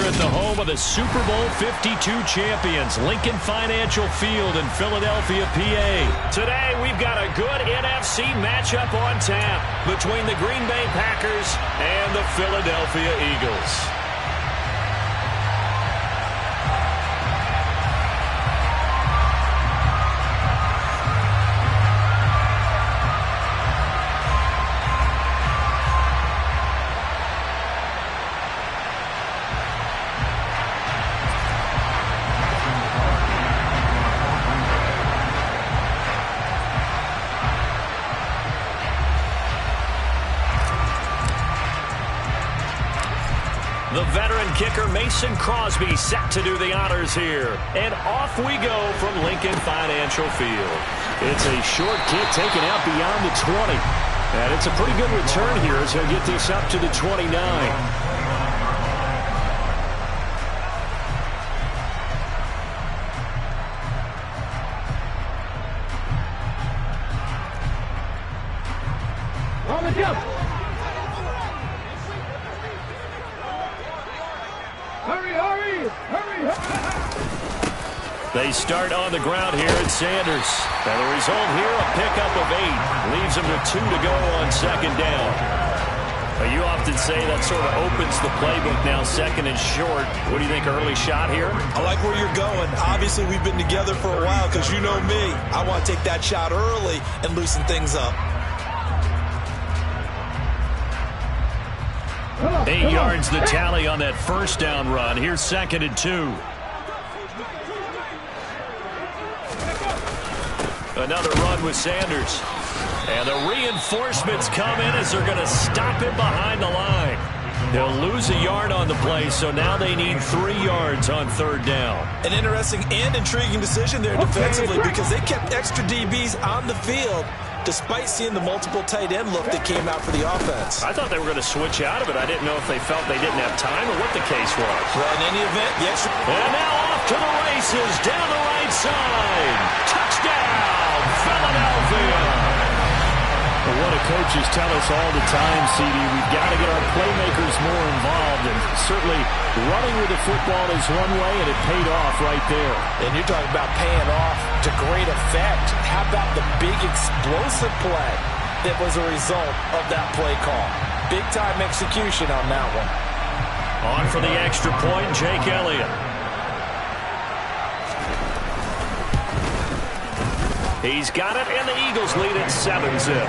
at the home of the Super Bowl 52 champions, Lincoln Financial Field in Philadelphia, PA. Today, we've got a good NFC matchup on tap between the Green Bay Packers and the Philadelphia Eagles. The veteran kicker Mason Crosby set to do the honors here. And off we go from Lincoln Financial Field. It's a short kick taken out beyond the 20. And it's a pretty good return here as he'll get this up to the 29. On the jump. Hurry. They start on the ground here at Sanders. And the result here, a pickup of 8. Leaves them with 2 to go on second down. You often say that sort of opens the playbook now, second and short. What do you think, early shot here? I like where you're going. Obviously, we've been together for a while because you know me. I want to take that shot early and loosen things up. 8 yards the tally on that first down run. Here's second and 2. Another run with Sanders. And the reinforcements come in as they're going to stop him behind the line. They'll lose a yard on the play, so now they need 3 yards on third down. An interesting and intriguing decision there defensively because they kept extra DBs on the field despite seeing the multiple tight end look that came out for the offense. I thought they were going to switch out of it. I didn't know if they felt they didn't have time or what the case was. Well, in any event, the extra... And now off to the races, down the right side. Touchdown, Philadelphia. What do coaches tell us all the time, CD? We've got to get our playmakers more involved, and certainly running with the football is one way, and it paid off right there. And you're talking about paying off to great effect. How about the big explosive play that was a result of that play call? Big-time execution on that one. On for the extra point, Jake Elliott. He's got it, and the Eagles lead at 7-zip.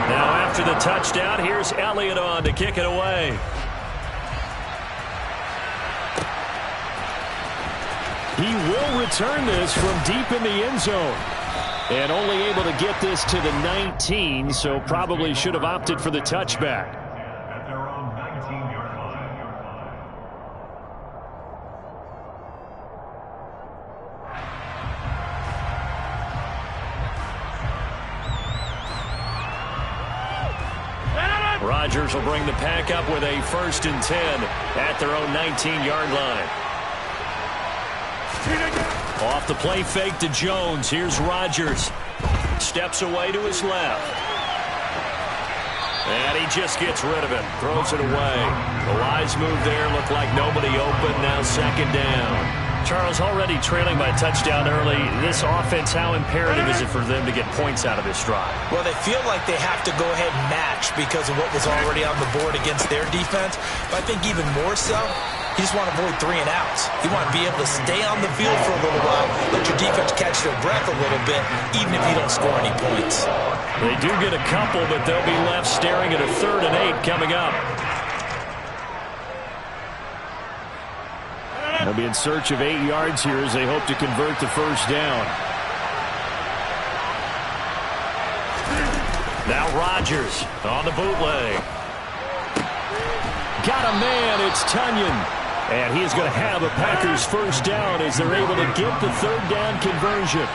After the touchdown, here's Elliott on to kick it away. He will return this from deep in the end zone. And only able to get this to the 19, so probably should have opted for the touchback. At their own 19-yard line. Rodgers will bring the pack up with a 1st and 10 at their own 19-yard line. Off the play fake to Jones. Here's Rodgers. Steps away to his left. And he just gets rid of it. Throws it away. The wise move there. Looked like nobody open. Now second down. Charles, already trailing by a touchdown early. This offense, how imperative is it for them to get points out of this drive? Well, they feel like they have to go ahead and match because of what was already on the board against their defense. But I think even more so, you just want to avoid 3 and outs. You want to be able to stay on the field for a little while, let your defense catch their breath a little bit, even if you don't score any points. They do get a couple, but they'll be left staring at a 3rd and 8 coming up. They'll be in search of 8 yards here as they hope to convert the first down. Now Rodgers on the bootleg. Got a man, it's Tunyon. And he is going to have a Packers first down as they're able to get the 3rd down conversion.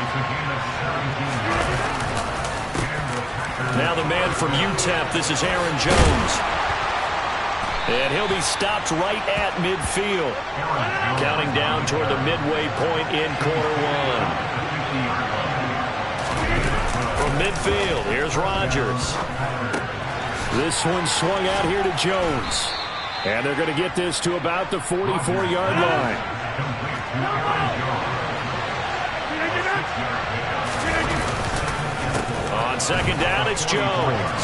Now the man from UTEP, this is Aaron Jones. And he'll be stopped right at midfield. Counting down toward the midway point in quarter one. From midfield, here's Rodgers. This one swung out here to Jones. And they're going to get this to about the 44-yard line. On second down, it's Jones.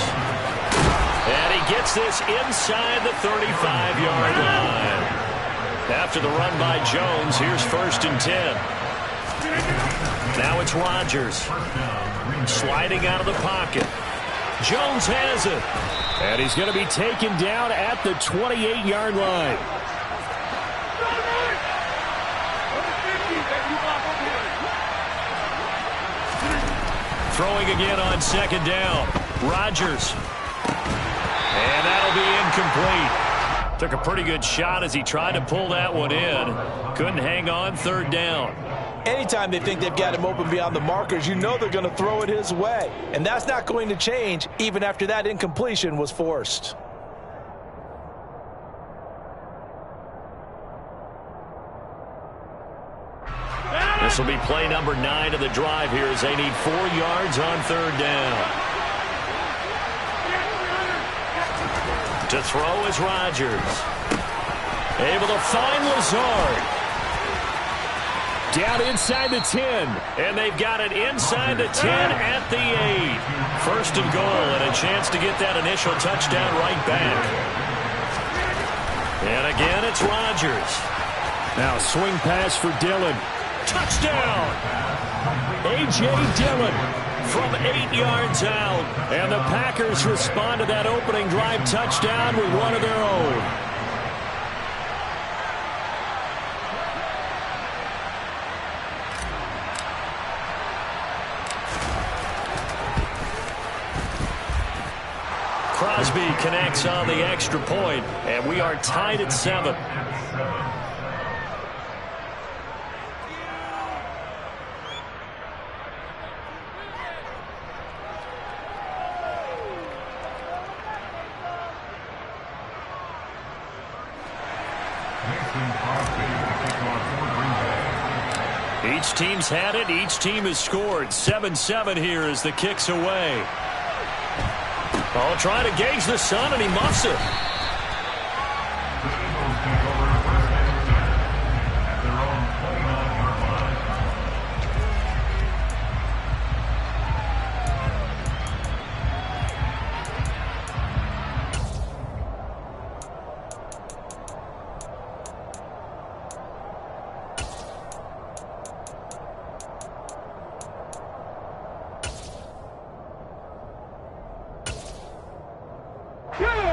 And he gets this inside the 35-yard line. After the run by Jones, here's 1st and 10. Now it's Rodgers. Sliding out of the pocket. Jones has it. And he's going to be taken down at the 28-yard line. Throwing again on second down. Rodgers. And that'll be incomplete. Took a pretty good shot as he tried to pull that one in. Couldn't hang on 3rd down. Anytime they think they've got him open beyond the markers, you know they're going to throw it his way. And that's not going to change even after that incompletion was forced. This will be play number 9 of the drive here as they need 4 yards on 3rd down. To throw is Rodgers. Able to find Lazard. Down inside the 10. And they've got it inside the 10 at the 8. 1st and goal and a chance to get that initial touchdown right back. And again, it's Rodgers. Now swing pass for Dillon. Touchdown! A.J. Dillon from 8 yards out. And the Packers respond to that opening drive touchdown with one of their own. Crosby connects on the extra point, and we are tied at 7. Each team's had it. Each team has scored. 7-7 here as the kick's away. Oh, trying to gauge the sun, and he muffs it.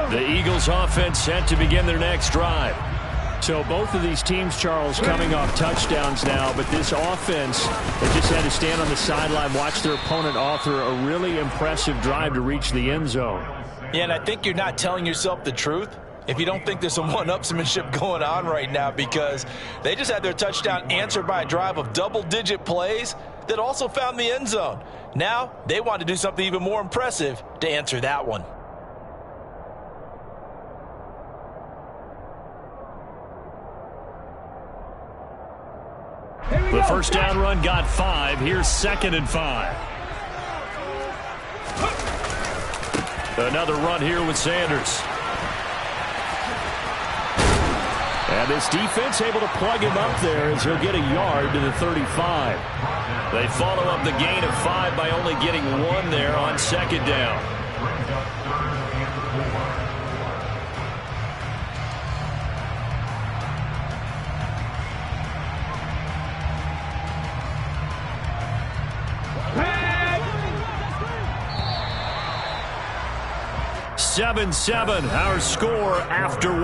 The Eagles offense set to begin their next drive. So both of these teams, Charles, coming off touchdowns now, but this offense, they just had to stand on the sideline, watch their opponent author a really impressive drive to reach the end zone. Yeah, and I think you're not telling yourself the truth if you don't think there's some one-upsmanship going on right now, because they just had their touchdown answered by a drive of double-digit plays that also found the end zone. Now they want to do something even more impressive to answer that one. The first down run got 5. Here's 2nd and 5. Another run here with Sanders. And this defense able to plug him up there as he'll get a yard to the 35. They follow up the gain of 5 by only getting 1 there on 2nd down. Seven, our score after 1.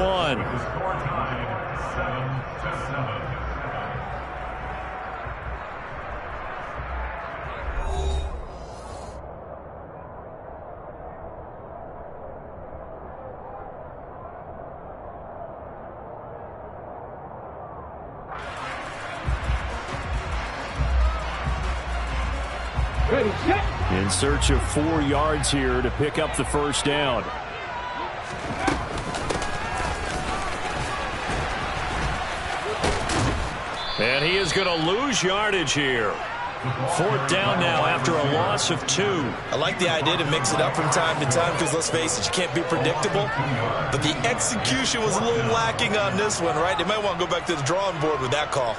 Ready, set. In search of 4 yards here to pick up the first down. And he is going to lose yardage here. 4th down now after a loss of 2. I like the idea to mix it up from time to time because, let's face it, you can't be predictable. But the execution was a little lacking on this one, right? They might want to go back to the drawing board with that call.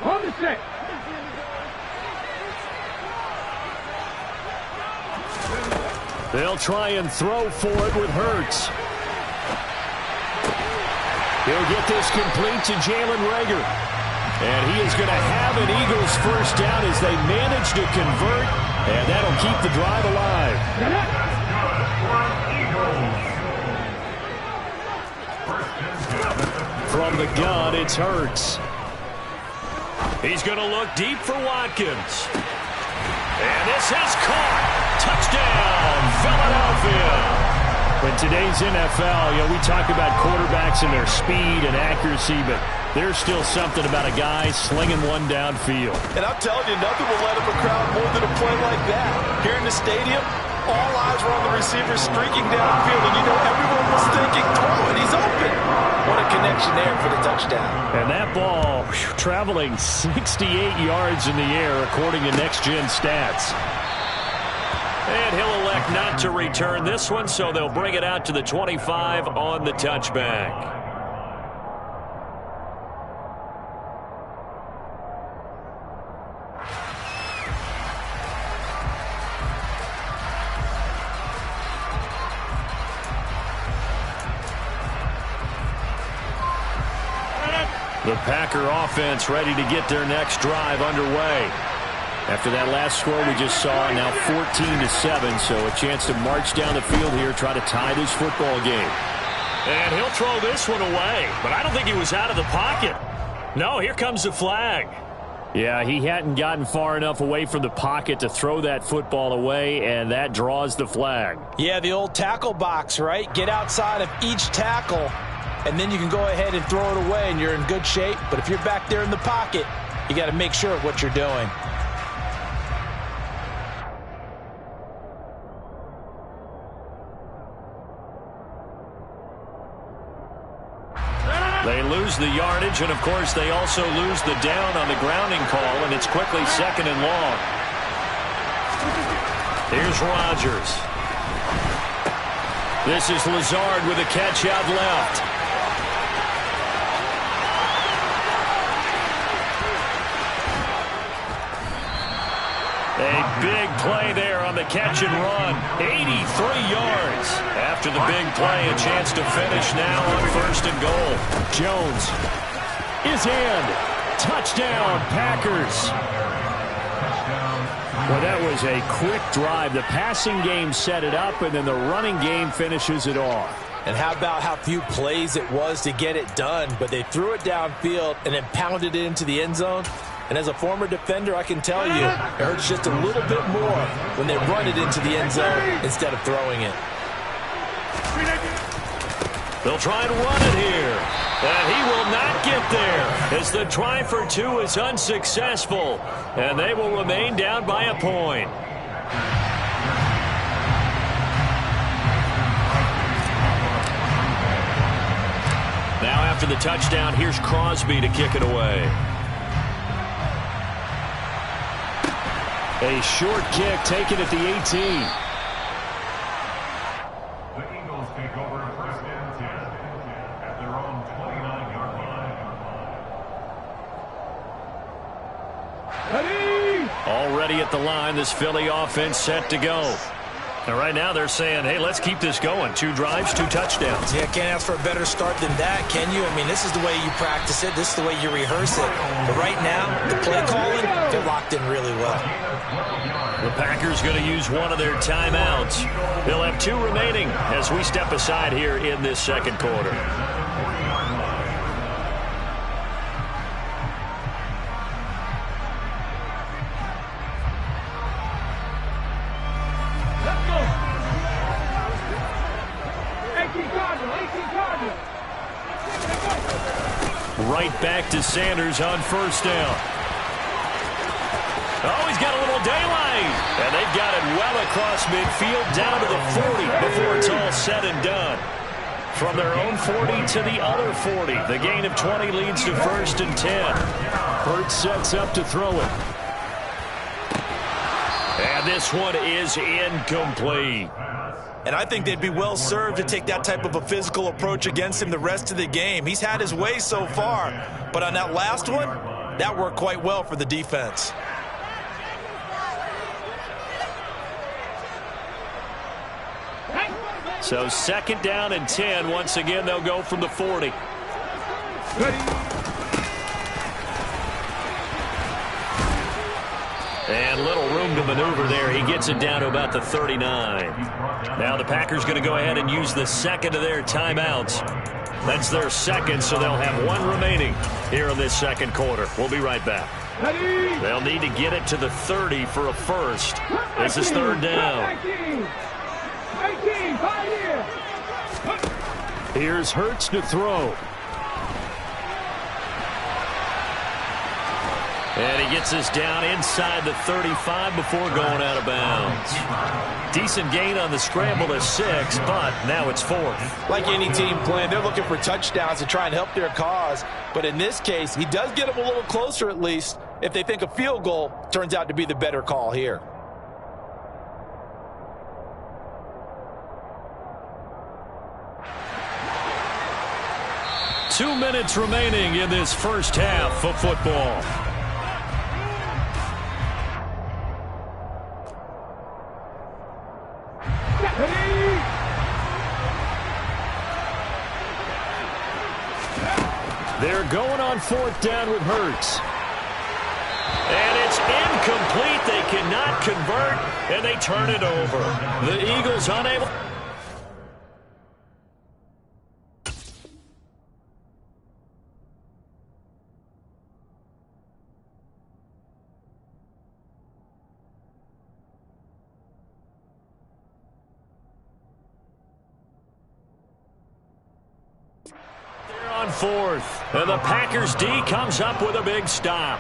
On the set. They'll try and throw for it with Hurts. He'll get this complete to Jalen Reagor. And he is going to have an Eagles first down as they manage to convert. And that'll keep the drive alive. From the gun, it's Hurts. He's going to look deep for Watkins. And this is caught. Touchdown, Philadelphia. In today's NFL, we talk about quarterbacks and their speed and accuracy, but there's still something about a guy slinging one downfield. And I'm telling you, nothing will let up a crowd more than a play like that. Here in the stadium, all eyes were on the receiver streaking downfield, and everyone was thinking, throw it, he's open. What a connection there for the touchdown. And that ball traveling 68 yards in the air, according to Next Gen Stats. And he'll elect not to return this one, so they'll bring it out to the 25 on the touchback. The Packer offense ready to get their next drive underway. After that last score we just saw, now 14-7, so a chance to march down the field here, try to tie this football game. And he'll throw this one away, but I don't think he was out of the pocket. No, here comes the flag. Yeah, he hadn't gotten far enough away from the pocket to throw that football away, and that draws the flag. Yeah, the old tackle box, right? Get outside of each tackle, and then you can go ahead and throw it away, and you're in good shape. But if you're back there in the pocket, you got to make sure of what you're doing. They lose the yardage, and, of course, they also lose the down on the grounding call, and it's quickly 2nd and long. Here's Rodgers. This is Lazard with a catch out left. A big play there on the catch and run. 83 yards. After the big play, a chance to finish now on 1st and goal. Jones is in. Touchdown, Packers. Well, that was a quick drive. The passing game set it up, and then the running game finishes it off. And how about how few plays it was to get it done, but they threw it downfield and then pounded it into the end zone. And as a former defender, I can tell you, it hurts just a little bit more when they run it into the end zone instead of throwing it. They'll try and run it here. And he will not get there as the try for 2 is unsuccessful. And they will remain down by a point. Now after the touchdown, here's Crosby to kick it away. A short kick taken at the 18. The Eagles take over 1st and 10 at their own 29-yard line. Already at the line, this Philly offense set to go. And right now they're saying, hey, let's keep this going. 2 drives, 2 touchdowns. Yeah, can't ask for a better start than that, can you? I mean, this is the way you practice it. This is the way you rehearse it. But right now, the play calling, they're locked in really well. The Packers going to use one of their timeouts. They'll have 2 remaining as we step aside here in this 2nd quarter. Right back to Sanders on 1st down. Oh, he's got a little daylight. And they've got it well across midfield down to the 40 before it's all said and done. From their own 40 to the other 40. The gain of 20 leads to 1st and 10. Hurts sets up to throw it. And this one is incomplete. And I think they'd be well served to take that type of a physical approach against him the rest of the game. He's had his way so far. But on that last one, that worked quite well for the defense. So 2nd down and 10. Once again, they'll go from the 40. And little room to maneuver there. He gets it down to about the 39. Now the Packers going to go ahead and use the second of their timeouts. That's their second, so they'll have one remaining here in this second quarter. We'll be right back. They'll need to get it to the 30 for a first. This is 3rd down. Here's Hurts to throw. And he gets us down inside the 35 before going out of bounds. Decent gain on the scramble to 6, but now it's 4th. Like any team playing, they're looking for touchdowns to try and help their cause. But in this case, he does get them a little closer at least if they think a field goal turns out to be the better call here. Two minutes remaining in this first half of football. They're going on 4th down with Hurts. And it's incomplete. They cannot convert, and they turn it over. The Eagles unable. On 4th, and the Packers D comes up with a big stop.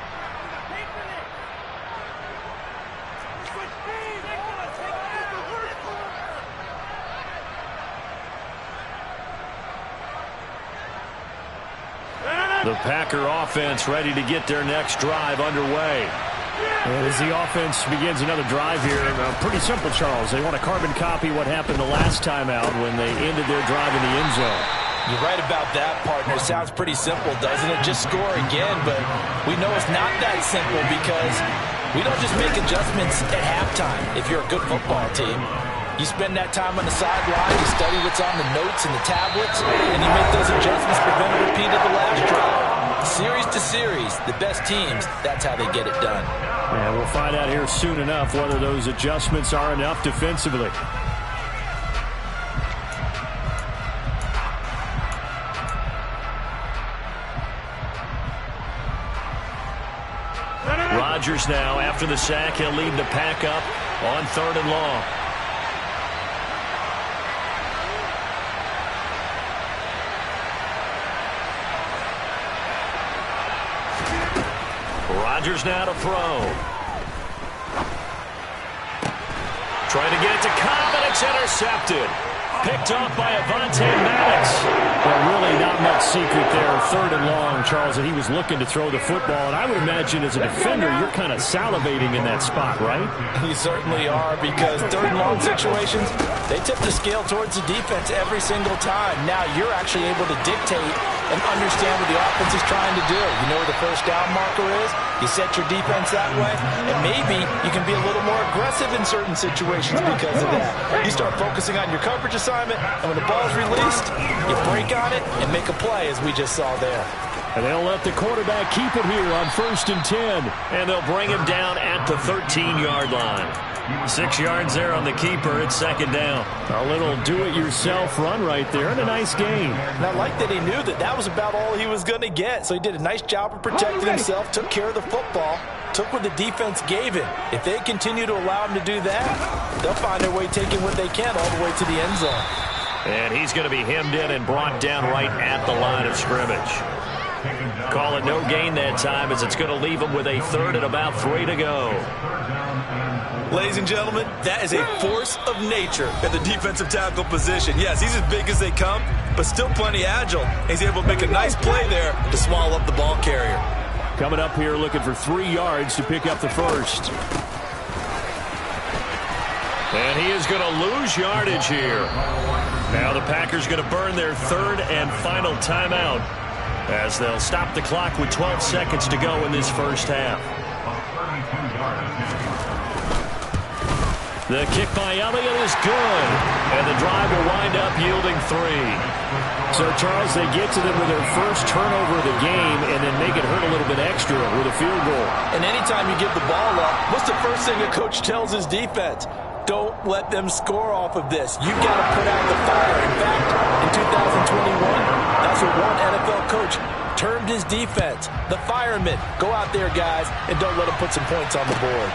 The Packer offense ready to get their next drive underway. And as the offense begins another drive here, pretty simple, Charles. They want to carbon copy what happened the last time out when they ended their drive in the end zone. You're right about that, partner. Sounds pretty simple, doesn't it? Just score again, but we know it's not that simple because we don't just make adjustments at halftime if you're a good football team. You spend that time on the sideline, you study what's on the notes and the tablets, and you make those adjustments, prevent a repeat of the last drive. Series to series, the best teams, that's how they get it done. And we'll find out here soon enough whether those adjustments are enough defensively. Rodgers now, after the sack, he'll lead the pack up on 3rd and long. Rodgers now to throw. Trying to get it to Cobb, and it's intercepted. Picked off by Avonte Maddox. Well, really not much secret there. 3rd and long, Charles, and he was looking to throw the football. And I would imagine as a defender, you're kind of salivating in that spot, right? You certainly are, because 3rd and long situations, they tip the scale towards the defense every single time. Now you're actually able to dictate and understand what the offense is trying to do. You know where the first down marker is. You set your defense that way, and maybe you can be a little more aggressive in certain situations because of that. You start focusing on your coverage assignment, and when the ball's released, you break on it and make a play, as we just saw there. And they'll let the quarterback keep it here on 1st and 10, and they'll bring him down at the 13-yard line. 6 yards there on the keeper. It's 2nd down. A little do-it-yourself run right there, and a nice game. And I like that he knew that that was about all he was going to get. So he did a nice job of protecting himself, took care of the football, took what the defense gave him. If they continue to allow him to do that, they'll find their way taking what they can all the way to the end zone. And he's going to be hemmed in and brought down right at the line of scrimmage. Call it no gain that time as it's going to leave them with a third and about 3 to go. Ladies and gentlemen, that is a force of nature at the defensive tackle position. Yes, he's as big as they come, but still plenty agile. He's able to make a nice play there to swallow up the ball carrier. Coming up here looking for 3 yards to pick up the first. And he is going to lose yardage here. Now the Packers going to burn their third and final timeout as they'll stop the clock with 12 seconds to go in this first half. The kick by Elliott is good, and the drive will wind up yielding 3. So, Charles, they get to them with their first turnover of the game and then make it hurt a little bit extra with a field goal. And anytime you give the ball up, what's the first thing a coach tells his defense? Don't let them score off of this. You've got to put out the fire. In fact, in 2021, that's what one NFL coach termed his defense. The firemen. Go out there, guys, and don't let them put some points on the board.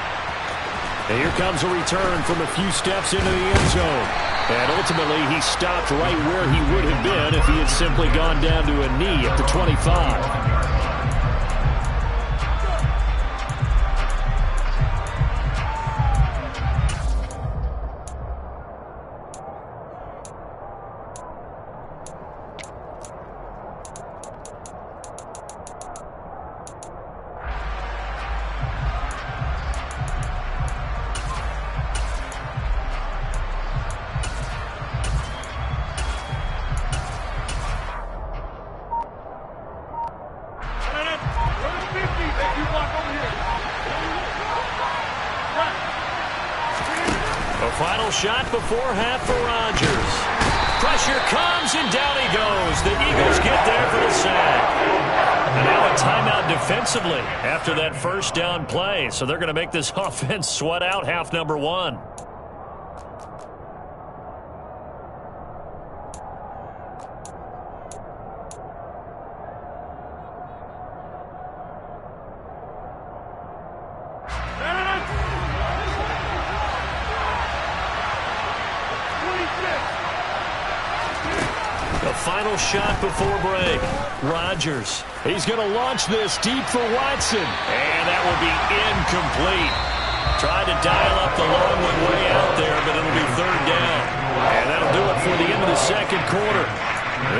And here comes a return from a few steps into the end zone. And ultimately, he stopped right where he would have been if he had simply gone down to a knee at the 25. Final shot before half for Rodgers. Pressure comes, and down he goes. The Eagles get there for the sack. And now a timeout defensively after that first down play. So they're going to make this offense sweat out half number 1. Final shot before break. Rodgers. He's going to launch this deep for Watson. And that will be incomplete. Tried to dial up the long one way out there, but it'll be third down. And that'll do it for the end of the second quarter.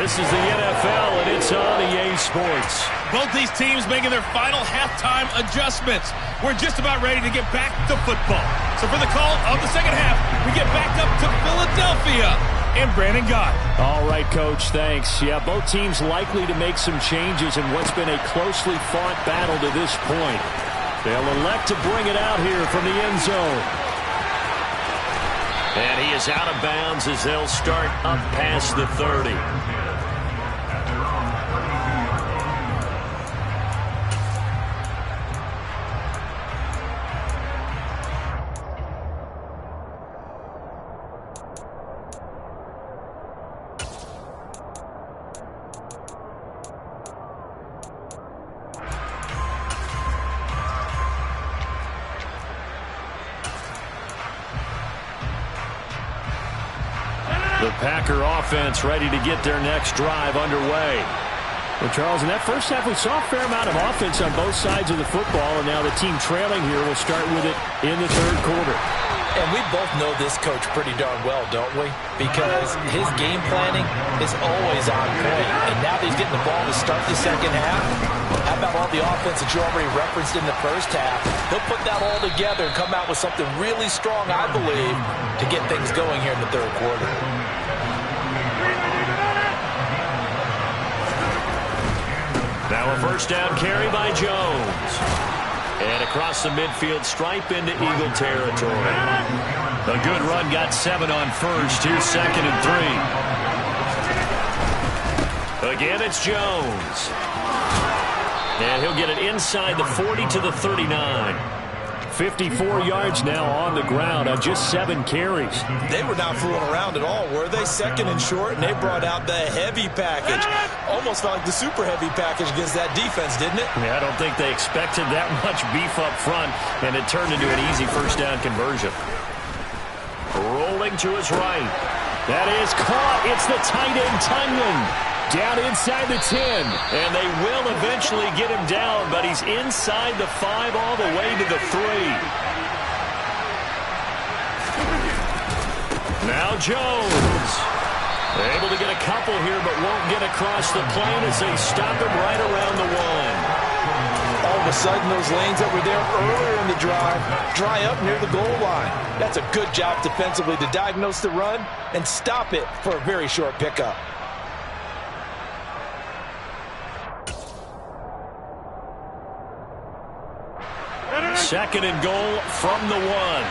This is the NFL, and it's on EA Sports. Both these teams making their final halftime adjustments. We're just about ready to get back to football. So for the call of the second half, we get back up to Philadelphia. And Brandon Gott. All right, Coach, thanks. Yeah, both teams likely to make some changes in what's been a closely fought battle to this point. They'll elect to bring it out here from the end zone. And he is out of bounds as they'll start up past the 30. The Packer offense ready to get their next drive underway. Well, Charles, in that first half, we saw a fair amount of offense on both sides of the football, and now the team trailing here will start with it in the third quarter. And we both know this coach pretty darn well, don't we? Because his game planning is always on point. And now that he's getting the ball to start the second half, how about all the offense that you already referenced in the first half? He'll put that all together and come out with something really strong, I believe, to get things going here in the third quarter. Now a first down carry by Jones. And across the midfield stripe into Eagle territory. A good run, got 7 on first. Here's second and 3. Again, it's Jones. And he'll get it inside the 40 to the 39. 54 yards now on the ground on just 7 carries. They were not fooling around at all, were they? Second and short, and they brought out the heavy package. Almost felt like the super heavy package against that defense, didn't it? Yeah, I don't think they expected that much beef up front, and it turned into an easy first down conversion. Rolling to his right. That is caught. It's the tight end, Tunyon. Down inside the 10. And they will eventually get him down, but he's inside the 5 all the way to the 3. Now Jones. Able to get a couple here, but won't get across the plane as they stop him right around the 1. All of a sudden, those lanes that were there earlier in the drive dry up near the goal line. That's a good job defensively to diagnose the run and stop it for a very short pickup. Second and goal from the 1.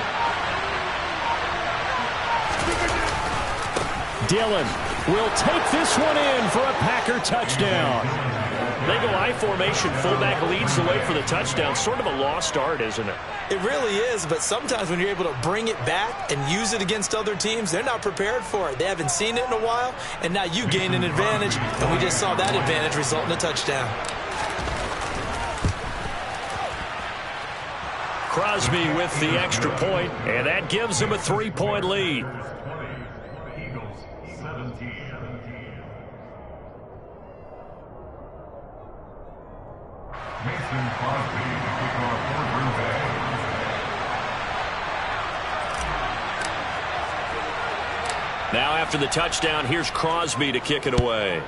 Dillon will take this one in for a Packer touchdown. They go I formation, fullback leads the way for the touchdown. Sort of a lost art, isn't it? It really is, but sometimes when you're able to bring it back and use it against other teams, they're not prepared for it. They haven't seen it in a while, and now you gain an advantage, and we just saw that advantage result in a touchdown. Crosby with the extra point, and that gives him a 3-point lead. Eagles 17. Mason Crosby to kick off for Green Bay. Now after the touchdown, here's Crosby to kick it away.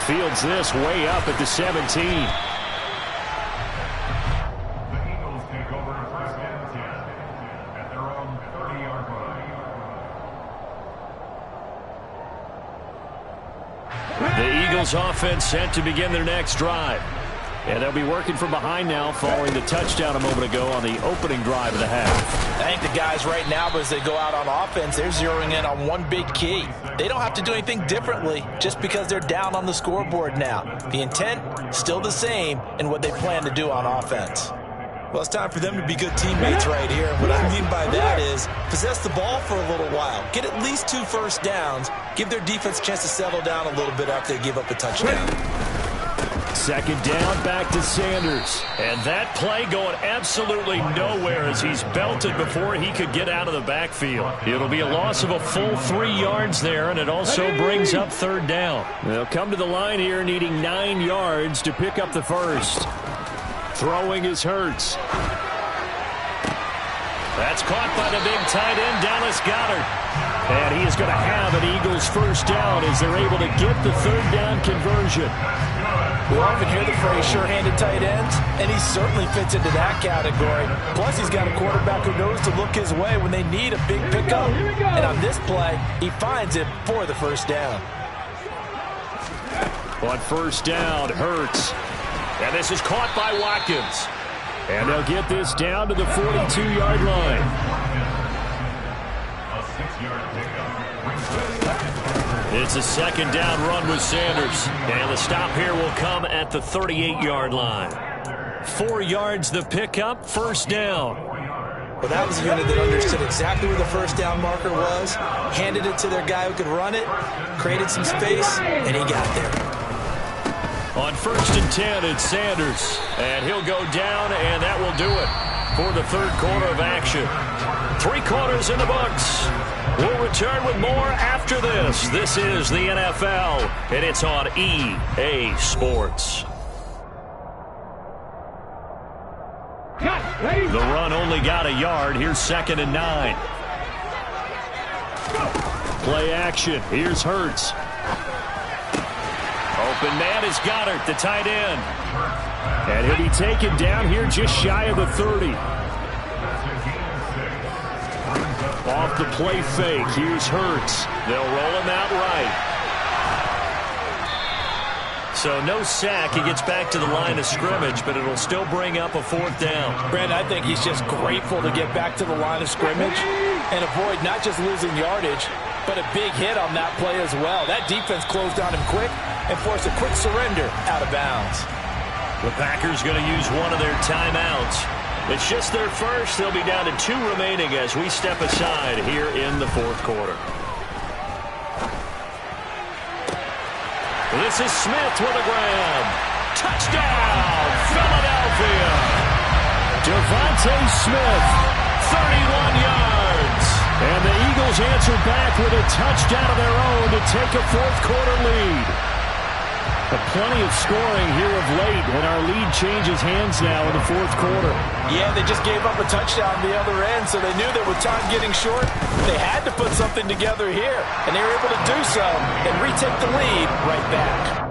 Fields this way up at the 17. The Eagles offense set to begin their next drive. And they'll be working from behind now following the touchdown a moment ago on the opening drive of the half. I think the guys right now, as they go out on offense, they're zeroing in on one big key. They don't have to do anything differently just because they're down on the scoreboard now. The intent, still the same in what they plan to do on offense. Well, it's time for them to be good teammates right here. And what I mean by that is possess the ball for a little while. Get at least 2 first downs. Give their defense a chance to settle down a little bit after they give up a touchdown. Second down, back to Sanders. And that play going absolutely nowhere as he's belted before he could get out of the backfield. It'll be a loss of a full 3 yards there, and it also brings up third down. They'll come to the line here needing 9 yards to pick up the first. Throwing is Hurts. That's caught by the big tight end, Dallas Goedert. And he is going to have an Eagles first down as they're able to get the third down conversion. We often hear the phrase sure-handed tight ends, and he certainly fits into that category. Plus, he's got a quarterback who knows to look his way when they need a big pickup. And on this play, he finds it for the first down. On first down, Hurts. And this is caught by Watkins. And they'll get this down to the 42-yard line. A 6-yard pickup. It's a second down run with Sanders. And the stop here will come at the 38-yard line. 4 yards the pickup, first down. Well, that was a unit that understood exactly where the first down marker was, handed it to their guy who could run it, created some space, and he got there. On first and 10, it's Sanders. And he'll go down, and that will do it for the third quarter of action. 3 quarters in the books. We'll return with more after this. This is the NFL, and it's on EA Sports. The run only got a yard. Here's second and 9. Play action. Here's Hurts. Open man is Goddard, the tight end. And he'll be taken down here just shy of the 30. Off the play fake, here's Hurts. They'll roll him out right. So no sack. He gets back to the line of scrimmage, but it'll still bring up a fourth down. Brent, I think he's just grateful to get back to the line of scrimmage and avoid not just losing yardage, but a big hit on that play as well. That defense closed on him quick and forced a quick surrender out of bounds. The Packers going to use one of their timeouts. It's just their first. They'll be down to 2 remaining as we step aside here in the fourth quarter. This is Smith with a grab. Touchdown, Philadelphia. Devontae Smith, 31 yards. And the Eagles answer back with a touchdown of their own to take a fourth-quarter lead. Plenty of scoring here of late, and our lead changes hands now in the fourth quarter. Yeah, they just gave up a touchdown on the other end, so they knew that with time getting short, they had to put something together here, and they were able to do so and retake the lead right back.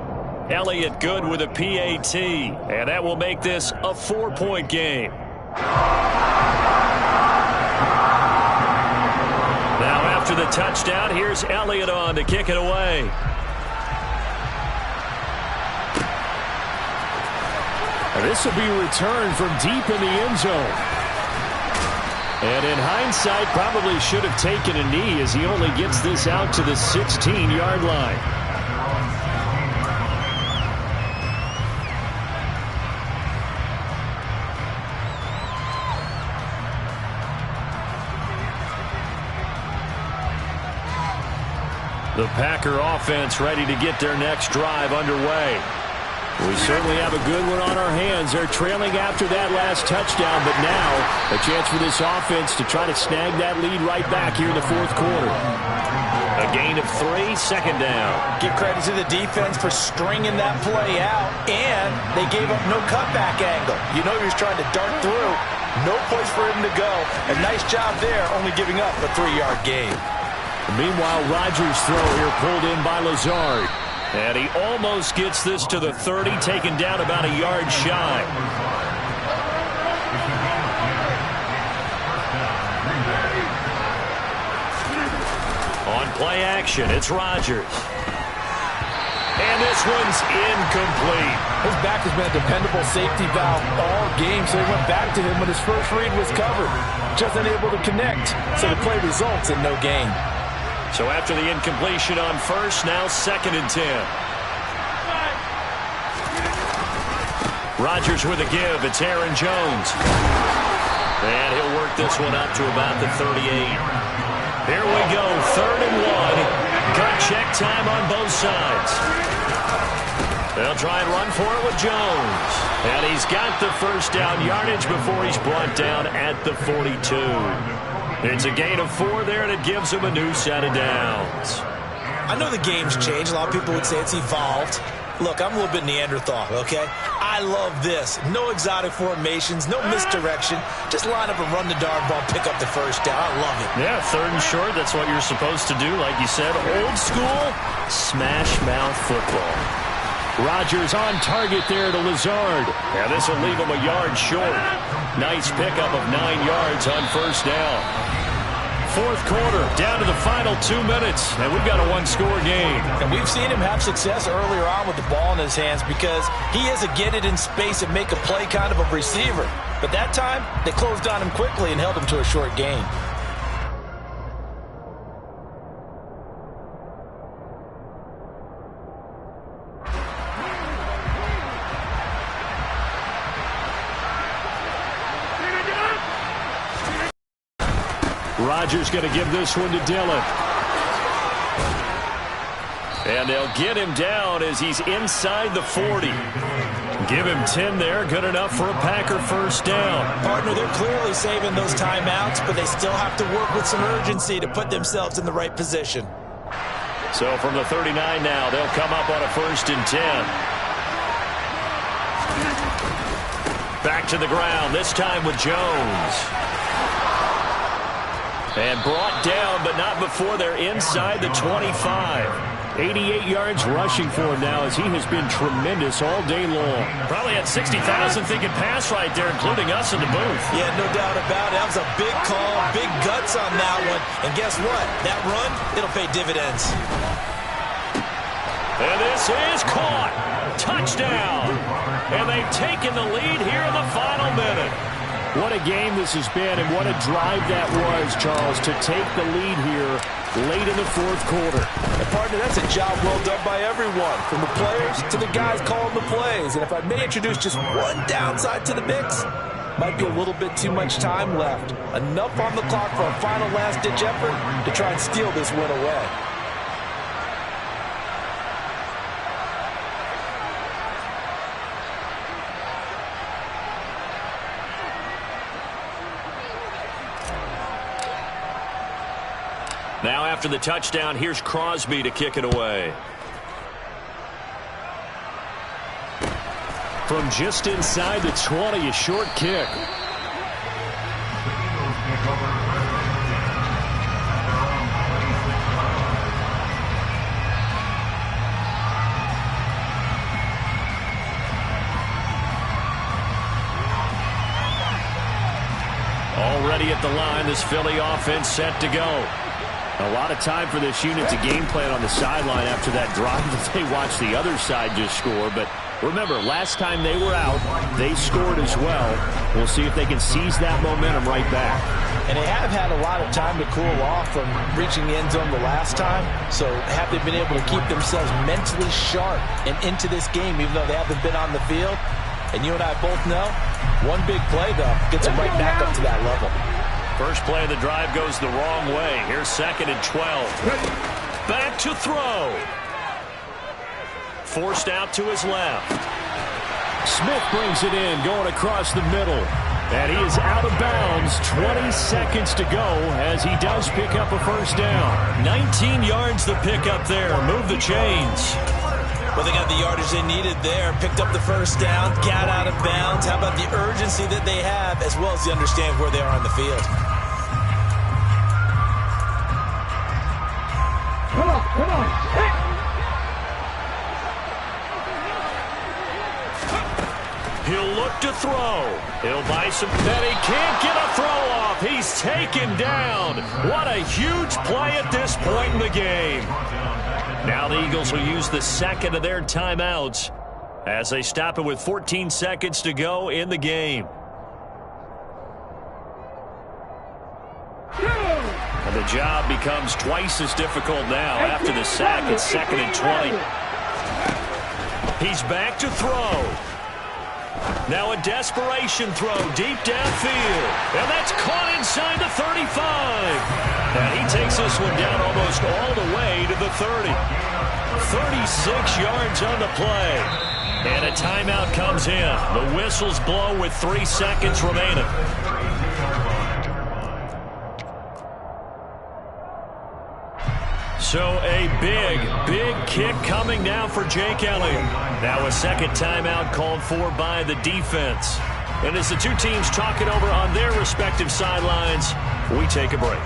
Elliott good with a PAT, and that will make this a 4-point game. Now after the touchdown, here's Elliott on to kick it away. This will be returned from deep in the end zone. And in hindsight, probably should have taken a knee as he only gets this out to the 16-yard line. The Packer offense ready to get their next drive underway. We certainly have a good one on our hands. They're trailing after that last touchdown, but now a chance for this offense to try to snag that lead right back here in the fourth quarter. A gain of 3, second down. Give credit to the defense for stringing that play out, and they gave up no cutback angle. You know he was trying to dart through. No place for him to go. A nice job there, only giving up a 3-yard gain. Meanwhile, Rodgers' throw here pulled in by Lazard. And he almost gets this to the 30, taken down about a yard shy. On play action, it's Rodgers. And this one's incomplete. His back has been a dependable safety valve all game, so he went back to him when his first read was covered. Just unable to connect, so the play results in no gain. So after the incompletion on first, now 2nd and 10. Rodgers with a give. It's Aaron Jones. And he'll work this one up to about the 38. Here we go, 3rd and 1. Gut check time on both sides. They'll try and run for it with Jones. And he's got the first down yardage before he's brought down at the 42. It's a gain of 4 there, and it gives him a new set of downs. I know the game's changed. A lot of people would say it's evolved. Look, I'm a little bit Neanderthal, okay? I love this. No exotic formations, no misdirection. Just line up and run the darn ball, pick up the first down. I love it. Yeah, 3rd and short, that's what you're supposed to do. Like you said, old school, smash mouth football. Rodgers on target there to Lazard. Yeah, this will leave him a yard short. Nice pickup of 9 yards on first down. Fourth quarter, down to the final 2 minutes, and we've got a 1-score game. And we've seen him have success earlier on with the ball in his hands because he is a get it in space and make a play kind of a receiver. But that time, they closed on him quickly and held him to a short gain. Rodgers going to give this one to Dillon. And they'll get him down as he's inside the 40. Give him 10 there. Good enough for a Packer first down. Partner, they're clearly saving those timeouts, but they still have to work with some urgency to put themselves in the right position. So from the 39 now, they'll come up on a 1st and 10. Back to the ground, this time with Jones. And brought down, but not before they're inside the 25. 88 yards rushing for him now as he has been tremendous all day long. Probably had 60,000 thinking pass right there, including us in the booth. Yeah, no doubt about it. That was a big call, big guts on that one. And guess what? That run, it'll pay dividends. And this is caught. Touchdown. And they've taken the lead here in the final minute. What a game this has been, and what a drive that was, Charles, to take the lead here late in the fourth quarter. And partner, that's a job well done by everyone, from the players to the guys calling the plays. And if I may introduce just one downside to the mix, might be a little bit too much time left. Enough on the clock for a final last-ditch effort to try and steal this win away. Now after the touchdown, here's Crosby to kick it away. From just inside the 20, a short kick. Already at the line, this Philly offense set to go. A lot of time for this unit to game plan on the sideline after that drive that they watched the other side just score. But remember, last time they were out, they scored as well. We'll see if they can seize that momentum right back. And they have had a lot of time to cool off from reaching the end zone the last time. So have they been able to keep themselves mentally sharp and into this game, even though they haven't been on the field? And you and I both know, one big play, though, gets them right back up to that level. First play of the drive goes the wrong way. Here's 2nd and 12. Back to throw. Forced out to his left. Smith brings it in, going across the middle. And he is out of bounds. 20 seconds to go as he does pick up a first down. 19 yards the pick up there. Move the chains. Well, they got the yardage they needed there. Picked up the first down, got out of bounds. How about the urgency that they have, as well as they understand where they are on the field? Come on. He'll look to throw. He'll buy some. And he can't get a throw off. He's taken down. What a huge play at this point in the game. Now the Eagles will use the second of their timeouts as they stop it with 14 seconds to go in the game. And the job becomes twice as difficult now after the sack. It's 2nd and 20. He's back to throw. Now a desperation throw deep downfield. And that's caught inside the 35. And he takes this one down almost all the way to the 30. 36 yards on the play. And a timeout comes in. The whistles blow with 3 seconds remaining. So a big kick coming now for Jake Elliott. Now a second timeout called for by the defense. And as the two teams talk it over on their respective sidelines, we take a break.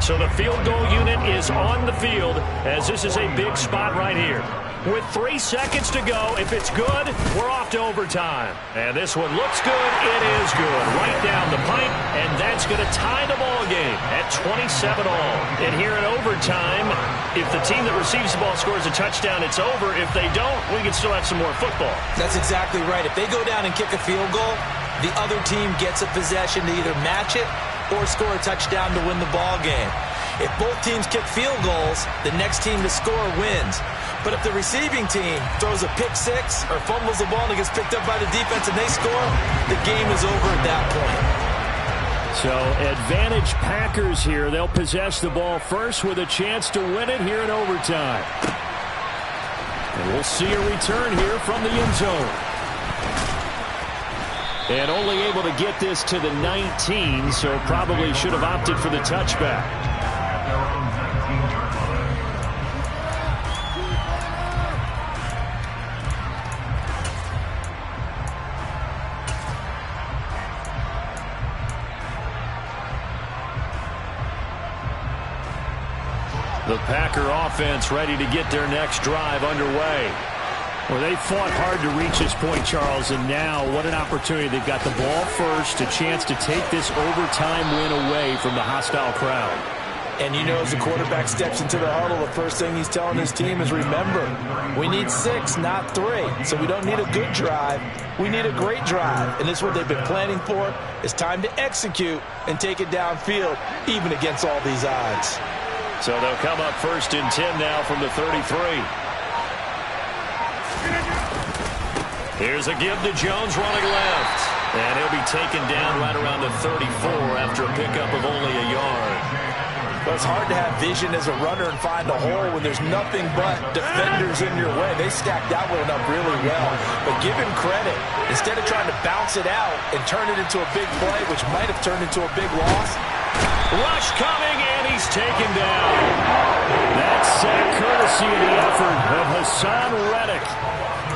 So the field goal unit is on the field as this is a big spot right here. With 3 seconds to go, if it's good, we're off to overtime. And this one looks good. It is good. Right down the pipe, and that's going to tie the ball game at 27 all. And here in overtime, if the team that receives the ball scores a touchdown, it's over. If they don't, we can still have some more football. That's exactly right. If they go down and kick a field goal, the other team gets a possession to either match it or score a touchdown to win the ball game. If both teams kick field goals, the next team to score wins. But if the receiving team throws a pick six or fumbles the ball and it gets picked up by the defense and they score, the game is over at that point. So advantage Packers here. They'll possess the ball first with a chance to win it here in overtime. And we'll see a return here from the end zone. And only able to get this to the 19, so probably should have opted for the touchback. The Packer offense ready to get their next drive underway. Well, they fought hard to reach this point, Charles, and now what an opportunity. They've got the ball first, a chance to take this overtime win away from the hostile crowd. And you know, as the quarterback steps into the huddle, the first thing he's telling his team is, remember, we need 6, not 3. So we don't need a good drive. We need a great drive. And this is what they've been planning for. It's time to execute and take it downfield, even against all these odds. So they'll come up 1st and 10 now from the 33. Here's a give to Jones running left. And he'll be taken down right around the 34 after a pickup of only a yard. Well, it's hard to have vision as a runner and find a hole when there's nothing but defenders in your way. They stacked that one up really well. But give him credit. Instead of trying to bounce it out and turn it into a big play, which might have turned into a big loss. Rush coming, and he's taken down. That sack courtesy of the effort of Hassan Reddick.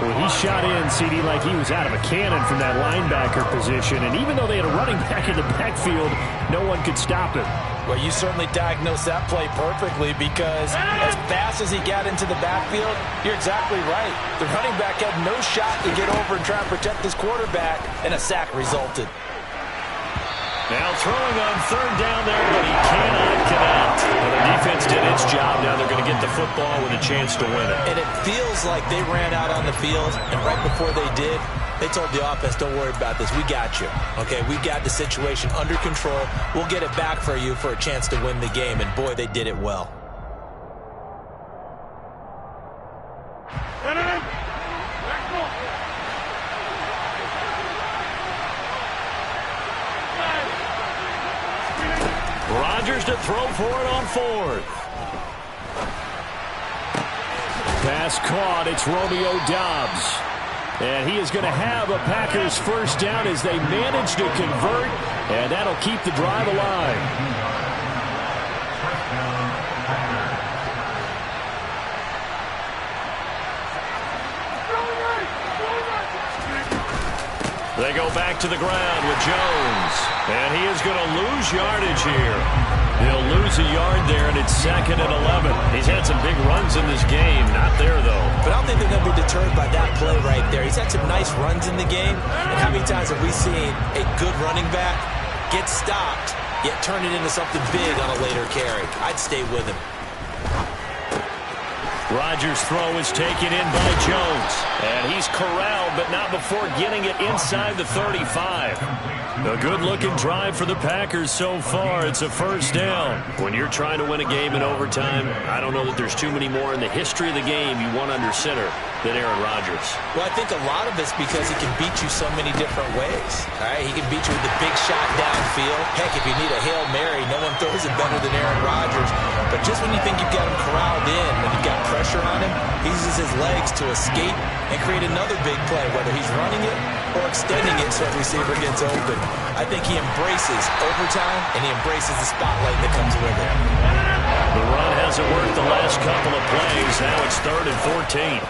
Well, he shot in, CD, like he was out of a cannon from that linebacker position. And even though they had a running back in the backfield, no one could stop him. Well, you certainly diagnosed that play perfectly because as fast as he got into the backfield, you're exactly right. The running back had no shot to get over and try and protect his quarterback, and a sack resulted. Now throwing on third down there, but he cannot connect. Well, the defense did its job. Now they're going to get the football with a chance to win it. And it feels like they ran out on the field, and right before they did, they told the offense, don't worry about this. We got you. Okay, we got the situation under control. We'll get it back for you for a chance to win the game. And, boy, they did it well. Rodgers to throw for it on fourth. Pass caught. It's Romeo Doubs. And he is going to have a Packers first down as they manage to convert, and that'll keep the drive alive. They go back to the ground with Jones, and he is going to lose yardage here. He'll lose a yard there, and it's 2nd and 11. He's had some big runs in this game. Not there, though. But I don't think they're going to be deterred by that play right there. He's had some nice runs in the game. And how many times have we seen a good running back get stopped, yet turn it into something big on a later carry? I'd stay with him. Rodgers' throw is taken in by Jones. And he's corralled, but not before getting it inside the 35. A good-looking drive for the Packers so far. It's a first down. When you're trying to win a game in overtime, I don't know that there's too many more in the history of the game you want under center than Aaron Rodgers. Well, I think a lot of it's because he can beat you so many different ways. All right, he can beat you with the big shot downfield. Heck, if you need a Hail Mary, no one throws it better than Aaron Rodgers. But just when you think you've got him corralled in, when you've got pressure on him, he uses his legs to escape and create another big play, whether he's running it or extending it so a receiver gets open. I think he embraces overtime, and he embraces the spotlight that comes with it. The run hasn't worked the last couple of plays. Now it's 3rd and 14.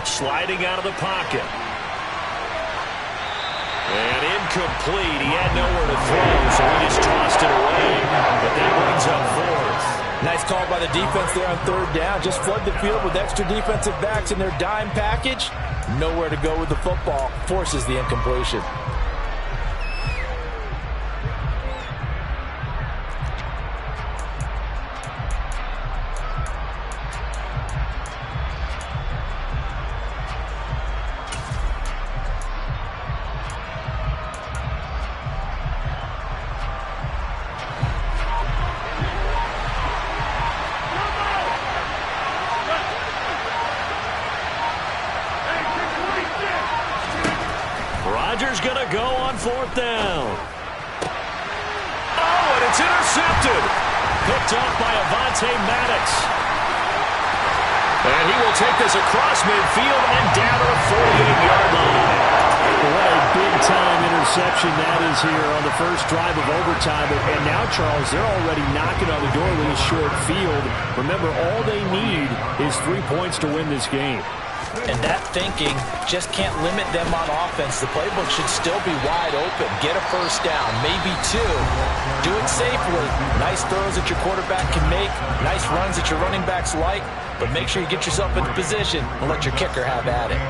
Sliding out of the pocket. And incomplete. He had nowhere to throw, so he just tossed it away. But that brings up 4th. Nice call by the defense there on 3rd down. Just flood the field with extra defensive backs in their dime package. Nowhere to go with the football. Forces the incompletion. Rodgers going to go on 4th down. Oh, and it's intercepted. Picked up by Avonte Maddox. And he will take this across midfield and down to the 48-yard line. What a big-time interception that is here on the first drive of overtime. And now, Charles, they're already knocking on the door with a short field. Remember, all they need is 3 points to win this game. And that thinking just can't limit them on offense. The playbook should still be wide open. Get a first down, maybe 2. Do it safely. Nice throws that your quarterback can make. Nice runs that your running backs like. But make sure you get yourself into position and let your kicker have at it.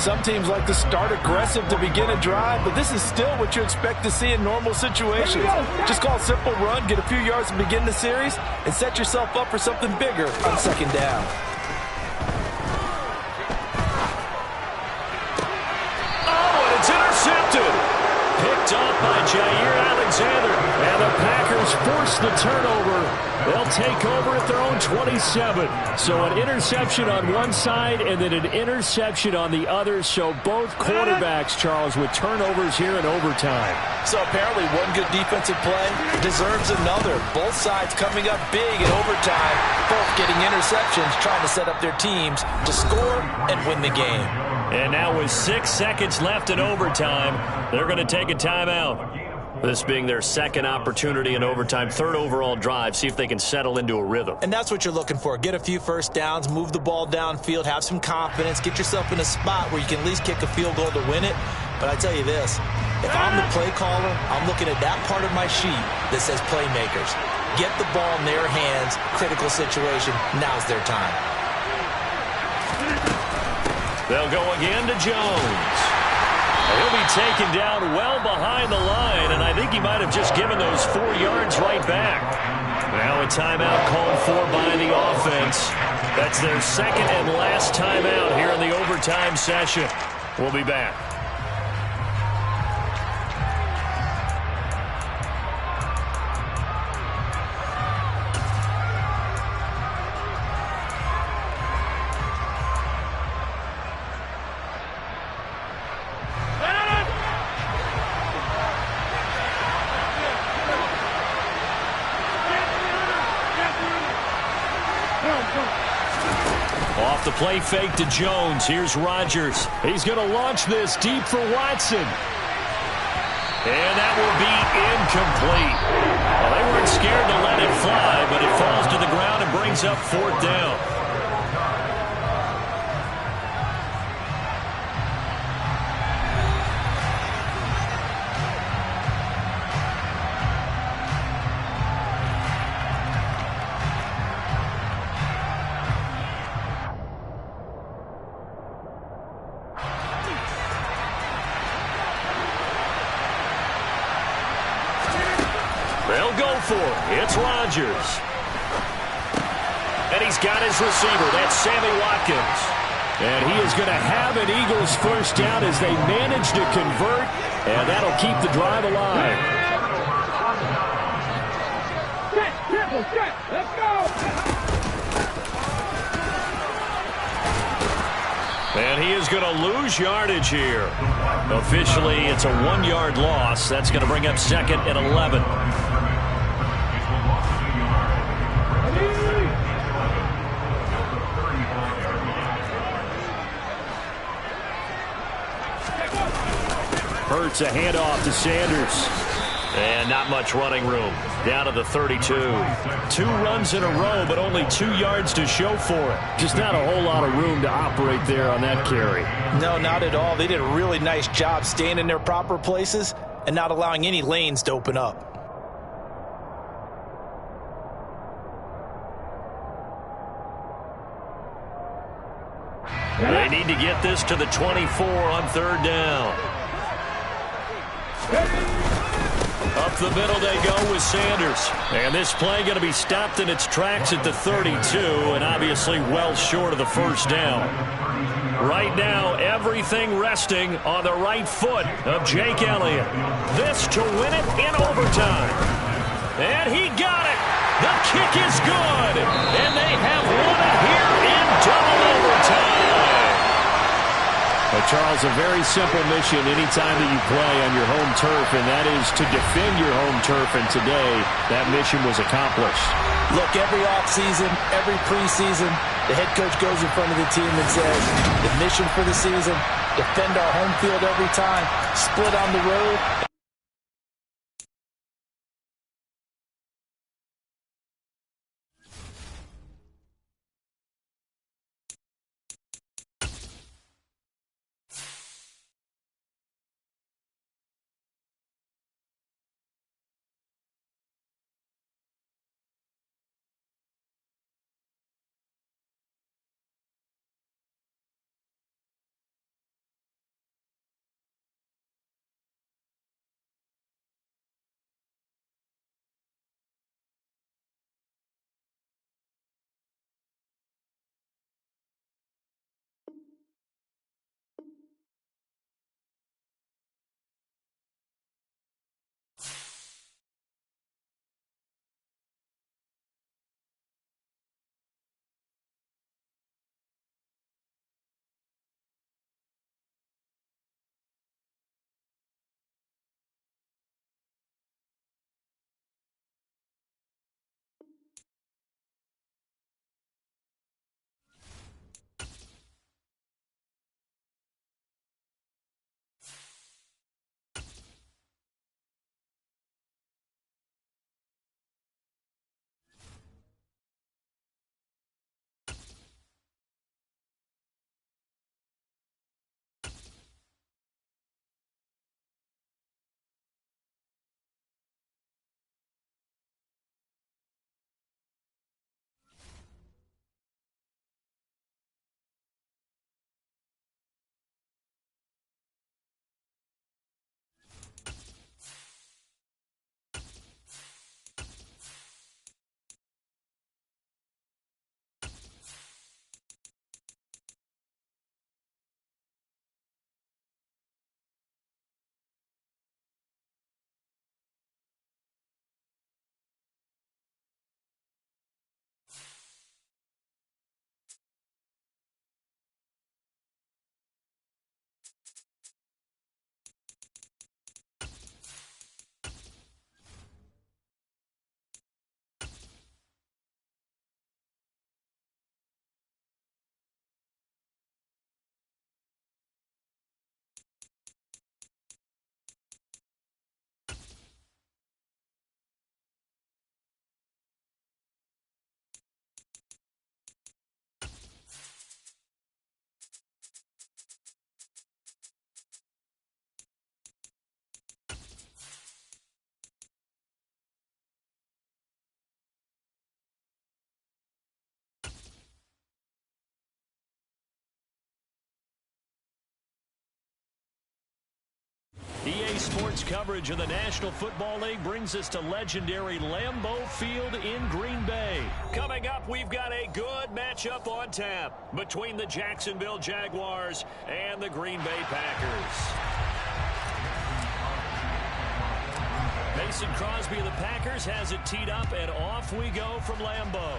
Some teams like to start aggressive to begin a drive, but this is still what you expect to see in normal situations. Just call a simple run, get a few yards to begin the series, and set yourself up for something bigger on 2nd down. Picked up by Jair Alexander. And the Packers force the turnover. They'll take over at their own 27. So an interception on one side and then an interception on the other. So both quarterbacks, Charles, with turnovers here in overtime. So apparently one good defensive play deserves another. Both sides coming up big in overtime. Both getting interceptions, trying to set up their teams to score and win the game. And now with 6 seconds left in overtime, they're going to take a timeout. This being their second opportunity in overtime, third overall drive, see if they can settle into a rhythm. And that's what you're looking for. Get a few first downs, move the ball downfield, have some confidence, get yourself in a spot where you can at least kick a field goal to win it. But I tell you this, if I'm the play caller, I'm looking at that part of my sheet that says playmakers. Get the ball in their hands, critical situation, now's their time. They'll go again to Jones. He'll be taken down well behind the line, and I think he might have just given those 4 yards right back. Now a timeout called for by the offense. That's their second and last timeout here in the overtime session. We'll be back. Off the play fake to Jones. Here's Rodgers. He's going to launch this deep for Watson. And that will be incomplete. Well, they weren't scared to let it fly, but it falls to the ground and brings up 4th down. They'll go for it. It's Rodgers. And he's got his receiver. That's Sammy Watkins. And he is going to have an Eagles first down as they manage to convert, and that'll keep the drive alive. Let's go! And he is going to lose yardage here. Officially, it's a 1-yard loss. That's going to bring up 2nd and 11. Hurts a handoff to Sanders. And not much running room. Down to the 32. 2 runs in a row, but only 2 yards to show for it. Just not a whole lot of room to operate there on that carry. No, not at all. They did a really nice job staying in their proper places and not allowing any lanes to open up. They need to get this to the 24 on 3rd down. Up the middle they go with Sanders. And this play going to be stopped in its tracks at the 32, and obviously well short of the first down. Right now, everything resting on the right foot of Jake Elliott. This to win it in overtime. And he got it. The kick is good. And they have won it here in double overtime. But Charles, a very simple mission anytime that you play on your home turf, and that is to defend your home turf. And today, that mission was accomplished. Look, every offseason, every preseason, the head coach goes in front of the team and says, the mission for the season, defend our home field every time, split on the road, sports coverage of the National Football League brings us to legendary Lambeau Field in Green Bay. Coming up, we've got a good matchup on tap between the Jacksonville Jaguars and the Green Bay Packers. Mason Crosby of the Packers has it teed up, and off we go from Lambeau.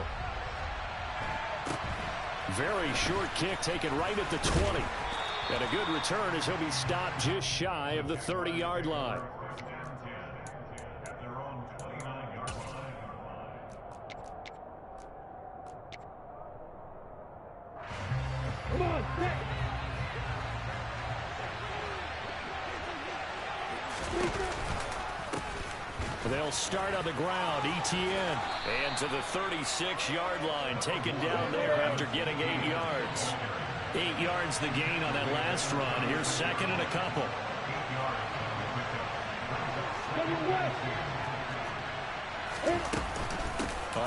Very short kick taken right at the 20. And a good return as he'll be stopped just shy of the 30-yard line. Come on, They'll start on the ground. Etienne. And to the 36-yard line. Taken down there after getting 8 yards. 8 yards the gain on that last run. Here's second and a couple.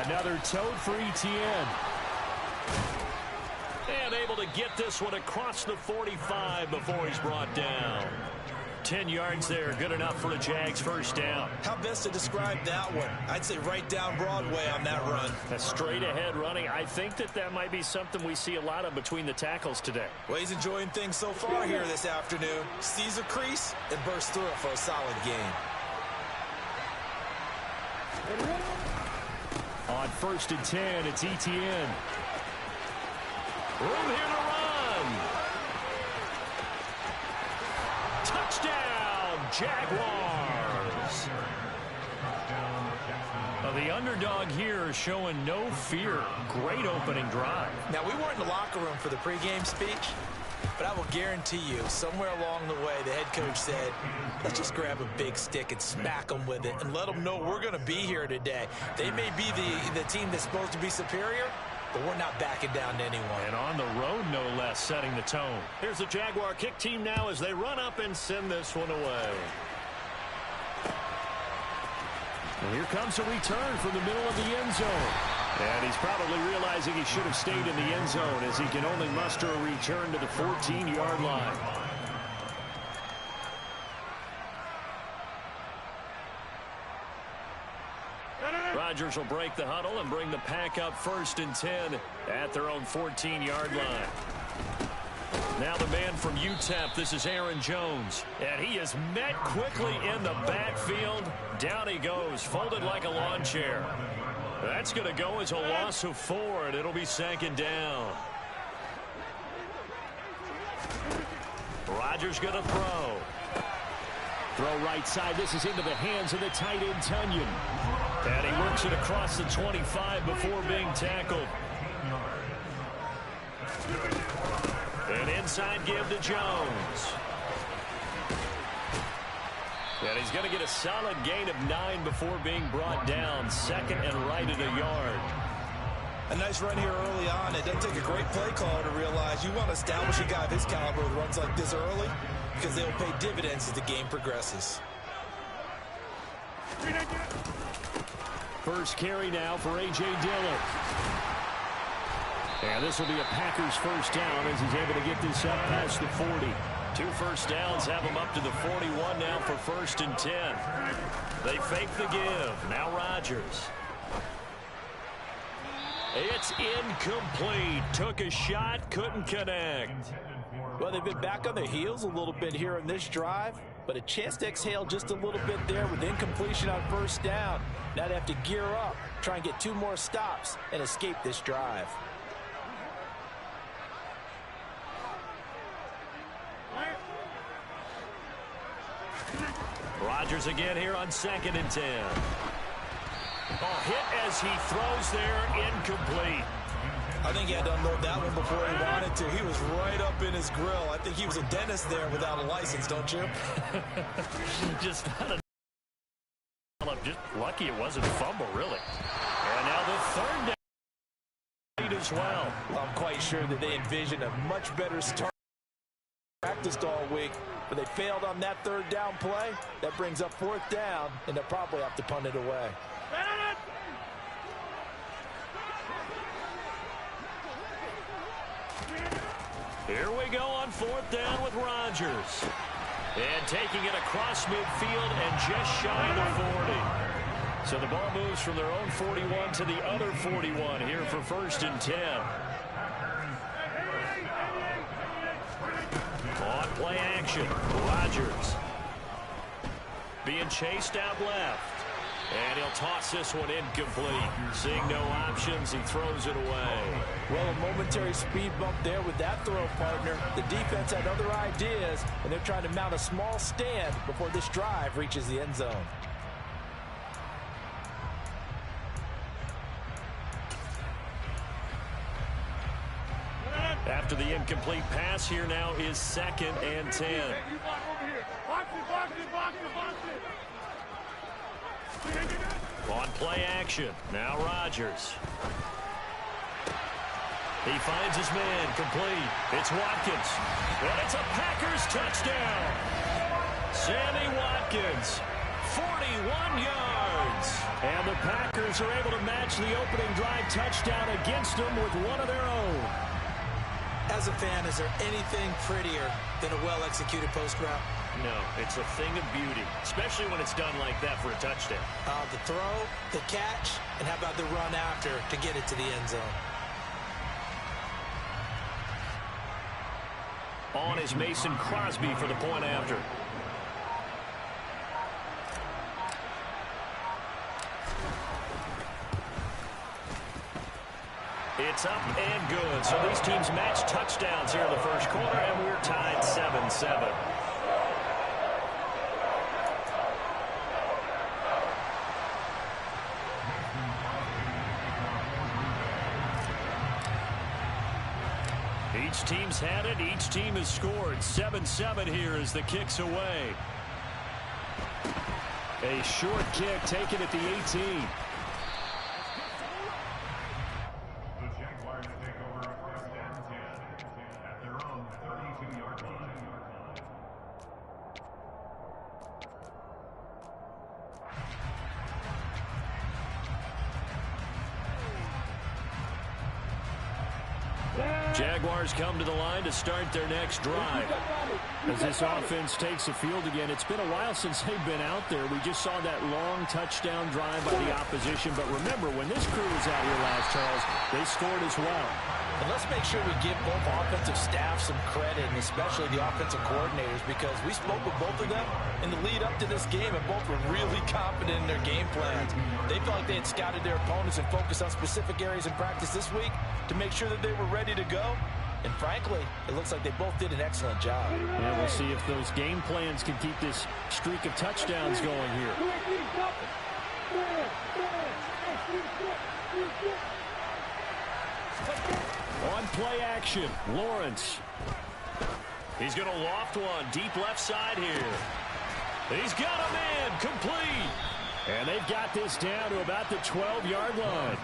Another tote for Etienne. And able to get this one across the 45 before he's brought down. 10 yards there, good enough for a Jags first down. How best to describe that one? I'd say right down Broadway on that run. A straight ahead running. I think that might be something we see a lot of between the tackles today. Well, he's enjoying things so far here this afternoon. Sees a crease and bursts through it for a solid gain. On 1st and 10, it's Etienne. Room here to run. Touchdown, Jaguars. The underdog here showing no fear. Great opening drive. Now, we weren't in the locker room for the pregame speech, but I will guarantee you, somewhere along the way, the head coach said, let's just grab a big stick and smack them with it and let them know we're going to be here today. They may be the team that's supposed to be superior, but we're not backing down to anyone. And on the road, no less, setting the tone. Here's the Jaguar kick team now as they run up and send this one away. And here comes a return from the middle of the end zone. And he's probably realizing he should have stayed in the end zone as he can only muster a return to the 14-yard line. Rodgers will break the huddle and bring the pack up 1st and 10 at their own 14-yard line. Now the man from UTEP, this is Aaron Jones. And he is met quickly in the backfield. Down he goes, folded like a lawn chair. That's going to go as a loss of 4, and it'll be 2nd down. Rodgers going to throw. Throw right side. This is into the hands of the tight end, Tunyon. And he works it across the 25 before being tackled. An inside give to Jones. And he's going to get a solid gain of 9 before being brought down. 2nd and right at a yard. A nice run here early on. It doesn't take a great play caller to realize you want to establish a guy of his caliber with runs like this early because they'll pay dividends as the game progresses. First carry now for A.J. Dillon. And this will be a Packers first down as he's able to get this up past the 40. 2 first downs have him up to the 41 now for 1st and 10. They fake the give. Now Rodgers. It's incomplete. Took a shot, couldn't connect. Well, they've been back on their heels a little bit here in this drive, but a chance to exhale just a little bit there with incompletion on 1st down. Now they have to gear up, try and get 2 more stops and escape this drive. Rodgers again here on 2nd and 10. Hit as he throws there, incomplete. I think he had to unload that one before he wanted to. He was right up in his grill. I think he was a dentist there without a license, don't you? Just lucky it wasn't a fumble, really. And now the 3rd down as well. I'm quite sure that they envisioned a much better start. Practiced all week, but they failed on that 3rd down play. That brings up 4th down, and they'll probably have to punt it away. Here we go on 4th down with Rodgers. And taking it across midfield and just shy of the 40. So the ball moves from their own 41 to the other 41 here for 1st and 10. On play action, Rodgers. Being chased out left. And he'll toss this one incomplete. Seeing no options, he throws it away. Well, a momentary speed bump there with that throw, partner. The defense had other ideas, and they're trying to mount a small stand before this drive reaches the end zone. After the incomplete pass, here now is 2nd and 10. On play action, now Rodgers. He finds his man, complete. It's Watkins. And it's a Packers touchdown. Sammy Watkins, 41 yards. And the Packers are able to match the opening drive touchdown against them with one of their own. As a fan, is there anything prettier than a well-executed post route? No, it's a thing of beauty, especially when it's done like that for a touchdown. The throw, the catch, and how about the run after to get it to the end zone? On is Mason Crosby for the point after. It's up and good. So these teams match touchdowns here in the first quarter, and we're tied 7-7. Each team's had it. Each team has scored. 7-7 here as the kick's away. A short kick taken at the 18. Jaguars come to the line to start their next drive. As this offense takes the field again, it's been a while since they've been out there. We just saw that long touchdown drive by the opposition. But remember, when this crew was out here last, Charles, they scored as well. And let's make sure we give both offensive staffs some credit, and especially the offensive coordinators, because we spoke with both of them in the lead up to this game, and both were really confident in their game plans. They felt like they had scouted their opponents and focused on specific areas in practice this week to make sure that they were ready to go. And frankly, it looks like they both did an excellent job. Yeah, we'll see if those game plans can keep this streak of touchdowns going here. On play action, Lawrence. He's going to loft one deep left side here. He's got a man, complete. And they've got this down to about the 12-yard line.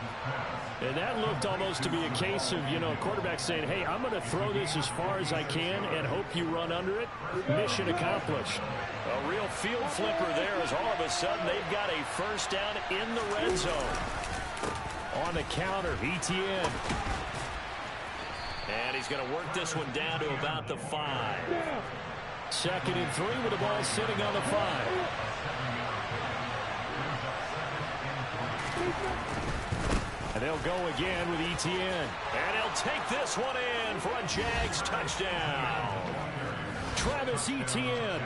And that looked almost to be a case of, a quarterback saying, hey, I'm going to throw this as far as I can and hope you run under it. Mission accomplished. A real field flipper there as all of a sudden they've got a first down in the red zone. On the counter, ETN. And he's going to work this one down to about the 5. 2nd and 3 with the ball sitting on the 5. And they'll go again with ETN. And he'll take this one in for a Jags touchdown. Travis Etienne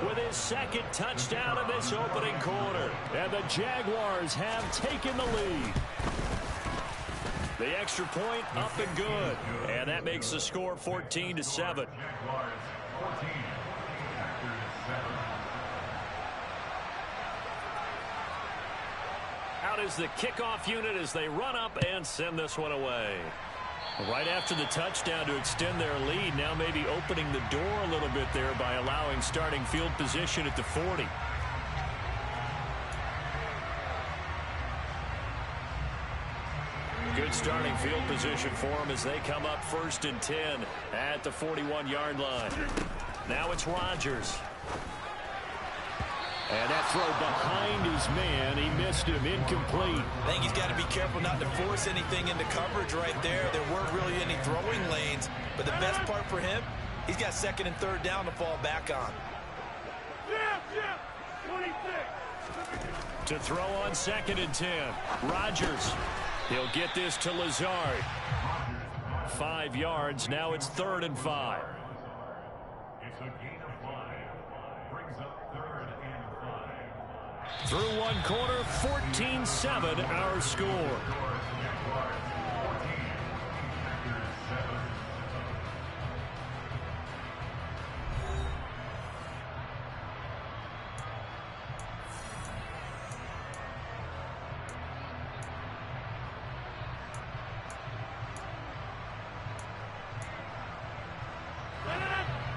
with his 2nd touchdown of this opening quarter. And the Jaguars have taken the lead. The extra point up and good. And that makes the score 14-7. Out is the kickoff unit as they run up and send this one away. Right after the touchdown to extend their lead, now maybe opening the door a little bit there by allowing starting field position at the 40. Good starting field position for them as they come up 1st and 10 at the 41-yard line. Now it's Rodgers. And that throw behind his man, he missed him, incomplete. I think he's got to be careful not to force anything into coverage right there. There weren't really any throwing lanes, but the best part for him, he's got 2nd and 3rd down to fall back on. To throw on 2nd and 10. Rodgers. He'll get this to Lazard. 5 yards. Now it's 3rd and 5. It's a gain of 5. Brings up 3rd and 5. Through one quarter, 14-7 our score.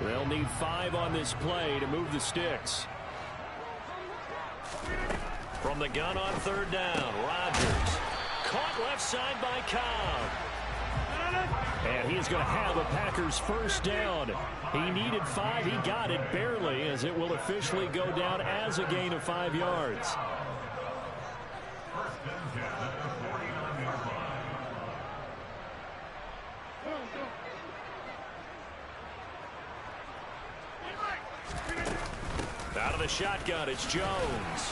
They'll need 5 on this play to move the sticks. From the gun on 3rd down, Rodgers. Caught left side by Cobb. And he's going to have a Packers 1st down. He needed 5. He got it barely, as it will officially go down as a gain of 5 yards. Out of the shotgun, it's Jones.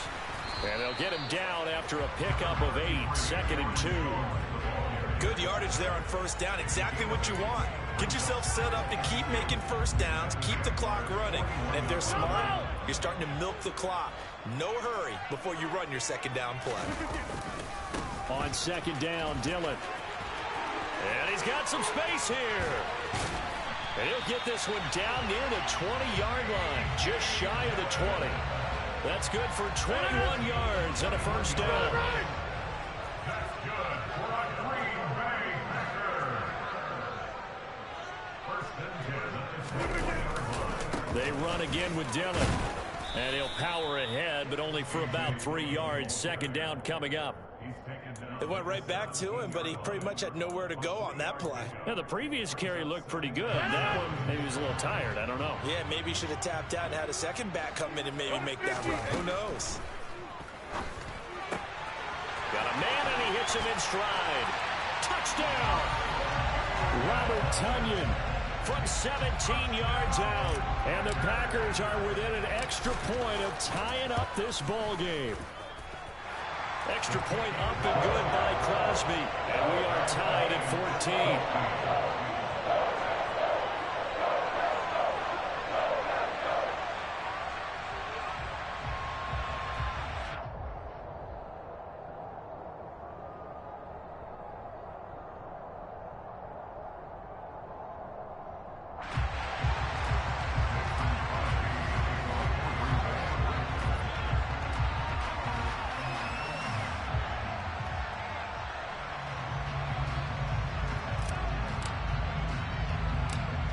And they'll get him down after a pickup of 8, 2nd and 2. Good yardage there on 1st down. Exactly what you want. Get yourself set up to keep making 1st downs, keep the clock running. And if they're smart, you're starting to milk the clock. No hurry before you run your 2nd down play. On 2nd down, Dillon. And he's got some space here. And he'll get this one down near the 20-yard line, just shy of the 20. That's good for 21 yards and a 1st down. That's good for a Green Bay Packer. 1st and 10 at the 21-yard line. They run again with Dillon. And he'll power ahead, but only for about 3 yards. 2nd down coming up. It went right back to him, but he pretty much had nowhere to go on that play. Yeah, the previous carry looked pretty good. That one, maybe he was a little tired. I don't know. Yeah, maybe he should have tapped out and had a 2nd back come in and maybe make that run. Who knows? Got a man, and he hits him in stride. Touchdown! Robert Tonyan from 17 yards out. And the Packers are within an extra point of tying up this ball game. Extra point up and good by Crosby. And we are tied at 14.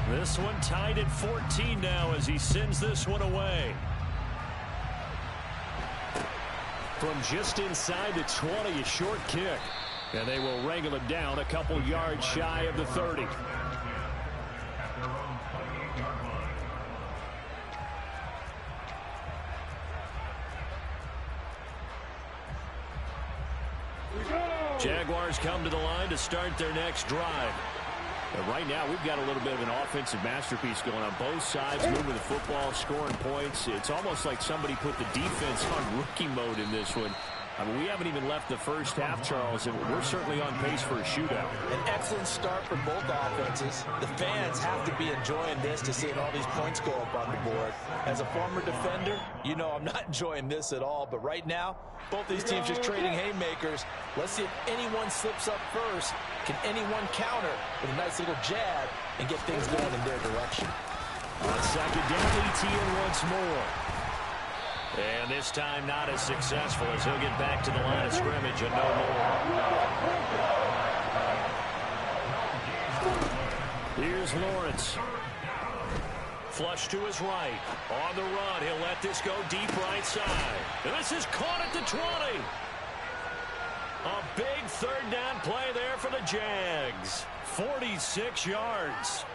This one tied at 14 now as he sends this one away. From just inside the 20, a short kick. And they will wrangle it down a couple yards shy of the 30. Jaguars come to the line to start their next drive. And right now, we've got a little bit of an offensive masterpiece going on both sides, moving the football, scoring points. It's almost like somebody put the defense on rookie mode in this one. I mean, we haven't even left the first half, Charles, and we're certainly on pace for a shootout. An excellent start for both offenses. The fans have to be enjoying this to seeing all these points go up on the board. As a former defender, you know I'm not enjoying this at all. But right now, both these teams just trading haymakers. Let's see if anyone slips up first. Can anyone counter with a nice little jab and get things going in their direction? On 2nd down, ETN once more. And this time not as successful as he'll get back to the line of scrimmage and no more. Here's Lawrence. Flush to his right. On the run, he'll let this go deep right side. And this is caught at the 20. A big 3rd down play there for the Jags. 46 yards.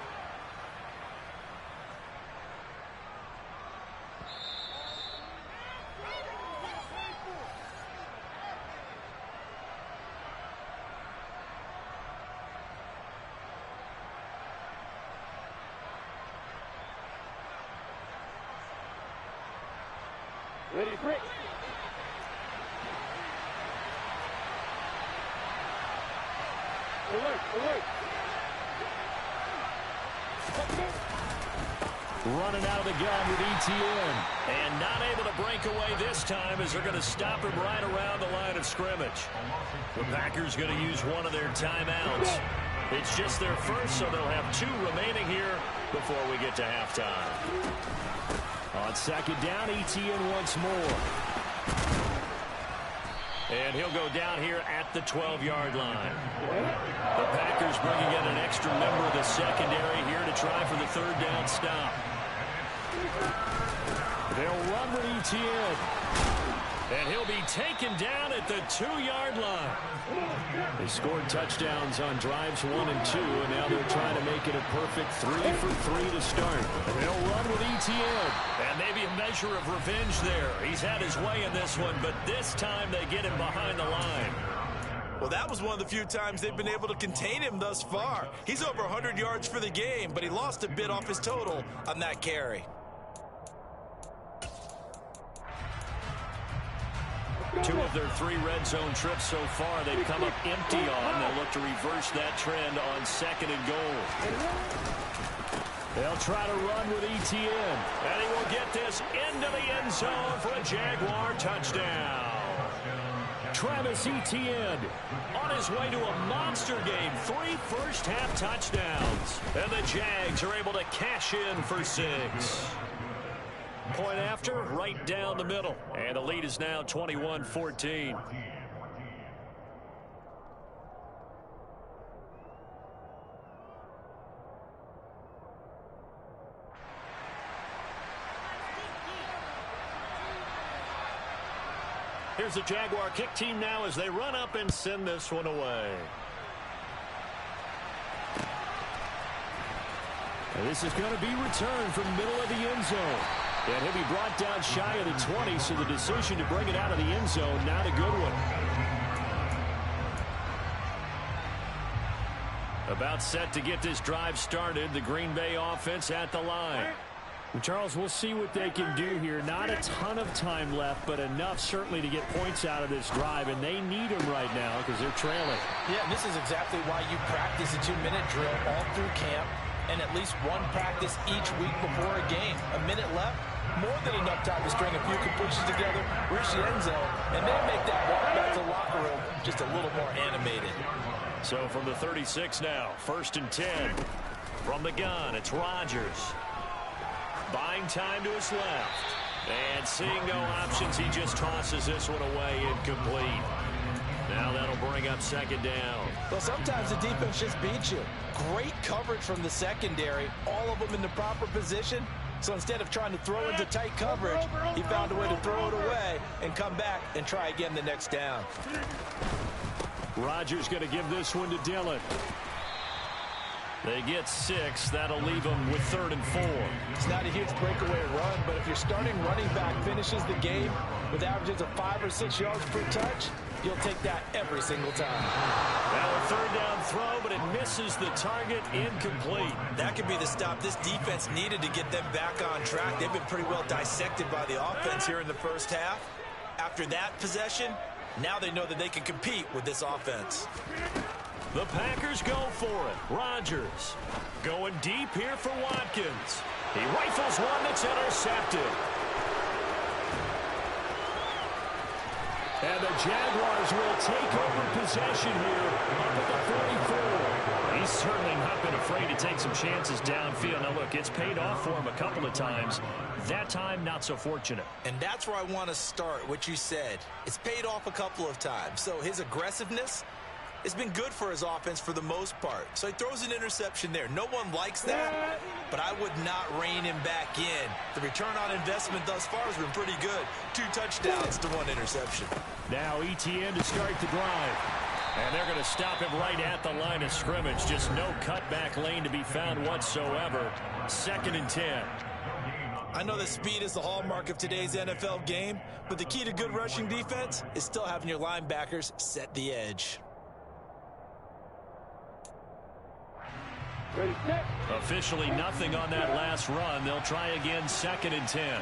Ready, break. Alert, alert. Running out of the gun with ETN. And not able to break away this time as they're going to stop him right around the line of scrimmage. The Packers going to use one of their timeouts. It's just their first, so they'll have 2 remaining here before we get to halftime. On second down, ETN once more. And he'll go down here at the 12-yard line. The Packers bringing in an extra member of the secondary here to try for the third down stop. They'll run with ETN. And he'll be taken down at the 2-yard line. They scored touchdowns on drives 1 and 2, and now they're trying to make it a perfect 3 for 3 to start. And they'll run with ETN. And maybe a measure of revenge there. He's had his way in this one, but this time they get him behind the line. Well, that was one of the few times they've been able to contain him thus far. He's over 100 yards for the game, but he lost a bit off his total on that carry. 2 of their 3 red zone trips so far they've come up empty on. They'll look to reverse that trend on second and goal. They'll try to run with ETN. And he will get this into the end zone for a Jaguar touchdown. Travis Etienne on his way to a monster game. 3 first-half touchdowns. And the Jags are able to cash in for 6. Point after, right down the middle. And the lead is now 21-14. Here's the Jaguar kick team now as they run up and send this one away. And this is going to be returned from middle of the end zone. And he'll be brought down shy of the 20, so the decision to bring it out of the end zone, not a good one. About set to get this drive started, the Green Bay offense at the line. And Charles, we'll see what they can do here. Not a ton of time left, but enough certainly to get points out of this drive, and they need them right now because they're trailing. Yeah, and this is exactly why you practice a 2-minute drill all through camp and at least one practice each week before a game. A minute left, more than enough time to string a few completions together, reach the end zone, and then make that walk back to the locker room just a little more animated. So from the 36 now, 1st and 10. From the gun, it's Rodgers. Buying time to his left. And seeing no options, he just tosses this one away incomplete. Now that'll bring up second down. Well, sometimes the defense just beats you. Great coverage from the secondary, all of them in the proper position. So instead of trying to throw into tight coverage, he found a way to throw it away and come back and try again the next down. Rodgers going to give this one to Dillon. They get 6. That'll leave them with 3rd and 4. It's not a huge breakaway run, but if your starting running back finishes the game with averages of 5 or 6 yards per touch, you'll take that every single time. Now a 3rd down throw, but it misses the target, incomplete. That could be the stop this defense needed to get them back on track. They've been pretty well dissected by the offense here in the first half. After that possession, now they know that they can compete with this offense. The Packers go for it. Rodgers going deep here for Watkins. He rifles one that's intercepted. And the Jaguars will take over possession here up at the 44. He's certainly not been afraid to take some chances downfield. Now, look, it's paid off for him a couple of times. That time, not so fortunate. And that's where I want to start, what you said. It's paid off a couple of times. So his aggressiveness has been good for his offense for the most part. So he throws an interception there. No one likes that, but I would not rein him back in. The return on investment thus far has been pretty good. 2 touchdowns to 1 interception. Now ETN to start the drive. And they're going to stop him right at the line of scrimmage. Just no cutback lane to be found whatsoever. 2nd and 10. I know that speed is the hallmark of today's NFL game, but the key to good rushing defense is still having your linebackers set the edge. Ready, set. Officially nothing on that last run. They'll try again 2nd and 10.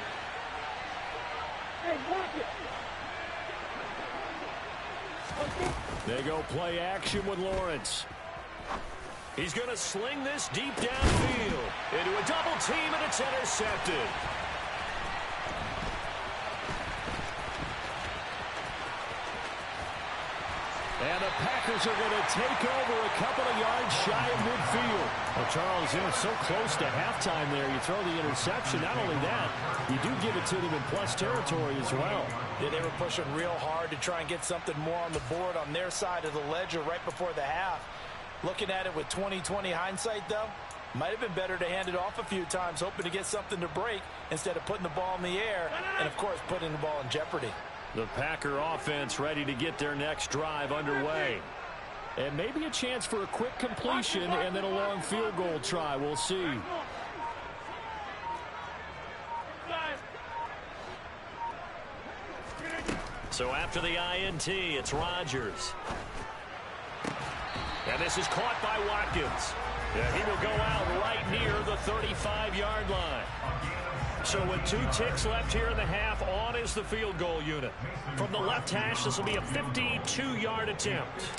Hey, block it. They go play action with Lawrence. He's going to sling this deep downfield into a double team, and it's intercepted. And the Packers are going to take over a couple of yards shy of midfield. Well, Charles, so close to halftime there. You throw the interception. Not only that, you do give it to them in plus territory as well. Yeah, they were pushing real hard to try and get something more on the board on their side of the ledger right before the half. Looking at it with 20/20 hindsight, though, might have been better to hand it off a few times, hoping to get something to break instead of putting the ball in the air and, of course, putting the ball in jeopardy. The Packer offense ready to get their next drive underway. And maybe a chance for a quick completion and then a long field goal try. We'll see. So after the INT, it's Rodgers. And this is caught by Watkins. And he will go out right near the 35-yard line. So with 2 ticks left here in the half, on is the field goal unit. From the left hash, this will be a 52-yard attempt.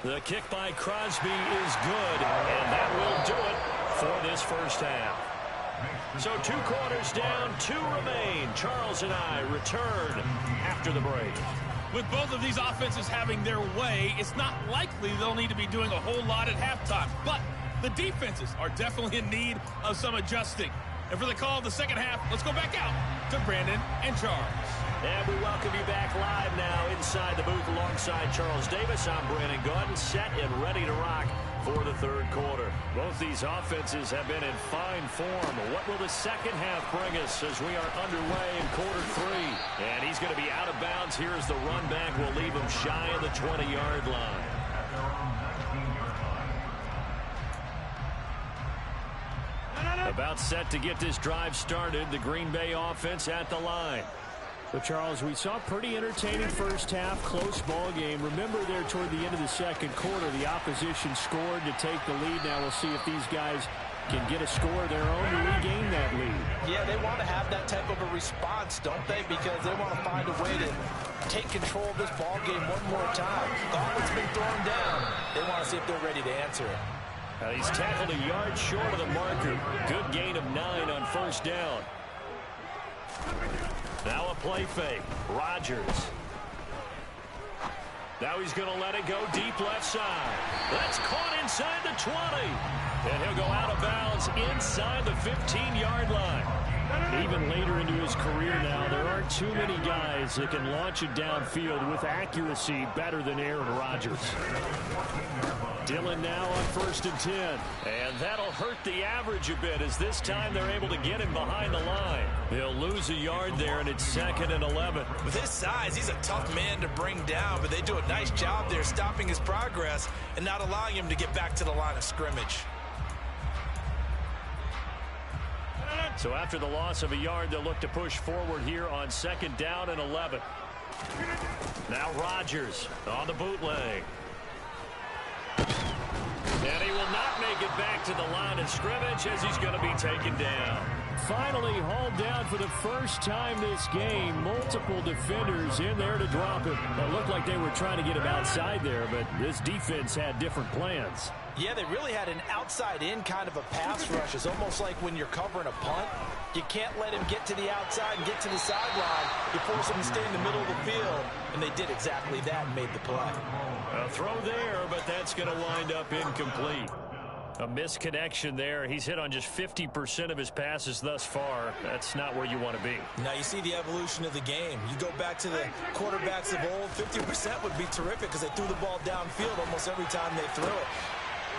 The kick by Crosby is good, and that will do it for this first half. So 2 quarters down, 2 remain. Charles and I return after the break. With both of these offenses having their way, it's not likely they'll need to be doing a whole lot at halftime. But the defenses are definitely in need of some adjusting. And for the call of the second half, let's go back out to Brandon and Charles. And we welcome you back live now inside the booth alongside Charles Davis. I'm Brandon Gaudin, set and ready to rock for the third quarter. Both these offenses have been in fine form. What will the second half bring us as we are underway in quarter 3? And he's going to be out of bounds here as the run back will leave him shy of the 20-yard line. About set to get this drive started. The Green Bay offense at the line. But, Charles, we saw a pretty entertaining first half, close ball game. Remember there toward the end of the second quarter, the opposition scored to take the lead. Now we'll see if these guys can get a score of their own to regain that lead. Yeah, they want to have that type of a response, don't they? Because they want to find a way to take control of this ball game one more time. Gauntlet's been thrown down. They want to see if they're ready to answer it. Now he's tackled a yard short of the marker. Good gain of 9 on first down. Now a play fake. Rodgers. Now he's going to let it go deep left side. That's caught inside the 20. And he'll go out of bounds inside the 15-yard line. Even later into his career now, there aren't too many guys that can launch it downfield with accuracy better than Aaron Rodgers. Dillon now on 1st and 10. And that'll hurt the average a bit as this time they're able to get him behind the line. They'll lose a yard there, and it's 2nd and 11. With his size, he's a tough man to bring down, but they do a nice job there stopping his progress and not allowing him to get back to the line of scrimmage. So after the loss of a yard, they'll look to push forward here on 2nd down and 11. Now Rodgers on the bootleg. And he will not make it back to the line of scrimmage as he's going to be taken down. Finally hauled down for the first time this game. Multiple defenders in there to drop him. It looked like they were trying to get him outside there, but this defense had different plans. Yeah, they really had an outside-in kind of a pass rush. It's almost like when you're covering a punt. You can't let him get to the outside and get to the sideline. You force him to stay in the middle of the field, and they did exactly that and made the play. A throw there, but that's going to wind up incomplete. A misconnection there. He's hit on just 50% of his passes thus far. That's not where you want to be. Now you see the evolution of the game. You go back to the quarterbacks of old, 50% would be terrific because they threw the ball downfield almost every time they threw it.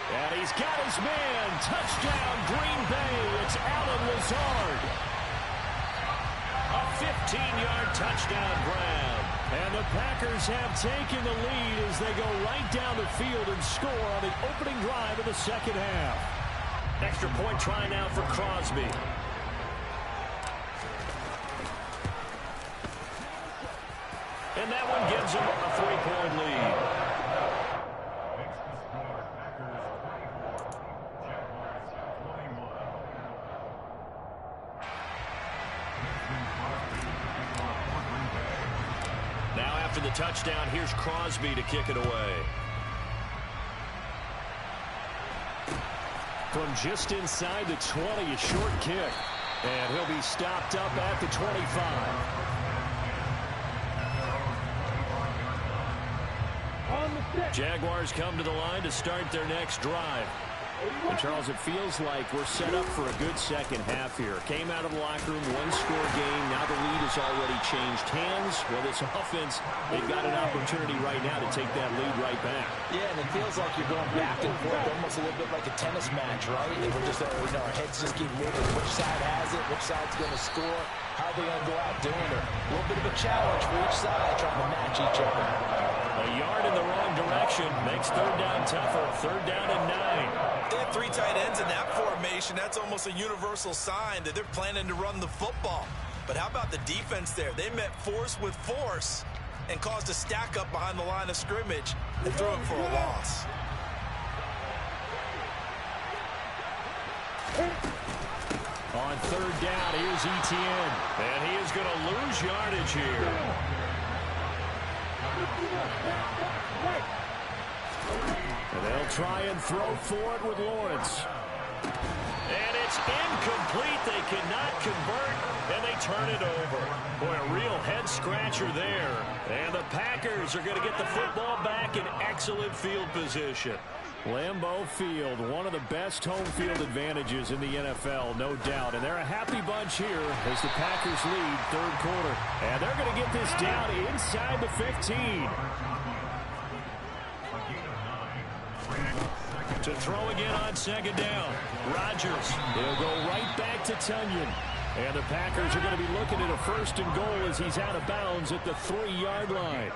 And he's got his man. Touchdown, Green Bay. It's Allen Lazard. A 15-yard touchdown grab. And the Packers have taken the lead as they go right down the field and score on the opening drive of the second half. Extra point try now for Crosby. And that one gives him a 3-point lead. touchdown, here's Crosby to kick it away. From just inside the 20, a short kick. And he'll be stopped up at the 25. Jaguars come to the line to start their next drive. And Charles, it feels like we're set up for a good second half here. Came out of the locker room, one-score game. Now the lead has already changed hands. Well, this offense, they've got an opportunity right now to take that lead right back. Yeah, and it feels like you're going back and forth, almost a little bit like a tennis match, right? And we're just, our heads just keep moving. Which side has it? Which side's going to score? How are they going to go out doing it? A little bit of a challenge for each side, trying to match each other. A yard in the wrong direction makes third down tougher. Third down and 9. They have 3 tight ends in that formation. That's almost a universal sign that they're planning to run the football. But how about the defense there? They met force with force and caused a stack up behind the line of scrimmage and threw it for a loss. On third down, here's Etienne. And he is going to lose yardage here. And they'll try and throw for it with Lawrence. And it's incomplete. They cannot convert, and they turn it over. Boy, a real head-scratcher there. And the Packers are going to get the football back in excellent field position. Lambeau Field, one of the best home field advantages in the NFL, no doubt. And they're a happy bunch here as the Packers lead third quarter. And they're going to get this down inside the 15. To throw again on second down. Rodgers. He'll go right back to Tunyon. And the Packers are going to be looking at a first and goal as he's out of bounds at the 3-yard line.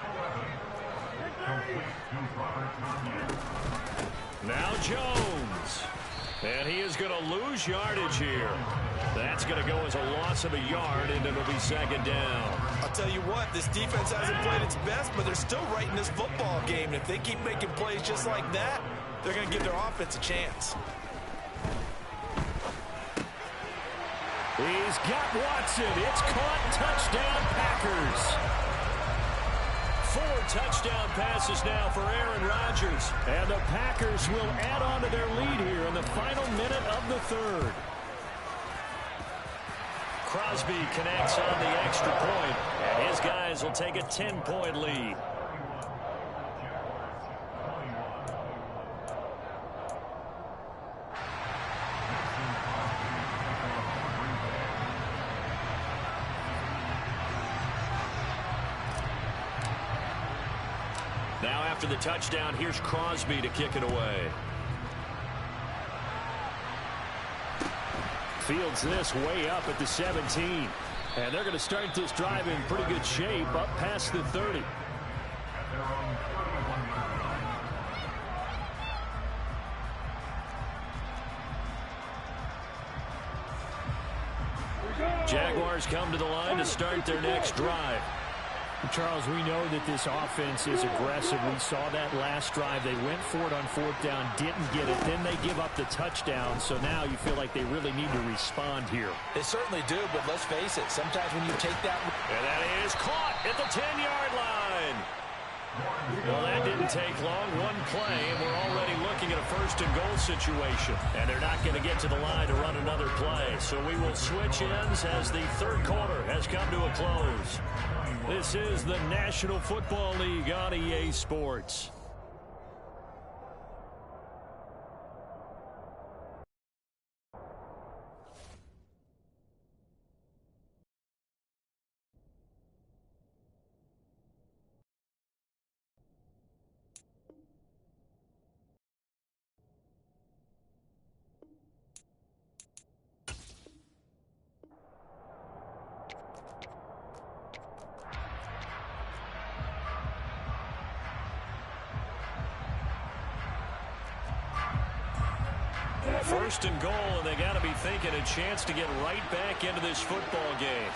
Now Jones. And he is going to lose yardage here. That's going to go as a loss of a yard, and it'll be second down. I'll tell you what, this defense hasn't played its best, but they're still right in this football game. And if they keep making plays just like that, they're going to give their offense a chance. He's got Watson. It's caught. Touchdown, Packers. 4 touchdown passes now for Aaron Rodgers. And the Packers will add on to their lead here in the final minute of the third. Crosby connects on the extra point, and his guys will take a 10-point lead. Now after the touchdown, here's Crosby to kick it away. Fields this way up at the 17. And they're going to start this drive in pretty good shape up past the 30. Jaguars come to the line to start their next drive. Charles, we know that this offense is aggressive. We saw that last drive. They went for it on fourth down, didn't get it. Then they give up the touchdown. So now you feel like they really need to respond here. They certainly do, but let's face it. Sometimes when you take that... And that is caught at the 10-yard line. Well, that didn't take long. One play, and we're already looking at a first and goal situation. And they're not going to get to the line to run another play. So we will switch ends as the third quarter has come to a close. This is the National Football League on EA Sports. First and goal, and they got to be thinking a chance to get right back into this football game.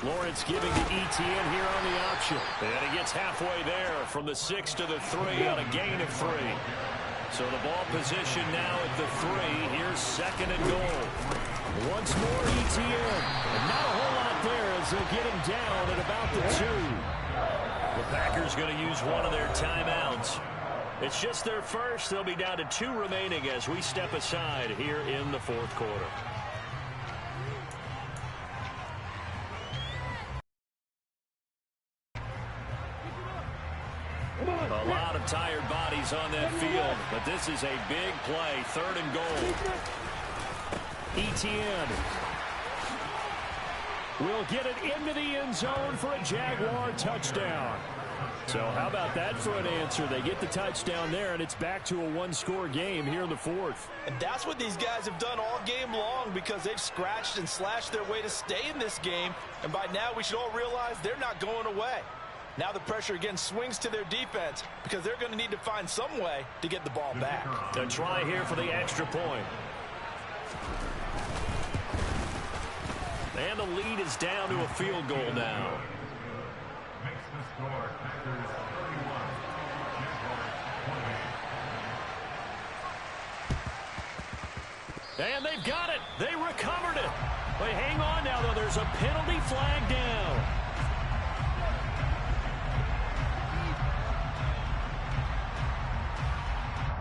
Lawrence giving to Etienne here on the option. And he gets halfway there from the 6 to the 3 on a gain of 3. So the ball position now at the 3. Here's second and goal. Once more Etienne. And not a whole lot there as they'll get him down at about the 2. The Packers going to use one of their timeouts. It's just their first. They'll be down to 2 remaining as we step aside here in the fourth quarter. A lot of tired bodies on that field, but this is a big play. 3rd and goal. Etienne will get it into the end zone for a Jaguar touchdown. So how about that for an answer? They get the touchdown there, and it's back to a 1-score game here in the 4th. And that's what these guys have done all game long, because they've scratched and slashed their way to stay in this game. And by now we should all realize they're not going away. Now the pressure again swings to their defense, because they're going to need to find some way to get the ball back. A try here for the extra point. And the lead is down to a field goal now. Makes the score Packers 31, Jaguars 20. And they've got it. They recovered it. But hang on now, though. There's a penalty flag down.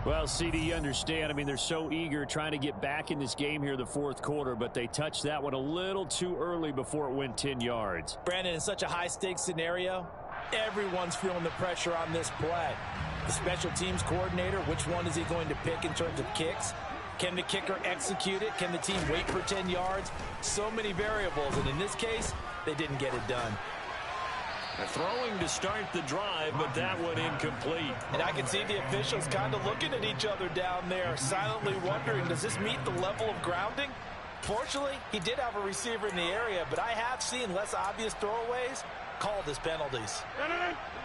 Well, CD, you understand. I mean, they're so eager trying to get back in this game here in the 4th quarter, but they touched that one a little too early before it went 10 yards. Brandon, in such a high-stakes scenario, everyone's feeling the pressure on this play. The special teams coordinator, which one is he going to pick in terms of kicks? Can the kicker execute it? Can the team wait for 10 yards? So many variables, and in this case, they didn't get it done. Throwing to start the drive, but that one incomplete. And I can see the officials kind of looking at each other down there, silently wondering, does this meet the level of grounding? Fortunately, he did have a receiver in the area, but I have seen less obvious throwaways called as penalties.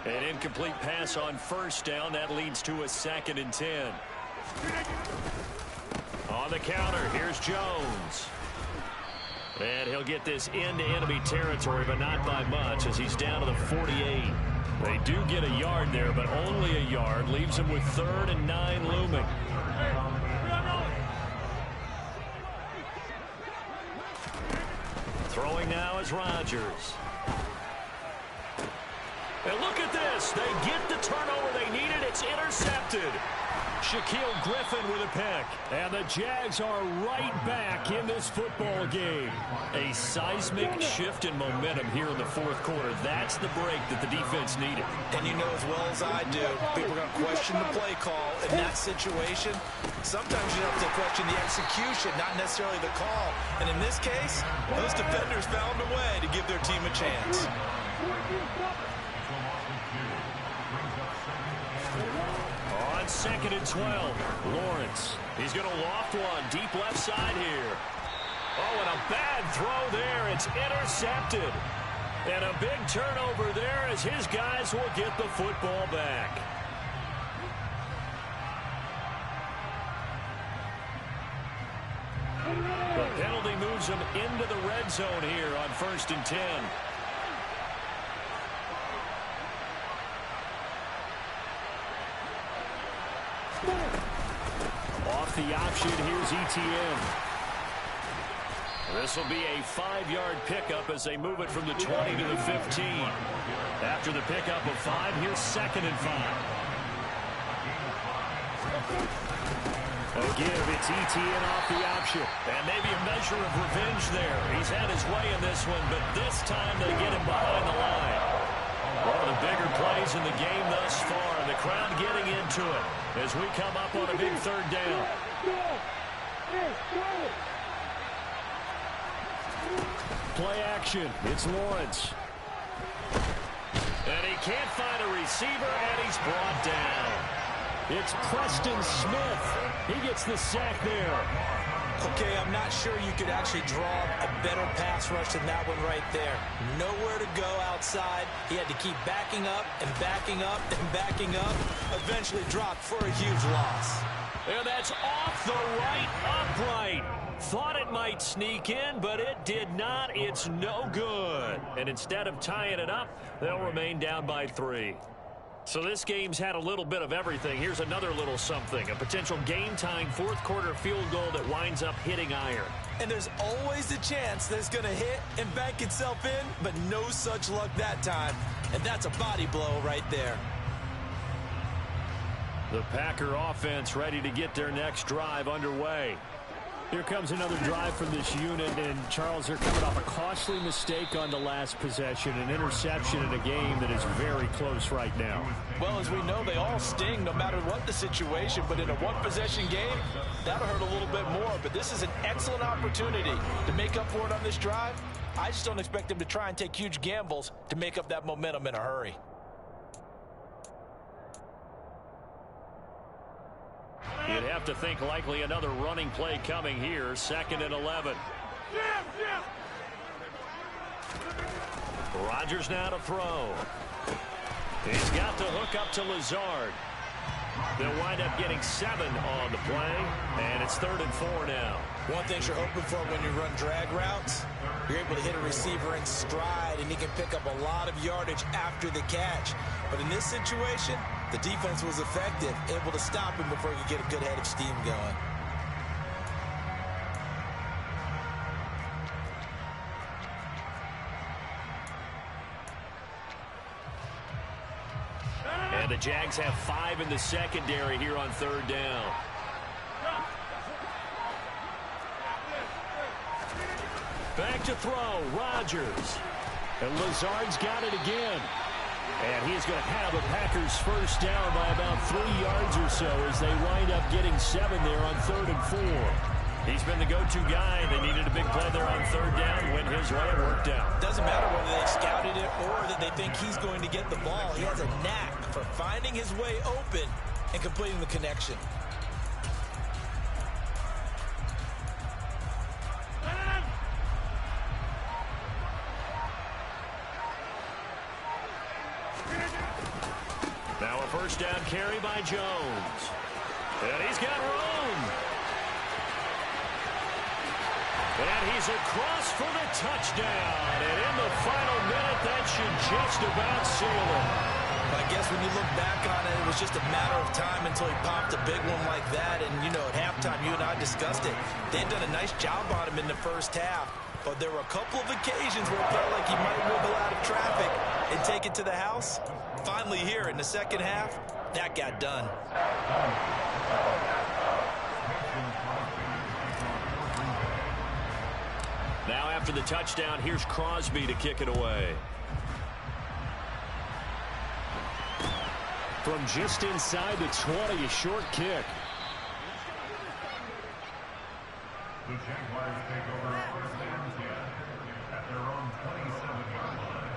An incomplete pass on 1st down. That leads to a 2nd and 10. On the counter, here's Jones. And he'll get this into enemy territory, but not by much, as he's down to the 48. They do get a yard there, but only a yard. Leaves him with 3rd and 9 looming. Throwing now is Rodgers. And look at this. They get the turnover they needed. It's intercepted. Shaquille Griffin with a pick. And the Jags are right back in this football game. A seismic shift in momentum here in the 4th quarter. That's the break that the defense needed. And you know as well as I do, people are going to question the play call in that situation. Sometimes you have to question the execution, not necessarily the call. And in this case, those defenders found a way to give their team a chance. On 2nd and 12, Lawrence. He's going to loft one deep left side here. Oh, and a bad throw there. It's intercepted. And a big turnover there as his guys will get the football back. The penalty moves him into the red zone here on 1st and 10. Off the option, here's Etienne. This will be a 5-yard pickup as they move it from the 20 to the 15. After the pickup of 5, here's 2nd and 5. Again, it's Etienne off the option. And maybe a measure of revenge there. He's had his way in this one, but this time they get him behind the line. One of the bigger plays in the game thus far, and the crowd getting into it as we come up on a big 3rd down. Play action. It's Lawrence. And he can't find a receiver, and he's brought down. It's Preston Smith. He gets the sack there. Okay, I'm not sure you could actually draw a better pass rush than that one right there. Nowhere to go outside. He had to keep backing up and backing up and backing up. Eventually dropped for a huge loss. And that's off the right upright. Thought it might sneak in, but it did not. It's no good. And instead of tying it up, they'll remain down by 3. So this game's had a little bit of everything. Here's another little something. A potential game-tying fourth-quarter field goal that winds up hitting iron. And there's always a chance that it's going to hit and bank itself in, but no such luck that time. And that's a body blow right there. The Packer offense ready to get their next drive underway. Here comes another drive from this unit, and Charles, they're coming off a costly mistake on the last possession, an interception in a game that is very close right now. Well, as we know, they all sting no matter what the situation, but in a one-possession game, that'll hurt a little bit more. But this is an excellent opportunity to make up for it on this drive. I just don't expect them to try and take huge gambles to make up that momentum in a hurry. You'd have to think likely another running play coming here. 2nd and 11. Rodgers now to throw. He's got to hook up to Lazard. They'll wind up getting 7 on the play, and it's 3rd and 4 now. One thing you're hoping for when you run drag routes, you're able to hit a receiver in stride, and he can pick up a lot of yardage after the catch. But in this situation, the defense was effective, able to stop him before he could get a good head of steam going. And the Jags have 5 in the secondary here on 3rd down. Back to throw, Rodgers. And Lazard's got it again. And he's going to have the Packers first down by about 3 yards or so as they wind up getting 7 there on 3rd and 4. He's been the go-to guy. They needed a big play there on 3rd down. Went his way, it worked out. Doesn't matter whether they scouted it or that they think he's going to get the ball. He has a knack for finding his way open and completing the connection. Now a first down carry by Jones. And he's got room. And he's across for the touchdown. And in the final minute, that should just about seal it. I guess when you look back on it, it was just a matter of time until he popped a big one like that. And, you know, at halftime, you and I discussed it. They'd done a nice job on him in the first half. But there were a couple of occasions where it felt like he might wiggle out of traffic and take it to the house. Finally here in the second half, that got done. Now after the touchdown, here's Crosby to kick it away. From just inside the 20, a short kick. The Jaguars take over 1st and 10 at their own 27-yard line.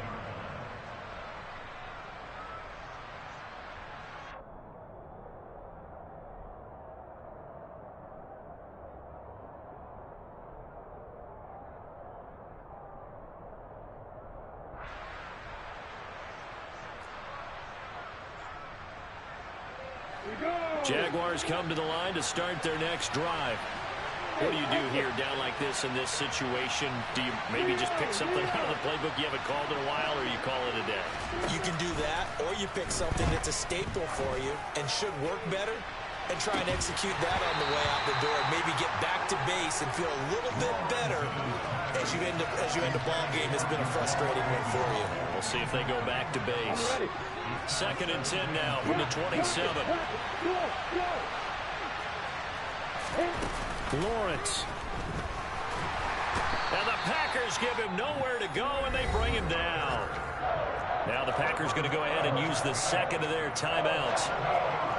Jaguars come to the line to start their next drive. What do you do here down like this in this situation? Do you maybe just pick something out of the playbook you haven't called in a while, or you call it a day? You can do that, or you pick something that's a staple for you and should work better and try and execute that on the way out the door. Maybe get back to base and feel a little bit better as you end a ball game. It's been a frustrating one for you. We'll see if they go back to base. 2nd and 10 now from the 27. Lawrence. And the Packers give him nowhere to go, and they bring him down. Now the Packers going to go ahead and use the 2nd of their timeouts.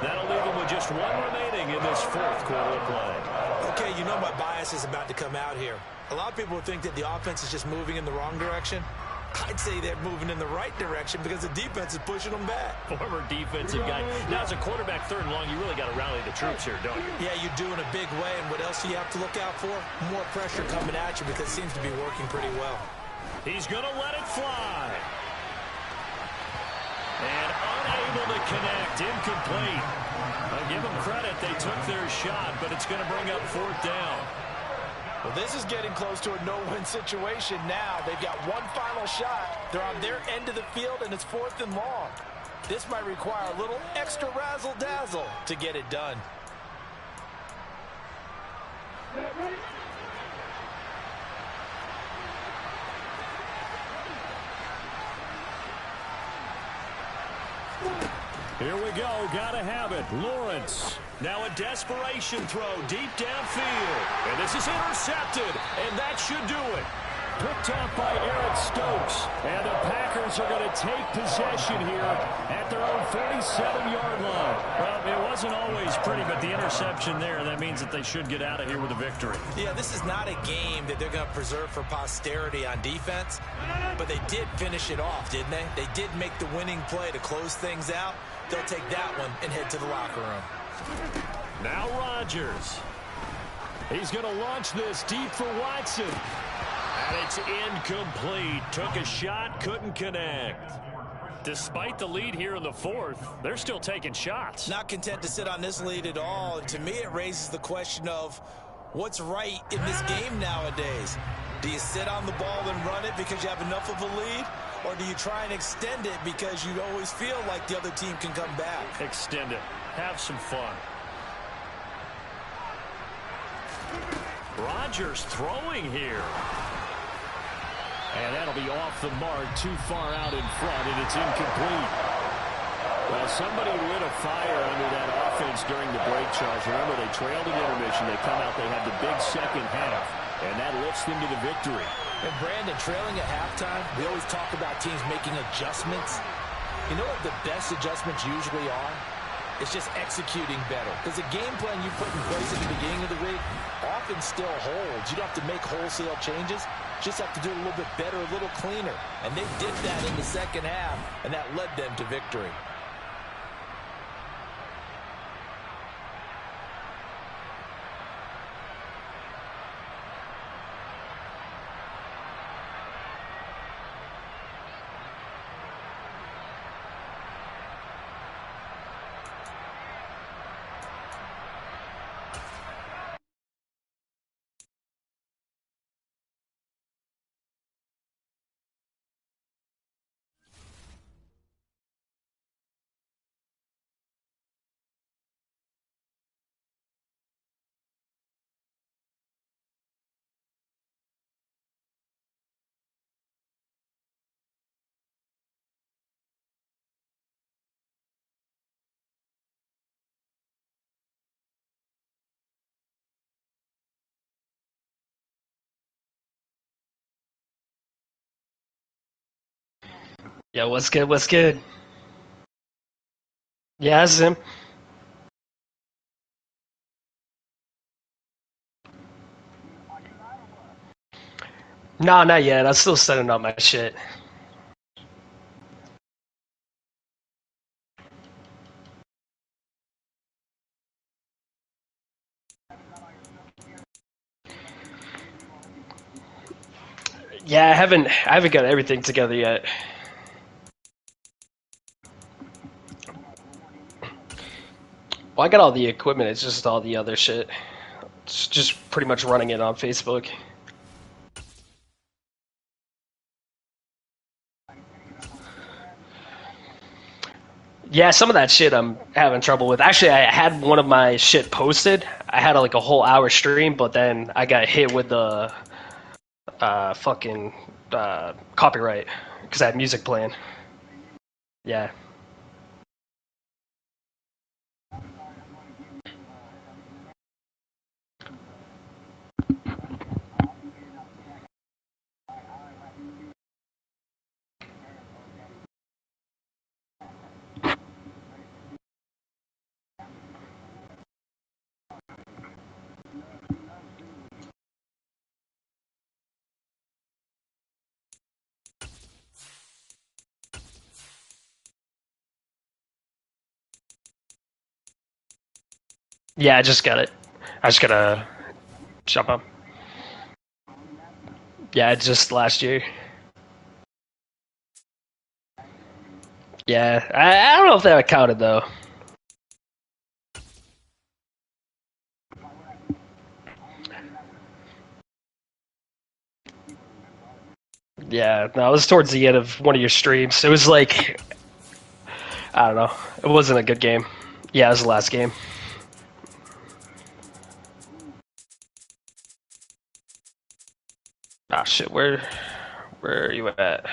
That'll leave them with just 1 remaining in this 4th quarter of play. Okay, you know my bias is about to come out here. A lot of people would think that the offense is just moving in the wrong direction. I'd say they're moving in the right direction because the defense is pushing them back. Former defensive guy. Now, as a quarterback 3rd and long, you really got to rally the troops here, don't you? Yeah, you do in a big way. And what else do you have to look out for? More pressure coming at you because it seems to be working pretty well. He's going to let it fly. And unable to connect. Incomplete. I'll give them credit. They took their shot, but it's going to bring up 4th down. Well, this is getting close to a no-win situation now. They've got one final shot. They're on their end of the field, and it's 4th and long. This might require a little extra razzle-dazzle to get it done. Here we go. Gotta have it. Lawrence. Now a desperation throw deep downfield. And this is intercepted. And that should do it. Picked off by Eric Stokes. And the Packers are going to take possession here at their own 47-yard line. Well, it wasn't always pretty, but the interception there, that means that they should get out of here with a victory. Yeah, this is not a game that they're going to preserve for posterity on defense, but they did finish it off, didn't they? They did make the winning play to close things out. They'll take that one and head to the locker room. Now Rodgers. He's going to launch this deep for Watson. And it's incomplete. Took a shot, couldn't connect. Despite the lead here in the fourth, they're still taking shots. Not content to sit on this lead at all. And to me, it raises the question of what's right in this game nowadays. Do you sit on the ball and run it because you have enough of a lead? Or do you try and extend it because you always feel like the other team can come back? Extend it. Have some fun. Rodgers throwing here. And that'll be off the mark, too far out in front, and it's incomplete. Well, somebody lit a fire under that offense during the break, Charles. Remember, they trailed in intermission. They come out, they have the big second half, and that lifts them to the victory. And Brandon, trailing at halftime, we always talk about teams making adjustments. You know what the best adjustments usually are? It's just executing better. Because the game plan you put in place at the beginning of the week often still holds. You don't have to make wholesale changes. Just have to do it a little bit better, a little cleaner. And they did that in the second half, and that led them to victory. Yo, what's good? What's good? Yeah, that's him. No, not yet. I'm still setting up my shit. Yeah, I haven't got everything together yet. Well, I got all the equipment. It's just all the other shit. It's just pretty much running it on Facebook. Yeah, some of that shit I'm having trouble with. Actually, I had one of my shit posted. I had like a whole hour stream, but then I got hit with the fucking copyright because I had music playing. Yeah. Yeah, I just got it. I just gotta jump up. Yeah, just last year. Yeah, I don't know if that counted though. Yeah, no, it was towards the end of one of your streams. It was like I don't know. It wasn't a good game. Yeah, it was the last game. Ah, shit. Where are you at?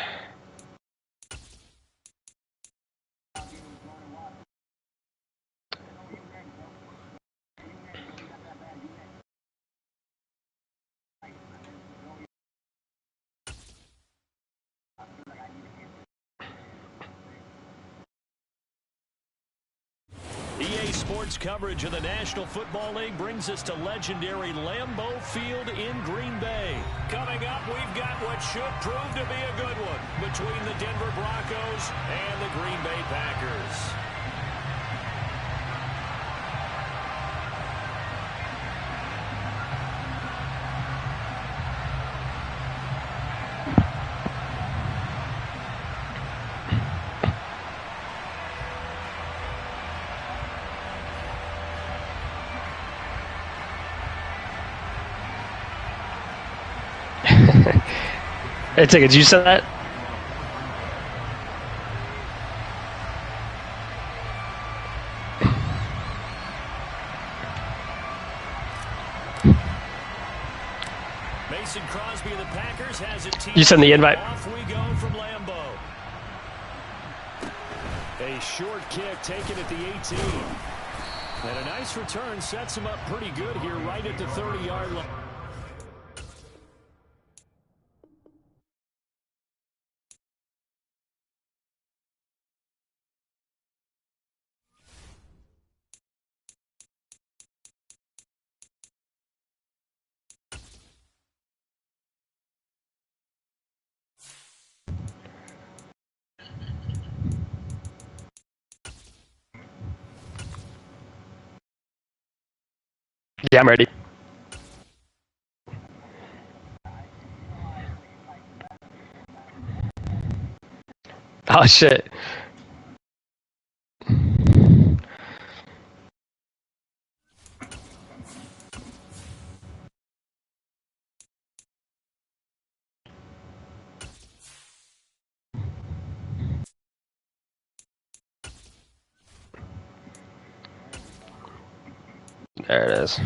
EA Sports coverage of the National Football League brings us to legendary Lambeau Field in Green Bay. Coming up, we've got what should prove to be a good one between the Denver Broncos and the Green Bay Packers. Hey, take it. Did you say that? Mason Crosby of the Packers has it. You send the invite. Off we go from Lambeau. A short kick taken at the 18. And a nice return sets him up pretty good here right at the 30-yard line. Yeah, I'm ready. Oh, shit. There it is.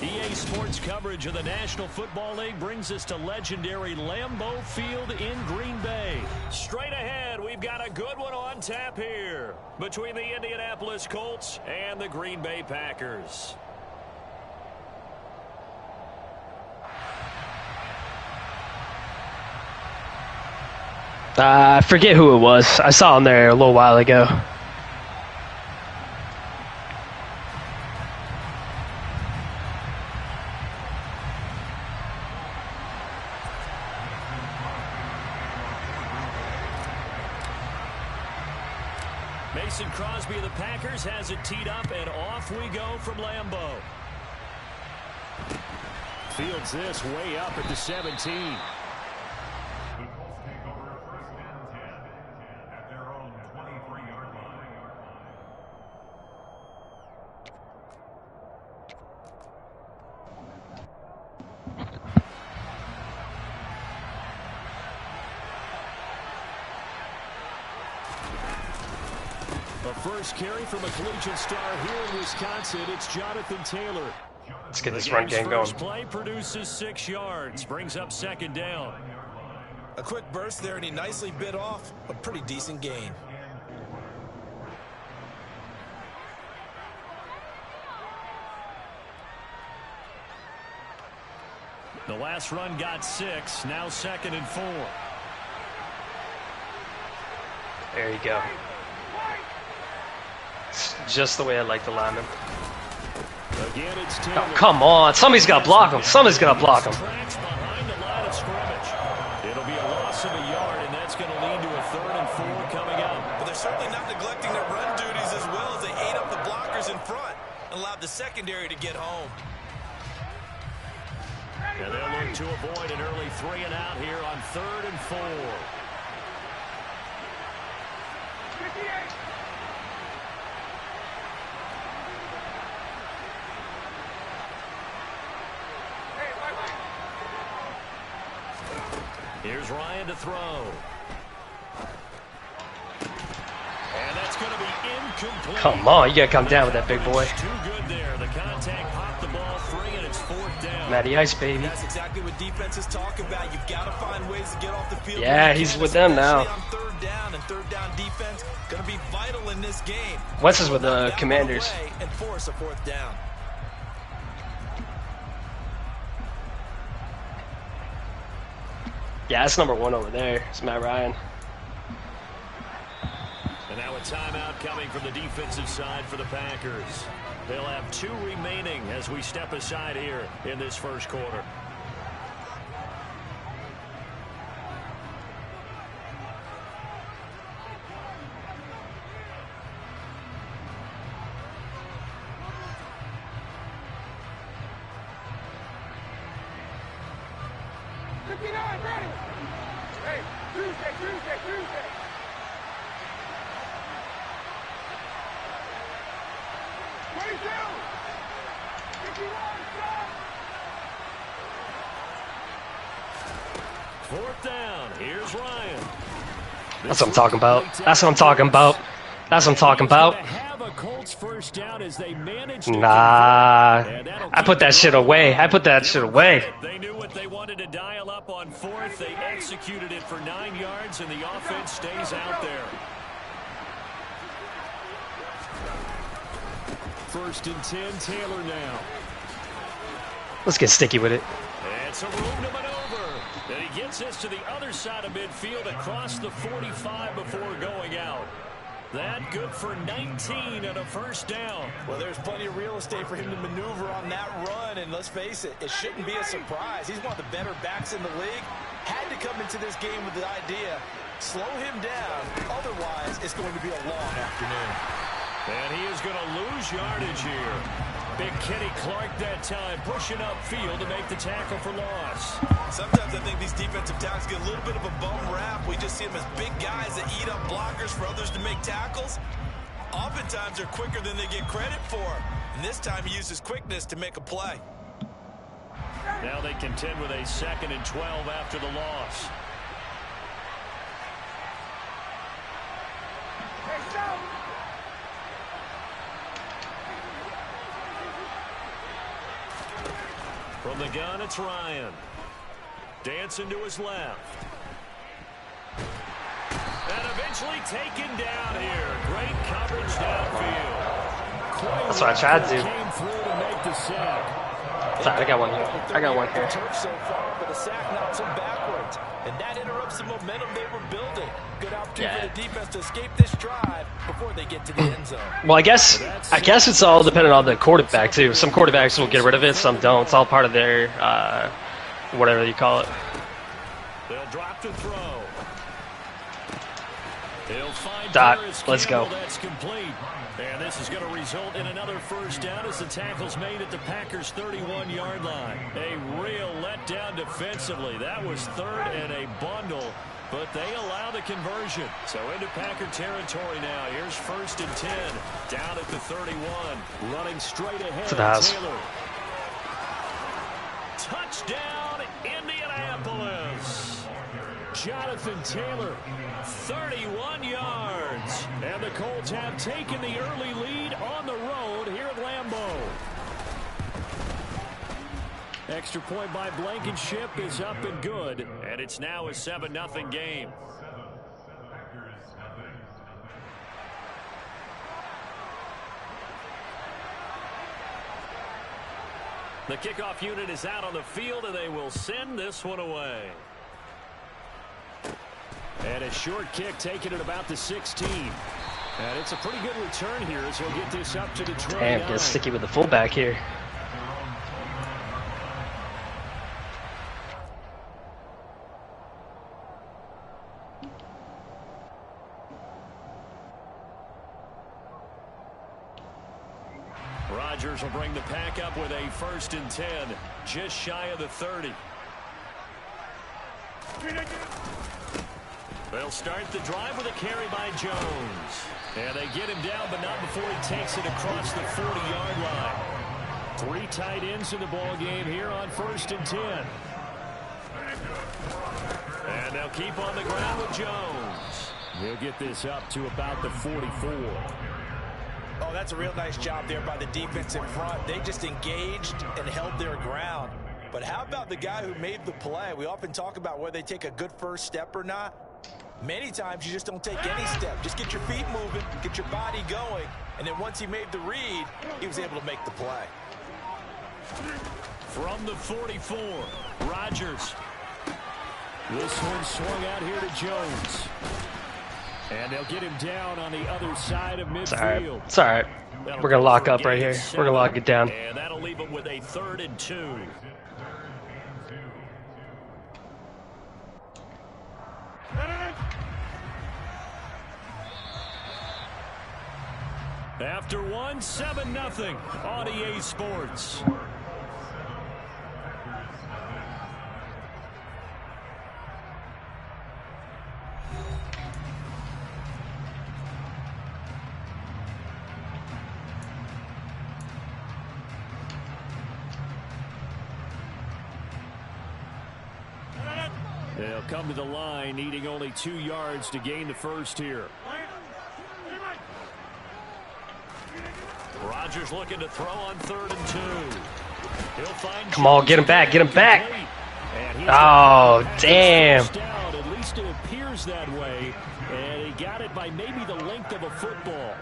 EA Sports coverage of the National Football League brings us to legendary Lambeau Field in Green Bay. Straight ahead, we've got a good one on tap here between the Indianapolis Colts and the Green Bay Packers. I forget who it was. I saw him there a little while ago. Mason Crosby of the Packers has it teed up, and off we go from Lambeau. Fields this way up at the 17. The Colts take over first and 10 at their own 23-yard line. A first carry from a collegiate star here in Wisconsin. It's Jonathan Taylor. Let's get this run game going. First play produces 6 yards, brings up second down. A quick burst there, and he nicely bit off a pretty decent gain. The last run got 6, now 2nd and 4. There you go. It's just the way I like to line him. Again, it's Oh, come on. Somebody's got to block him. Somebody's got to block him. Behind the line of scrimmage. It'll be a loss of a yard, and that's going to lead to a 3rd and 4 coming up. But they're certainly not neglecting their run duties as well as they ate up the blockers in front and allowed the secondary to get home. And they'll look to avoid an early 3 and out here on 3rd and 4. Here's Ryan to throw. And that's going to be incomplete. Come on, you got to come down with that big boy. Too good there. The contact popped the ball free, and it's 4th down. Matty Ice, baby. That's exactly what defenses talk about. You've got to find ways to get off the field. Yeah, he's with them now. On 3rd down, and 3rd down defense going to be vital in this game. Wes is with the Commanders. And force a 4th down. Yeah, that's number 1 over there. It's Matt Ryan. And now a timeout coming from the defensive side for the Packers. They'll have 2 remaining as we step aside here in this first quarter. Fourth down. Here's Ryan. That's what I'm talking about. That's what I'm talking about. That's what I'm talking about. Nah. I put that shit away. I put that shit away. They knew what they wanted to dial up on 4th. They executed it for 9 yards, and the offense stays out there. 1st and 10, Taylor now. Let's get sticky with it. And some room to maneuver. And he gets us to the other side of midfield across the 45 before going out. That good for 19 and a 1st down. Well, there's plenty of real estate for him to maneuver on that run, and let's face it, it shouldn't be a surprise. He's one of the better backs in the league. Had to come into this game with the idea, slow him down, otherwise it's going to be a long afternoon. And he is going to lose yardage here. Big Kenny Clark that time, pushing upfield to make the tackle for loss. Sometimes I think these defensive tackles get a little bit of a bum rap. We just see them as big guys that eat up blockers for others to make tackles. Oftentimes they're quicker than they get credit for. And this time he uses quickness to make a play. Now they contend with a 2nd and 12 after the loss. From the gun, it's Ryan. Dancing to his left. And eventually taken down here. Great coverage downfield. That's what I tried to do. Came through to make the sack. Sorry, I got one here. I got one here. So far, but the sack knocks them backwards. And that interrupts the momentum they were building. Good opportunity for the defense to escape this drive before they get to the end zone. Well, I guess it's all dependent on the quarterback too. Some quarterbacks will get rid of it, some don't. It's all part of their whatever you call it. They'll drop to throw. He'll find Dot. Let's go. That's complete. And this is going to result in another 1st down as the tackle's made at the Packers' 31-yard line. A real letdown defensively. That was 3rd and a bundle, but they allow the conversion. So into Packer territory now. Here's 1st and 10, down at the 31. Running straight ahead. To the house. Taylor. Touchdown, Indianapolis. Jonathan Taylor, 31 yards. And the Colts have taken the early lead on the road here at Lambeau. Extra point by Blankenship is up and good. And it's now a 7-0 game. The kickoff unit is out on the field, and they will send this one away. And And a short kick taken at about the 16. And it's a pretty good return here as he'll get this up to the 29. Damn, get sticky with the fullback here. Rodgers will bring the pack up with a 1st and 10, just shy of the 30. They'll start the drive with a carry by Jones. And they get him down, but not before he takes it across the 40-yard line. 3 tight ends in the ball game here on 1st and 10. And they'll keep on the ground with Jones. He'll get this up to about the 44. Oh, that's a real nice job there by the defense in front. They just engaged and held their ground. But how about the guy who made the play? We often talk about whether they take a good first step or not. Many times you just don't take any step. Just get your feet moving, get your body going, and then once he made the read, he was able to make the play. From the 44, Rodgers. This one swung out here to Jones. And they'll get him down on the other side of midfield. It's all right. We're going to lock up right here. We're going to lock it down. And that'll leave him with a 3rd and 2. After 1, 7-0 on EA Sports. They'll come to the line, needing only 2 yards to gain the first here. Rodgers looking to throw on 3rd and 2. He'll find Come on, get him back, get him back. Oh, damn. At least it appears that way. And he got it by maybe the length of a football.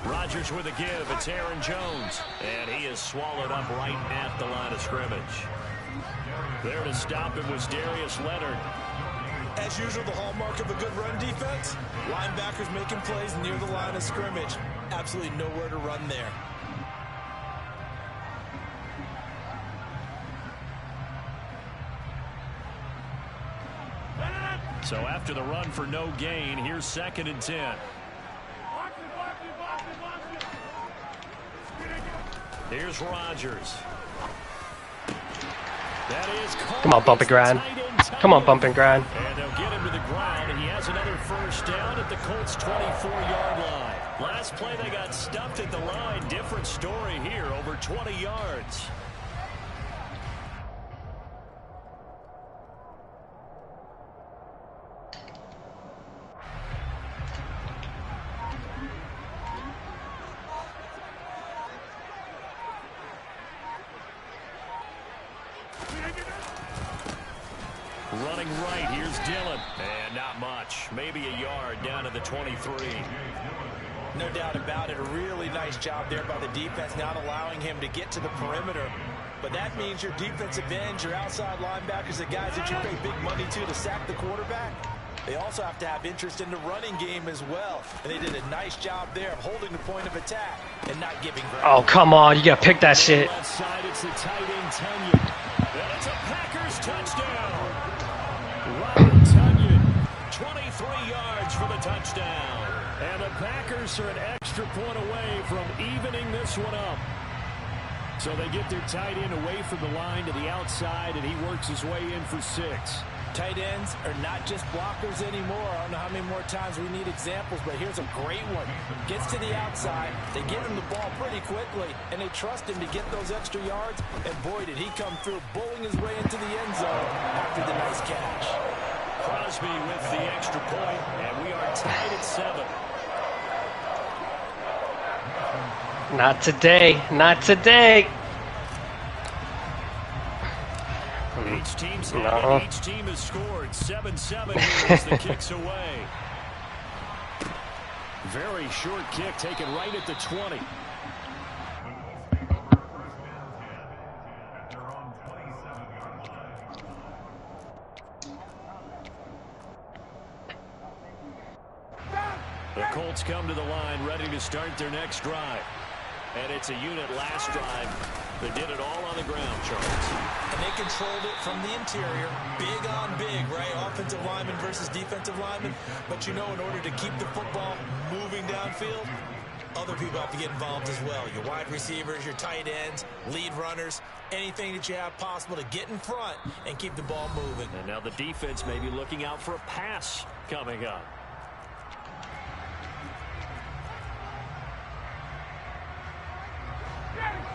Rodgers with a give. It's Aaron Jones. And he is swallowed up right at the line of scrimmage. There to stop him was Darius Leonard. As usual, the hallmark of a good run defense, linebackers making plays near the line of scrimmage. Absolutely nowhere to run there. So after the run for no gain, here's 2nd and 10. Here's Rodgers. That is Come on, bump and grind. Come on, bump and grind. And they'll get him to the ground, and he has another 1st down at the Colts' 24-yard line. Last play, they got stuffed at the line. Different story here, over 20 yards. Running right, here's Dillon. And not much. Maybe a yard down to the 23. No doubt about it. A really nice job there by the defense, not allowing him to get to the perimeter. But that means your defensive ends, your outside linebackers, the guys that you pay big money to sack the quarterback, they also have to have interest in the running game as well. And they did a nice job there of holding the point of attack and not giving ground. Oh, come on. You got to pick that shit. Left side, it's the tight end, Tunyon. And it's a Packers touchdown. Robert Tunyon, 23 yards for the touchdown. And the Packers are an extra point away from evening this one up. So they get their tight end away from the line to the outside, and he works his way in for 6. Tight ends are not just blockers anymore. I don't know how many more times we need examples, but here's a great one. Gets to the outside, they give him the ball pretty quickly, and they trust him to get those extra yards, and boy, did he come through, bowling his way into the end zone after the nice catch. Crosby with the extra point, and we are tied at 7. Not today. Not today. Both teams have each team has scored 7-7 here as the kick's away. Very short kick taken right at the 20. The Colts come to the line ready to start their next drive. And it's a unit last drive that did it all on the ground, Charles. And they controlled it from the interior. Big on big, right? Offensive lineman versus defensive lineman. But you know, in order to keep the football moving downfield, other people have to get involved as well. Your wide receivers, your tight ends, lead runners, anything that you have possible to get in front and keep the ball moving. And now the defense may be looking out for a pass coming up.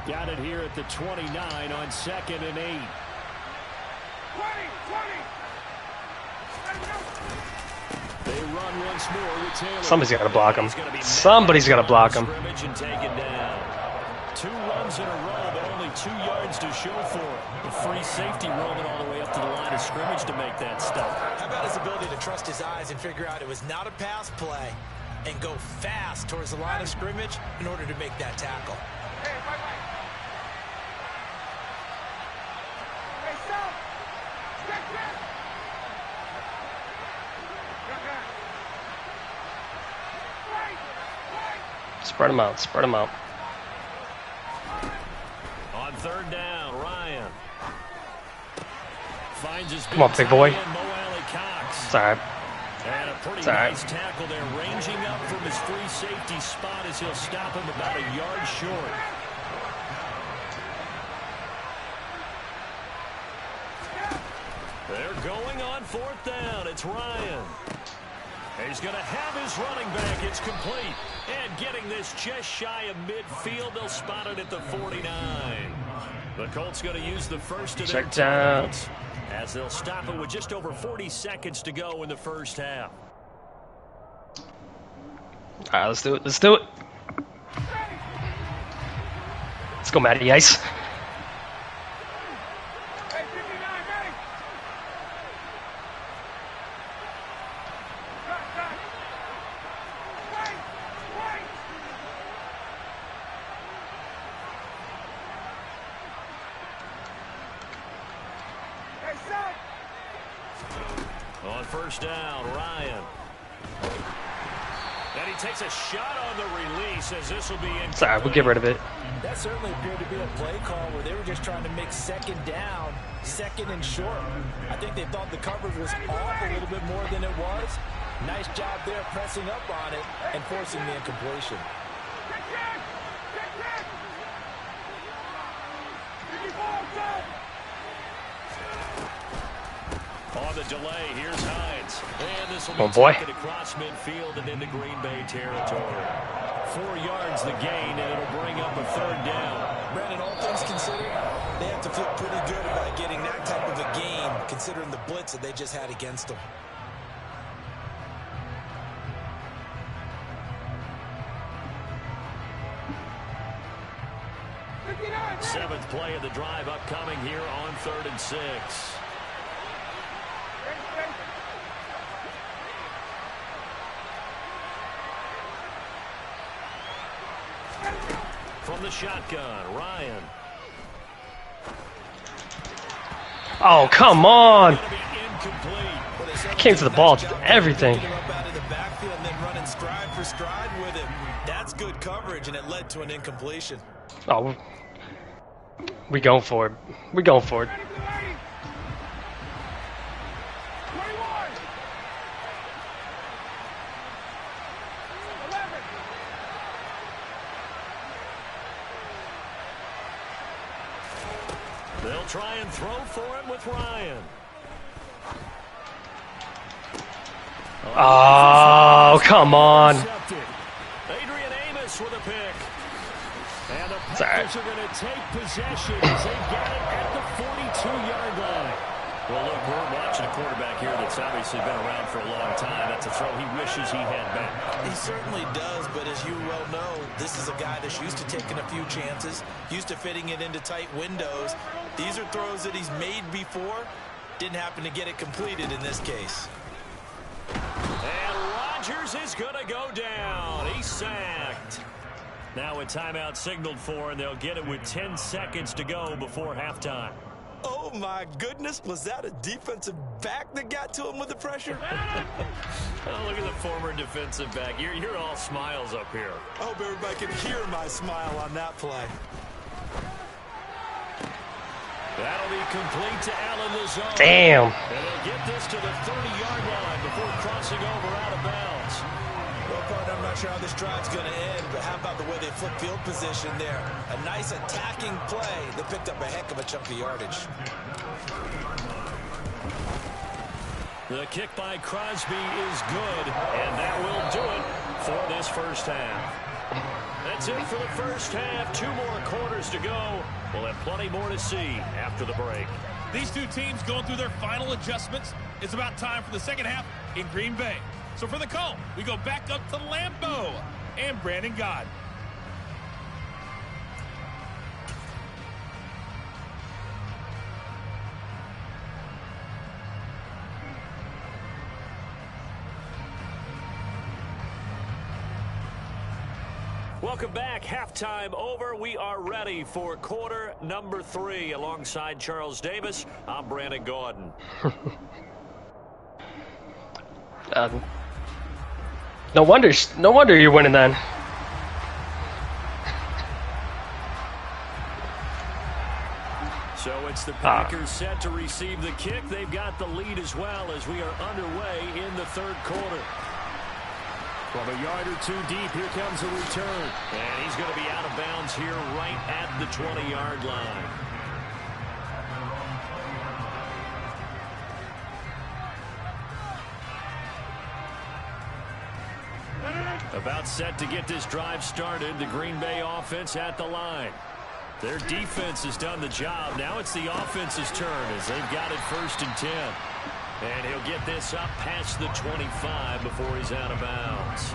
Got it here at the 29 on 2nd and 8. 20. They run once more with Taylor. Somebody's got to block him. Somebody's got to block him. And take it down. 2 runs in a row, but only 2 yards to show for it. The free safety roaming all the way up to the line of scrimmage to make that stop. How about his ability to trust his eyes and figure out it was not a pass play and go fast towards the line of scrimmage in order to make that tackle. Spread them out. Spread them out. On 3rd down, Ryan finds his Come on, big boy. Cox. It's all right. And a pretty nice tackle there, ranging up from his free safety spot as he'll stop him about a yard short. They're going on 4th down. It's Ryan. He's going to have his running back. It's complete. And getting this just shy of midfield, they'll spot it at the 49. The Colts going to use the first of their timeouts as they'll stop it with just over 40 seconds to go in the first half. All right, let's do it. Let's do it. Let's go, Matty Ice. On 1st down, Ryan. And he takes a shot on the release as this will be in. Sorry, we'll get rid of it. That certainly appeared to be a play call where they were just trying to make 2nd down, 2nd and short. I think they thought the coverage was off a little bit more than it was. Nice job there pressing up on it and forcing the incompletion. On the delay, here's Hines. And this will be taken across midfield and into Green Bay territory. 4 yards the gain, and it'll bring up a 3rd down. Brandon, all things considered, they have to feel pretty good about getting that type of a game, considering the blitz that they just had against them. Seventh play of the drive upcoming here on 3rd and 6. From the shotgun, Ryan. Oh, come on. He came to the ball, everything. That's good coverage, and it led to an incompletion. Oh, we going for it. We going for it. They'll try and throw for it with Ryan. Oh, come on. Adrian Amos with a pick. And the Packers are going to take possession as they get it at the 42-yard line. Well, look, we're watching a quarterback here that's obviously been around for a long time. That's a throw he wishes he had back. He certainly does, but as you well know, this is a guy that's used to taking a few chances, used to fitting it into tight windows. These are throws that he's made before, Didn't happen to get it completed in this case. And Rodgers is going to go down. He's sacked. Now a timeout signaled for, and they'll get it with 10 seconds to go before halftime. Oh, my goodness. Was that a defensive back that got to him with the pressure? Oh, look at the former defensive back. You're all smiles up here. I hope everybody can hear my smile on that play. That'll be complete to Allen Lazard. Damn. And they'll get this to the 30-yard line before crossing over out of bounds. Well, partner, I'm not sure how this drive's going to end, but how about the way they flip field position there? A nice attacking play that picked up a heck of a chunk of yardage. The kick by Crosby is good, and that will do it for this first half. That's it for the first half. 2 more quarters to go. We'll have plenty more to see after the break. These two teams going through their final adjustments. It's about time for the second half in Green Bay. So for the call, we go back up to Lambeau and Brandon Gaudin. Welcome back. Halftime over. We are ready for quarter number 3. Alongside Charles Davis, I'm Brandon Gaudin. No wonder you're winning then. So it's the Packers set to receive the kick. They've got the lead as well as we are underway in the third quarter. From a yard or 2 deep, here comes a return. And he's going to be out of bounds here right at the 20-yard line. About set to get this drive started. The Green Bay offense at the line. Their defense has done the job. Now it's the offense's turn as they've got it 1st and 10. And he'll get this up past the 25 before he's out of bounds.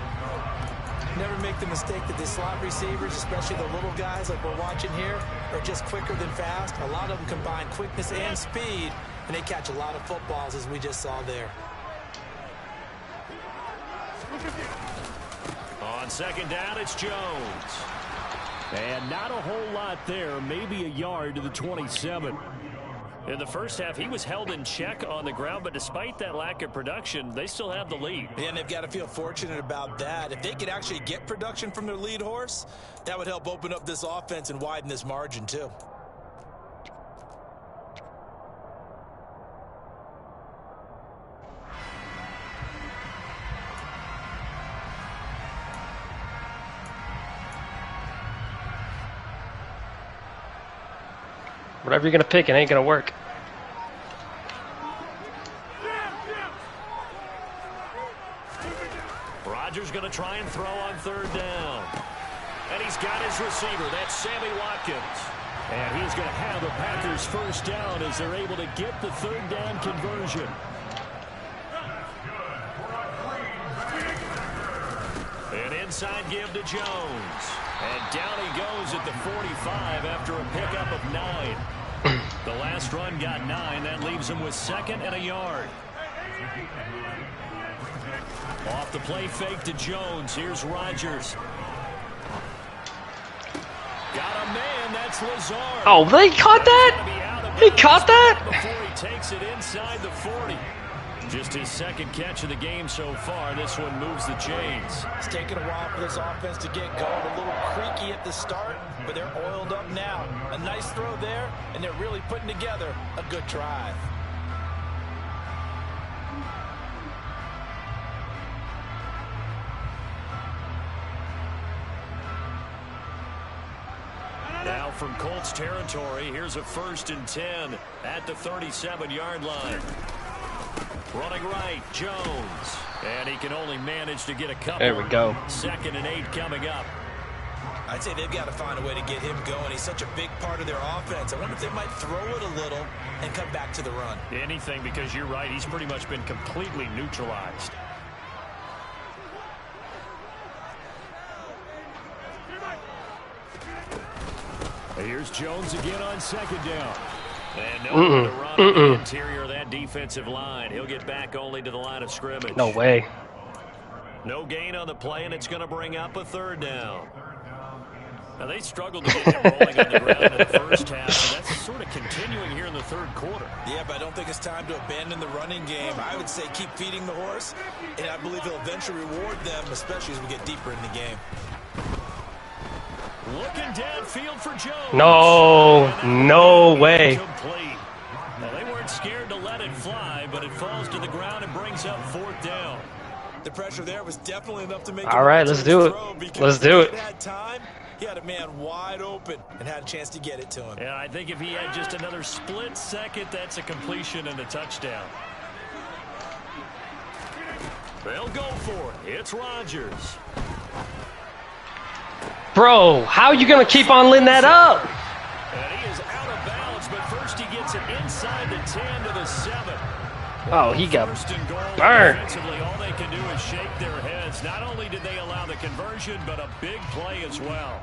Never make the mistake that the slot receivers, especially the little guys like we're watching here, are just quicker than fast. A lot of them combine quickness and speed, and they catch a lot of footballs, as we just saw there. On second down, it's Jones. And not a whole lot there, maybe a yard to the 27. In the first half, he was held in check on the ground, but despite that lack of production, they still have the lead. And they've got to feel fortunate about that. If they could actually get production from their lead horse, that would help open up this offense and widen this margin too. Whatever you're going to pick, it ain't going to work. Rodgers going to try and throw on 3rd down. And he's got his receiver. That's Sammy Watkins. And he's going to have the Packers 1st down as they're able to get the 3rd down conversion. An inside give to Jones. And down he goes at the 45 after a pickup of 9. The last run got 9. That leaves him with 2nd and a yard. Off the play fake to Jones. Here's Rodgers. Got a man. That's Lazard. Oh, they caught that? He caught that? Before he takes it inside the 40. Just his 2nd catch of the game so far. This one moves the chains. It's taken a while for this offense to get going. A little creaky at the start, but they're oiled up now. A nice throw there, and they're really putting together a good drive. Now from Colts territory, here's a 1st and 10 at the 37-yard line. Running right, Jones. And he can only manage to get a couple. There we go. 2nd and 8 coming up. I'd say they've got to find a way to get him going. He's such a big part of their offense. I wonder if they might throw it a little and come back to the run. Anything, because you're right. He's pretty much been completely neutralized. Here's Jones again on 2nd down. And no one to run on the interior of that defensive line. He'll get back only to the line of scrimmage. No way. No gain on the play, and it's going to bring up a third down. Now, they struggled to get him rolling on the ground in the first half, and that's sort of continuing here in the third quarter. Yeah, but I don't think it's time to abandon the running game. I would say keep feeding the horse, and I believe he'll eventually reward them, especially as we get deeper in the game. Looking downfield for Jones. No way. Complete. Now, they weren't scared to let it fly, but it falls to the ground and brings up fourth down. The pressure there was definitely enough to make. All right, let's do it. Let's do it. He had a man wide open and had a chance to get it to him. Yeah, I think if he had just another split second, that's a completion and a touchdown. They'll go for it. It's Rodgers. Bro, how are you going to keep on letting that up? And he is out of bounds, but first he gets it inside the 10 to the 7. Oh, he got First and goal. burned. Defensively, all they can do is shake their heads. Not only did they allow the conversion, but a big play as well.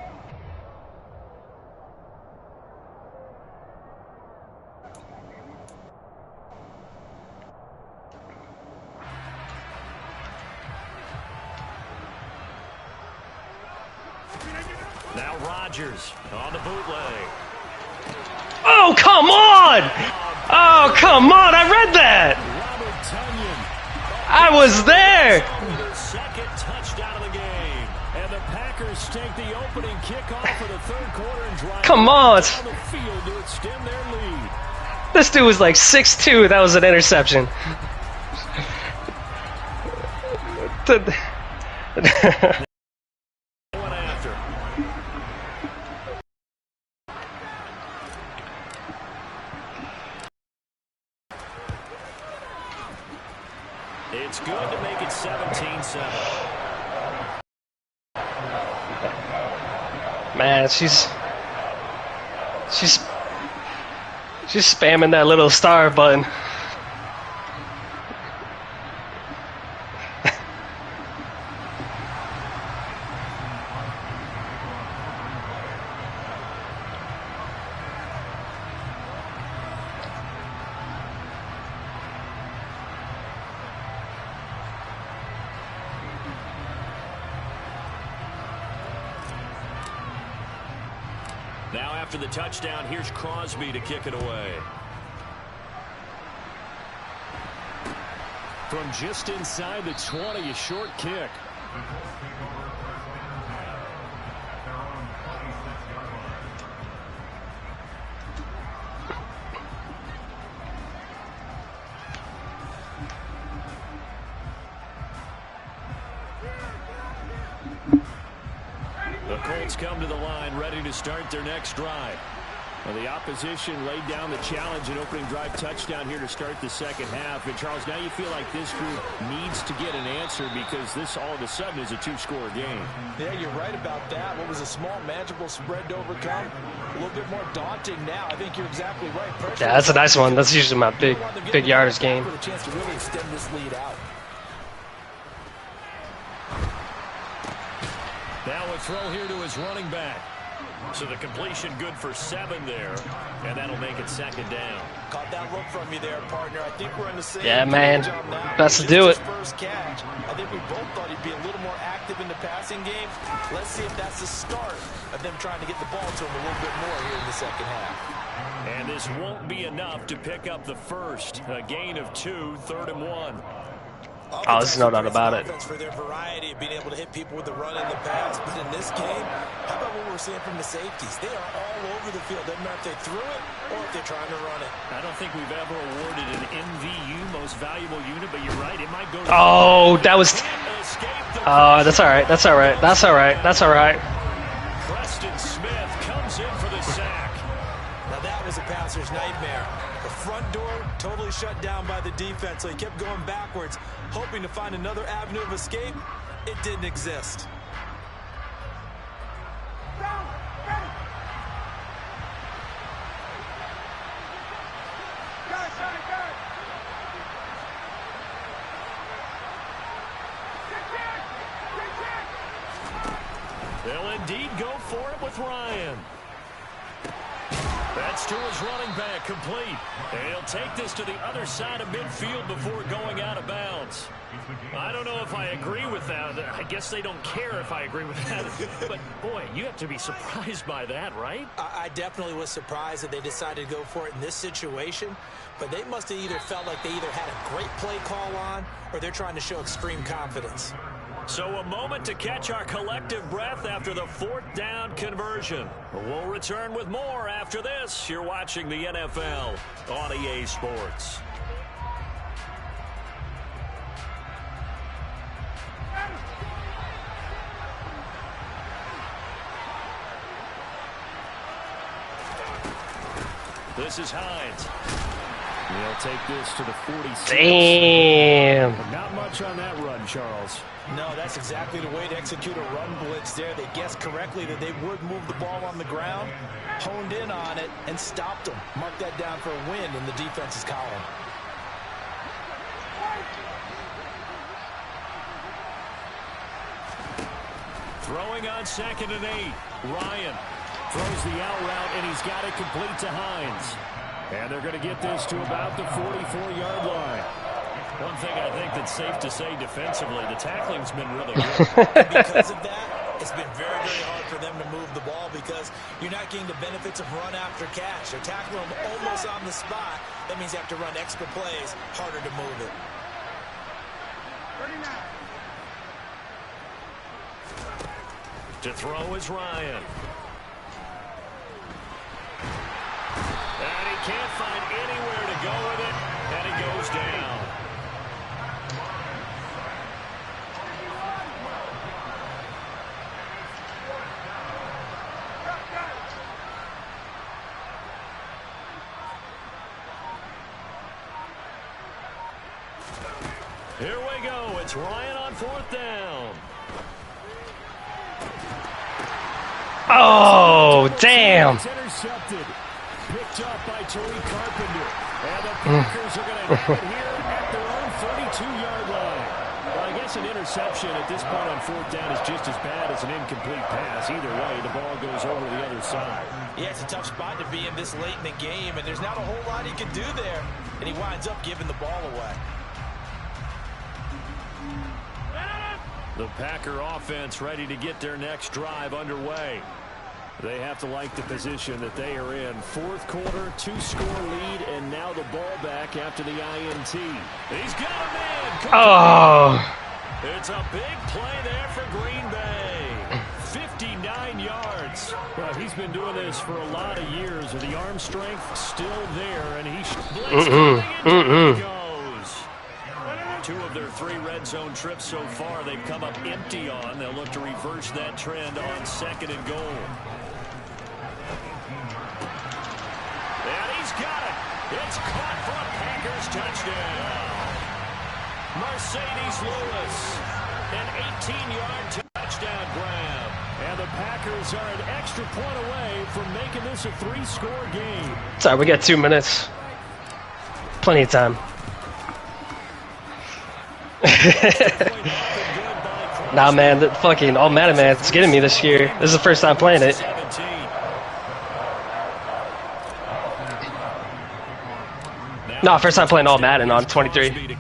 Now Rodgers on the bootleg. Oh, come on! Oh, come on! I read that! I was there! Second touchdown of the game. And the Packers take the opening kickoff for the third quarter and drive Come on! down the field to extend their lead. This dude was like 6'2". That was an interception. It's good to make it 17-7. Man, she's spamming that little star button. Now after the touchdown, here's Crosby to kick it away. From just inside the 20, a short kick. The Colts come to the line, ready to start their next drive. Well, the opposition laid down the challenge and opening drive touchdown here to start the second half. And, Charles, now you feel like this group needs to get an answer because this all of a sudden is a two-score game. Yeah, you're right about that. What was a small, manageable spread to overcome? A little bit more daunting now. I think you're exactly right. Pressure, Yeah, that's a nice one. That's usually my big yardage game. For a chance to really extend this lead out. Now a throw here to his running back. So the completion good for 7 there, and that'll make it second down. Caught that look from you there, partner. I think we're in the same. Yeah, man. Best to do it. First catch. I think we both thought he'd be a little more active in the passing game. Let's see if that's the start of them trying to get the ball to him a little bit more here in the second half. And this won't be enough to pick up the first. A gain of 2, 3rd and 1. Oh, there's no doubt about it. For their variety of being able to hit people with the run in the pass, but in this game, how about what we're seeing from the safeties? They are all over the field. Doesn't matter if they threw it or if they're trying to run it. I don't think we've ever awarded an MVU, most valuable unit, but you're right. It might go to Oh, that was. That's all right. That's all right. That's all right. That's all right. Preston Smith comes in for the sack. Now that was a passer's nightmare. The front door totally shut down by the defense, so he kept going backwards, hoping to find another avenue of escape. It didn't exist. They'll indeed go for it with Ryan. That's to his running back, complete. And he'll take this to the other side of midfield before going out of bounds. I don't know if I agree with that. I guess they don't care if I agree with that. But, boy, you have to be surprised by that, right? I definitely was surprised that they decided to go for it in this situation. But they must have either felt like they either had a great play call on or they're trying to show extreme confidence. So a moment to catch our collective breath after the 4th down conversion. We'll return with more after this. You're watching the NFL on EA Sports. This is Hines. They'll take this to the 46. Damn. Not much on that run, Charles. No, that's exactly the way to execute a run blitz there. They guessed correctly that they would move the ball on the ground, honed in on it, and stopped them. Mark that down for a win in the defense's column. Throwing on 2nd and 8. Ryan throws the out route, and he's got it complete to Hines. And they're going to get this to about the 44-yard line. One thing I think that's safe to say defensively, the tackling's been really good. Because of that, it's been very, very hard for them to move the ball because you're not getting the benefits of run after catch. They're tackling them almost on the spot. That means you have to run extra plays, harder to move it. 39. To throw is Ryan. And he can't find anywhere to go with it, and he goes down. Here we go. It's Ryan on 4th down. Oh, damn. It's intercepted. Picked up by Tariq Carpenter. And the Packers are going to have it here at their own 32-yard line. Well, I guess an interception at this point on 4th down is just as bad as an incomplete pass. Either way, the ball goes over the other side. Yeah, it's a tough spot to be in this late in the game, and there's not a whole lot he can do there. And he winds up giving the ball away. The Packer offense ready to get their next drive underway. They have to like the position that they are in. 4th quarter, 2-score lead, and now the ball back after the INT. He's got a man. Oh. It's a big play there for Green Bay. 59 yards. Well, he's been doing this for a lot of years, and the arm strength still there, and he's goes. 2 of their 3 red zone trips so far, they've come up empty on. They'll look to reverse that trend on 2nd and goal. And he's got it. It's caught for a Packers touchdown. Mercedes Lewis, an 18-yard touchdown grab. And the Packers are an extra point away from making this a 3-score game. Sorry, we got 2 minutes. Plenty of time. Nah, man, the fucking All Madden, man, it's getting me this year. This is the first time playing it. No, first time playing All Madden on 23.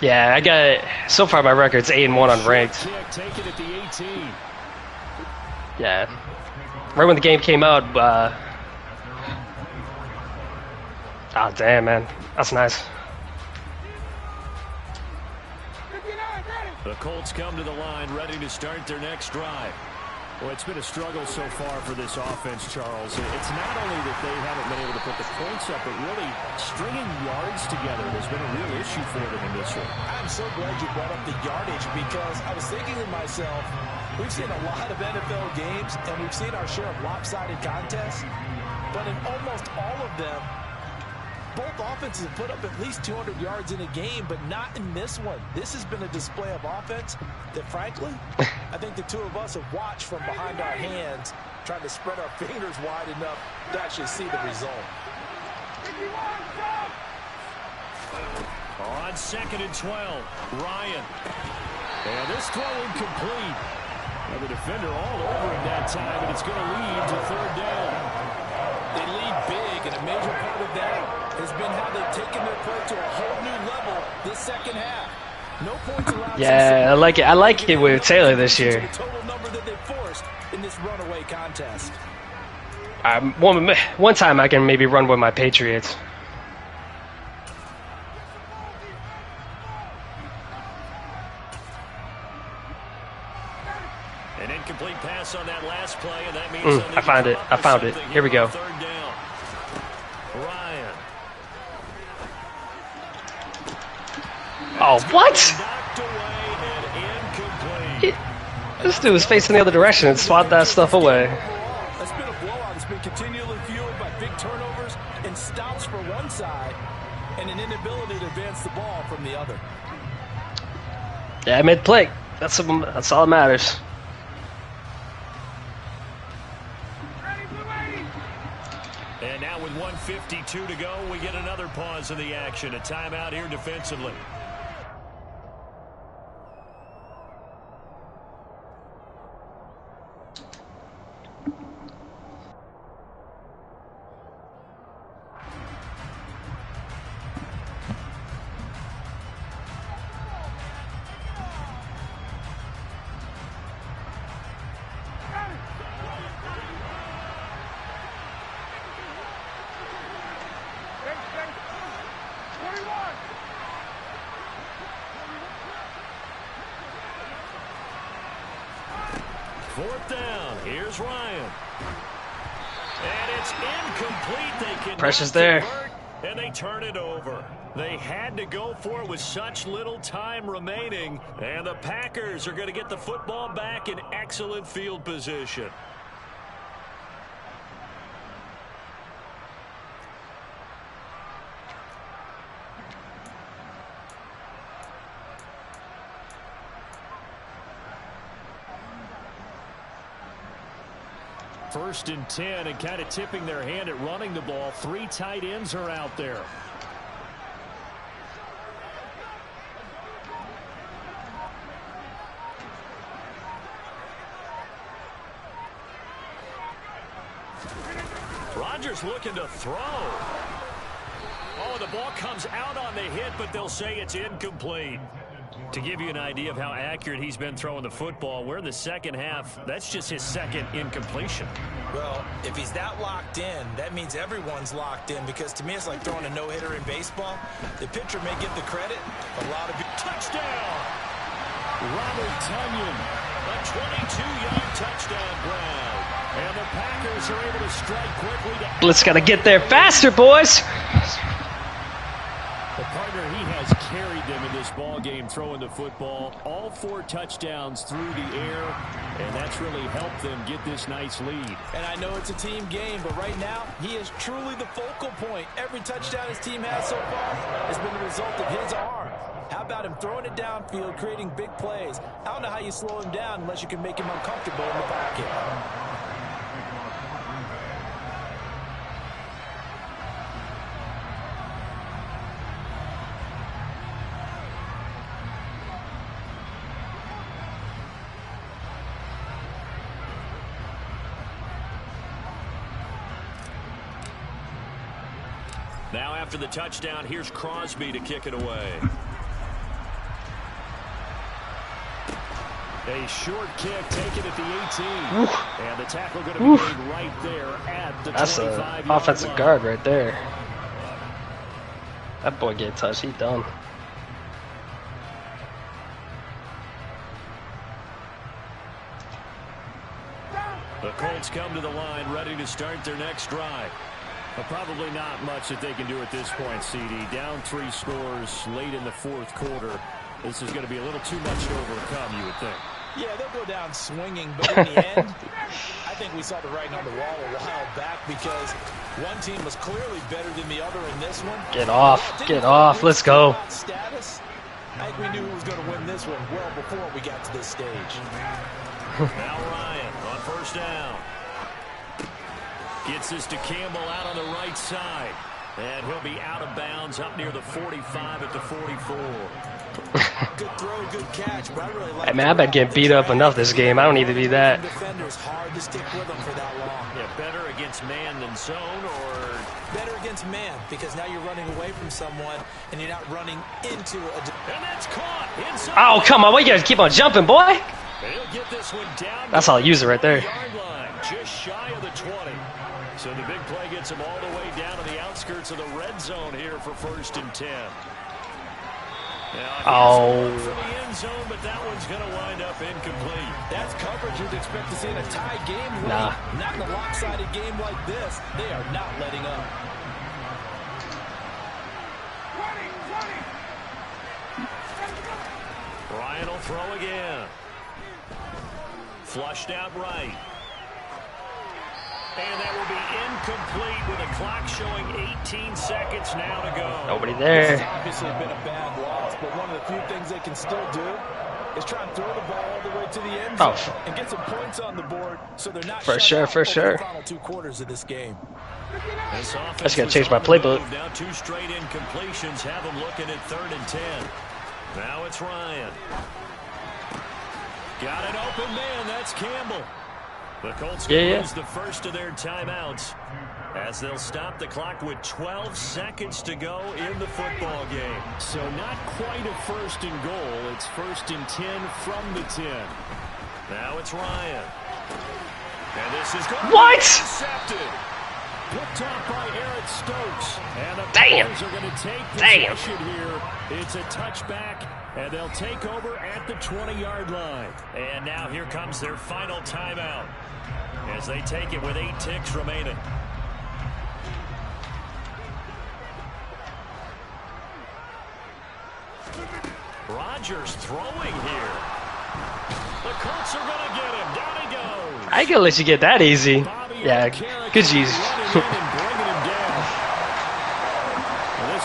Yeah, I got, so far my record's 8-1 on ranked. Yeah. Right when the game came out, oh, damn, man. That's nice. The Colts come to the line ready to start their next drive. Well, it's been a struggle so far for this offense, Charles. It's not only that they haven't been able to put the points up, but really stringing yards together has been a real issue for them in this one. I'm so glad you brought up the yardage because I was thinking to myself, we've seen a lot of NFL games and we've seen our share of lopsided contests, but in almost all of them, both offenses have put up at least 200 yards in a game, but not in this one. This has been a display of offense that, frankly, I think the 2 of us have watched from behind our hands, trying to spread our fingers wide enough to actually see the result. On 2nd and 12, Ryan. And this throw incomplete. Well, the defender all over him that time, and it's going to lead to third down. They lead big, and a major part of that has been how they've taken their play to a whole new level this second half. No points allowed. Yeah, I like it. I like it with Taylor this year. The total number that they forced in this runaway contest. One time I can maybe run with my Patriots. An incomplete pass on that last play, and that means I found it. I found it. Here we go. Third down. Ryan. Oh, what? Knocked away and incomplete. This dude was facing the other direction and swat that stuff away. That's been a blowout. It's been continually fueled by big turnovers and stops for one side and an inability to advance the ball from the other. Yeah, mid-play. That's all that matters. And now with 1:52 to go, we get another pause in the action. A timeout here defensively. Fourth down. Here's Ryan. And it's incomplete. They can Pressure's there. And they turn it over. They had to go for it with such little time remaining. And the Packers are going to get the football back in excellent field position. First and 10, and kind of tipping their hand at running the ball. 3 tight ends are out there. Rodgers looking to throw. Oh, the ball comes out on the hit, but they'll say it's incomplete. To give you an idea of how accurate he's been throwing the football, we're in the second half. That's just his second incompletion. Well, if he's that locked in, that means everyone's locked in, because to me it's like throwing a no-hitter in baseball. The pitcher may get the credit. A lot of touchdown! Robert Tonyan, a 22-yard touchdown grab. And the Packers are able to strike quickly. Let's gotta get there faster, boys. The partner, he has carried them in this ball game throwing the football. All 4 touchdowns through the air, and that's really helped them get this nice lead. And I know it's a team game, but right now, he is truly the focal point. Every touchdown his team has so far has been the result of his arm. How about him throwing it downfield, creating big plays? I don't know how you slow him down unless you can make him uncomfortable in the pocket. Now after the touchdown, here's Crosby to kick it away. A short kick taken at the 18. Oof. And the tackle going to be made right there at the 25-yard line. That's an offensive guard right there. That boy get touched. He done. The Colts come to the line ready to start their next drive. But probably not much that they can do at this point, CD. Down 3 scores late in the fourth quarter. This is going to be a little too much to overcome, you would think. Yeah, they'll go down swinging, but in the end, I think we saw the writing on the wall a while back, because one team was clearly better than the other in this one. Get off. Get off. Let's go. Status, I think we knew who was going to win this one well before we got to this stage. Now Ryan on first down. Gets this to Campbell out on the right side. And he'll be out of bounds up near the 45 at the 44. Good throw, good catch, but I really like Hey, man, I've been getting beat up enough this game. I don't need to be that. Defenders hard to stick with them for that long. Yeah, better against man than zone, or better against man, because now you're running away from someone and you're not running into a. And that's caught inside. Oh, come on. Why you guys keep on jumping, boy? He'll get this one down. That's how I use it right there. Line, just shy of the 20. So the big play gets him all the way down to the outskirts of the red zone here for 1st and 10. Oh. For the end zone, but that one's going to wind up incomplete. That's coverage you'd expect to see in a tie game. Nah. Not in a lopsided game like this. They are not letting up. 20. Ryan will throw again. Flushed out right. And that will be incomplete with a clock showing 18 seconds now to go. Nobody there. It's obviously been a bad loss, but one of the few things they can still do is try and throw the ball all the way to the end zone and get some points on the board so they're not for sure, for sure. The final 2 quarters of this game. I just gotta change my playbook. Now 2 straight incompletions have them looking at 3rd and 10. Now it's Ryan. Got an open man. That's Campbell. The Colts lose the first of their timeouts as they'll stop the clock with 12 seconds to go in the football game. So not quite a 1st and goal. It's 1st and 10 from the 10. Now it's Ryan. And this is going what? Intercepted. Picked off by Eric Stokes. And the Damn. Bears are going to take possession here. It's a touchback, and they'll take over at the 20-yard line. And now here comes their final timeout as they take it with 8 ticks remaining. Rodgers throwing here. The Colts are going to get him. Down he goes. I ain't gonna let you get that easy. Yeah, good G's. This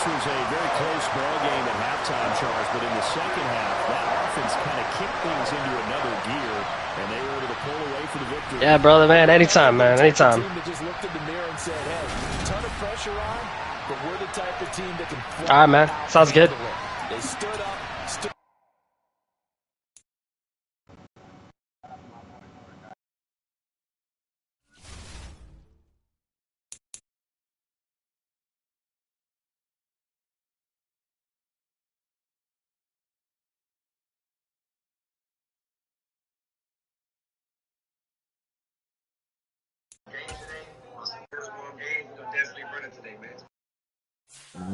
was a very close ball game at halftime, Charles, but in the second half, that offense kind of kicked things into another gear, and they were able to pull away for the victory. Yeah, brother, man, anytime, man, anytime. Just looked in the mirror and said, hey, ton of pressure on, but we're the type of team that can. All right, man, sounds good. They stood up.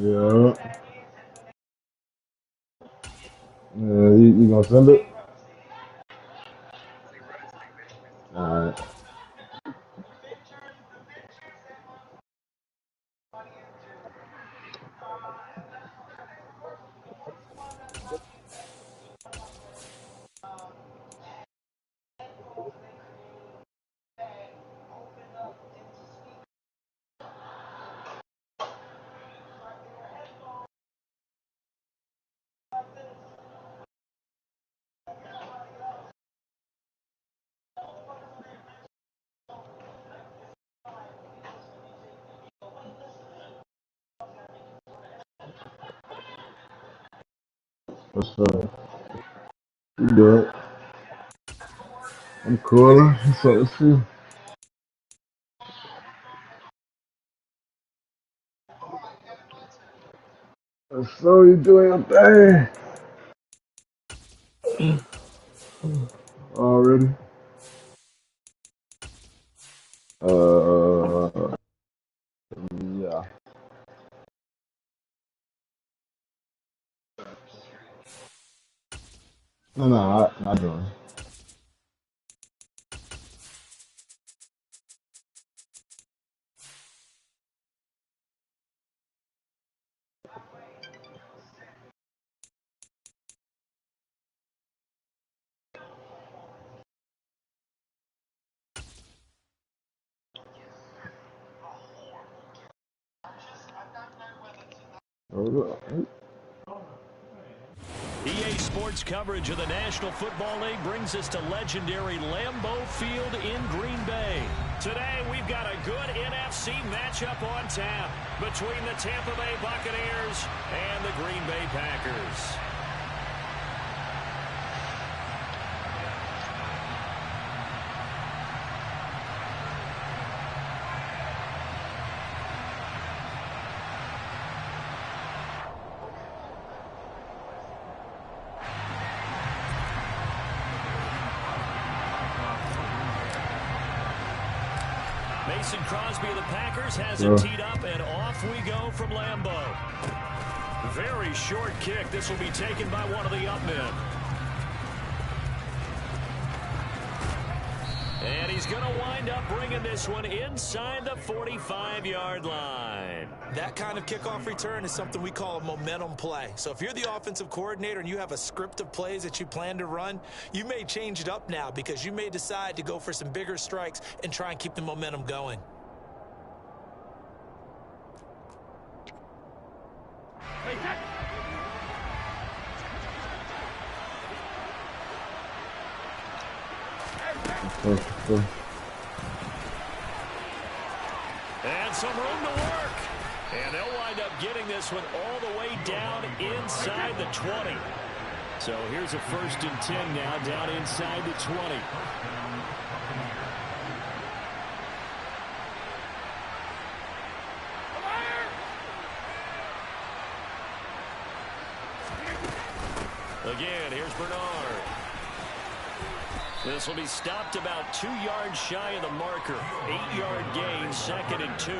Yeah. Yeah, you gonna send it? Alright. What's up? You good? I'm cool. What's up with you? So you doing your thing? Already? Yeah. No, not doing. Hold up. EA Sports coverage of the National Football League brings us to legendary Lambeau Field in Green Bay. Today, we've got a good NFC matchup on tap between the Tampa Bay Buccaneers and the Green Bay Packers. Mason Crosby of the Packers has it teed up, and off we go from Lambeau. Very short kick. This will be taken by one of the up men. And he's going to wind up bringing this one inside the 45-yard line. That kind of kickoff return is something we call a momentum play. So if you're the offensive coordinator and you have a script of plays that you plan to run, you may change it up now because you may decide to go for some bigger strikes and try and keep the momentum going. And some room to work. And they'll wind up getting this one all the way down inside the 20. So here's a 1st and 10 now down inside the 20. Again, here's Bernard. This will be stopped about 2 yards shy of the marker. 8-yard gain, 2nd and 2.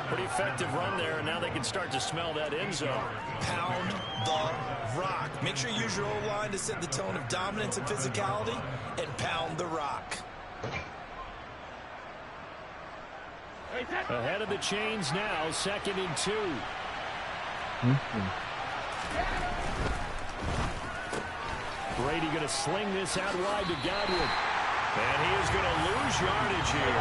Pretty effective run there, and now they can start to smell that end zone. Pound the rock. Make sure you use your O-line to set the tone of dominance and physicality, and pound the rock. Ahead of the chains now, 2nd and 2. Brady going to sling this out wide to Godwin. And he is going to lose yardage here.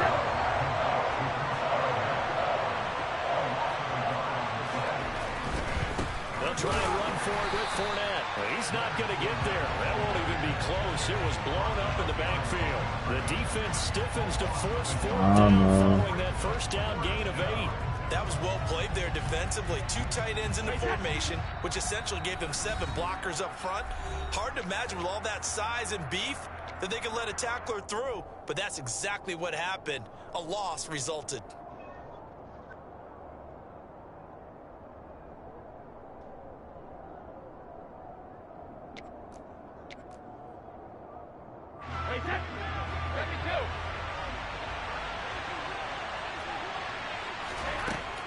They'll try and run for it with Fournette. He's not going to get there. That won't even be close. It was blown up in the backfield. The defense stiffens to force 4th down following that 1st down gain of 8. That was well played there defensively. 2 tight ends in the formation, which essentially gave them 7 blockers up front. Hard to imagine with all that size and beef that they could let a tackler through, but that's exactly what happened. A loss resulted.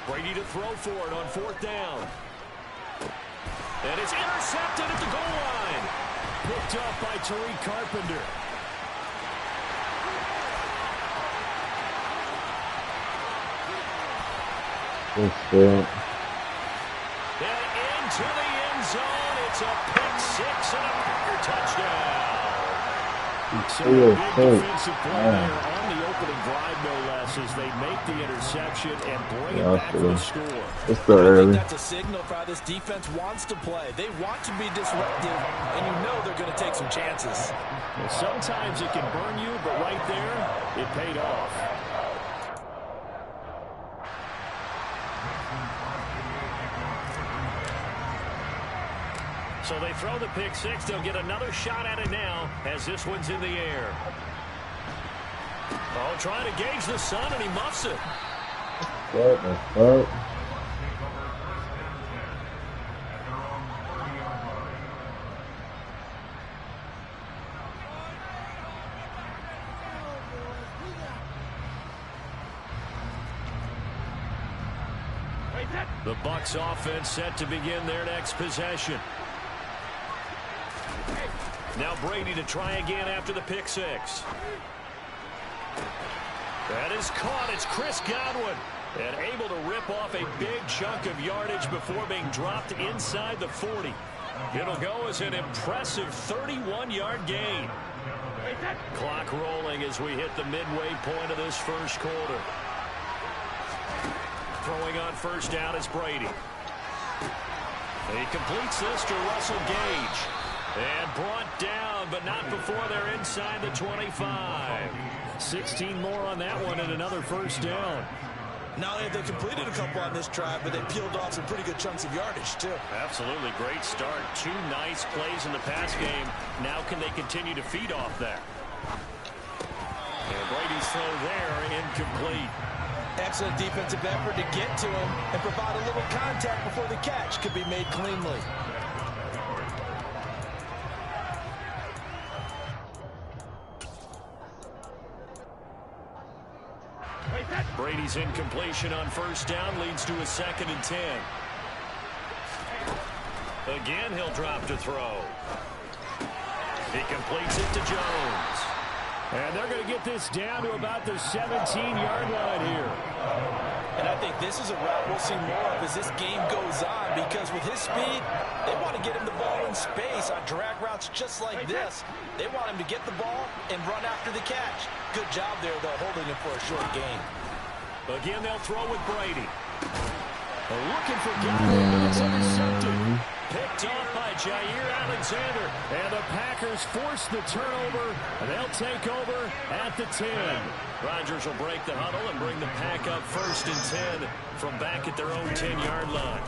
Brady to throw for it on 4th down. And it's intercepted at the goal line. Picked up by Tariq Carpenter. And into the end zone. It's a pick 6 and a Packer touchdown. So a big defensive play there on the opening drive, no less, as they make the interception and bring it back for the score. It's still early. That's a signal for how this defense wants to play. They want to be disruptive, and you know they're going to take some chances. Well, sometimes it can burn you, but right there, it paid off. So they throw the pick 6. They'll get another shot at it now as this one's in the air. Oh, trying to gauge the sun, and he muffs it. What the fuck? The Bucs offense set to begin their next possession. Now Brady to try again after the pick 6. That is caught. It's Chris Godwin. And able to rip off a big chunk of yardage before being dropped inside the 40. It'll go as an impressive 31-yard gain. Clock rolling as we hit the midway point of this 1st quarter. Throwing on 1st down is Brady. He completes this to Russell Gage. And brought down, but not before they're inside the 25. 16 more on that one and another first down. Not only have they completed a couple on this drive, but they peeled off some pretty good chunks of yardage, too. Absolutely great start. 2 nice plays in the pass game. Now can they continue to feed off that? And Brady's throw there, incomplete. Excellent defensive effort to get to him and provide a little contact before the catch could be made cleanly. Brady's incompletion on first down leads to a 2nd and 10. Again, he'll drop to throw. He completes it to Jones. And they're going to get this down to about the 17-yard line here. And I think this is a route we'll see more of as this game goes on, because with his speed, they want to get him the ball in space on drag routes just like this. They want him to get the ball and run after the catch. Good job there, though, holding him for a short gain. Again, they'll throw with Brady. Looking for Godwin, but it's intercepted. Picked off by Jair Alexander. And the Packers force the turnover, and they'll take over at the 10. Rodgers will break the huddle and bring the Pack up 1st and 10 from back at their own 10-yard line.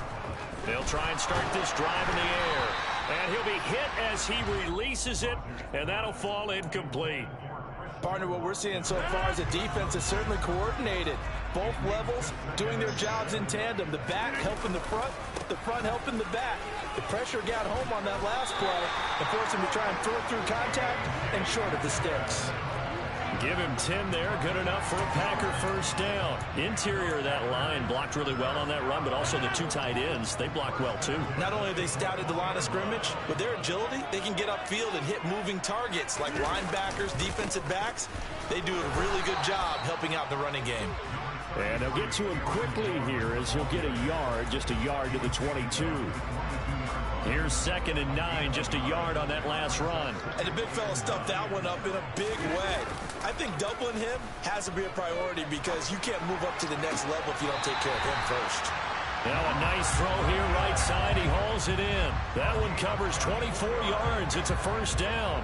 They'll try and start this drive in the air. And he'll be hit as he releases it, and that'll fall incomplete. Partner, what we're seeing so far is the defense is certainly coordinated. Both levels doing their jobs in tandem. The back helping the front helping the back. The pressure got home on that last play and forced him to try and throw through contact and short of the sticks. Give him 10 there. Good enough for a Packer first down. Interior of that line blocked really well on that run, but also the 2 tight ends, they blocked well too. Not only have they scouted the line of scrimmage, with their agility, they can get upfield and hit moving targets like linebackers, defensive backs. They do a really good job helping out the running game. And they'll get to him quickly here as he'll get a yard, just a yard to the 22. Here's 2nd and 9, just a yard on that last run. And the big fella stuffed that one up in a big way. I think doubling him has to be a priority because you can't move up to the next level if you don't take care of him first. Now a nice throw here right side. He hauls it in. That one covers 24 yards. It's a first down.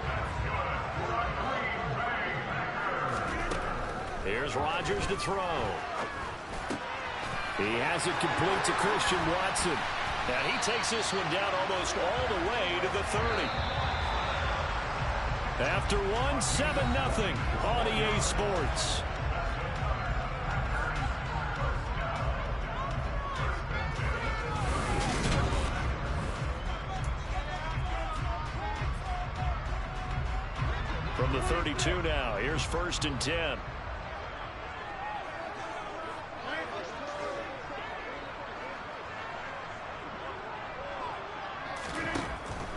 Here's Rodgers to throw. He has it complete to Christian Watson. And he takes this one down almost all the way to the 30. After one, 7-0 on EA Sports. From the 32 now, here's 1st and 10.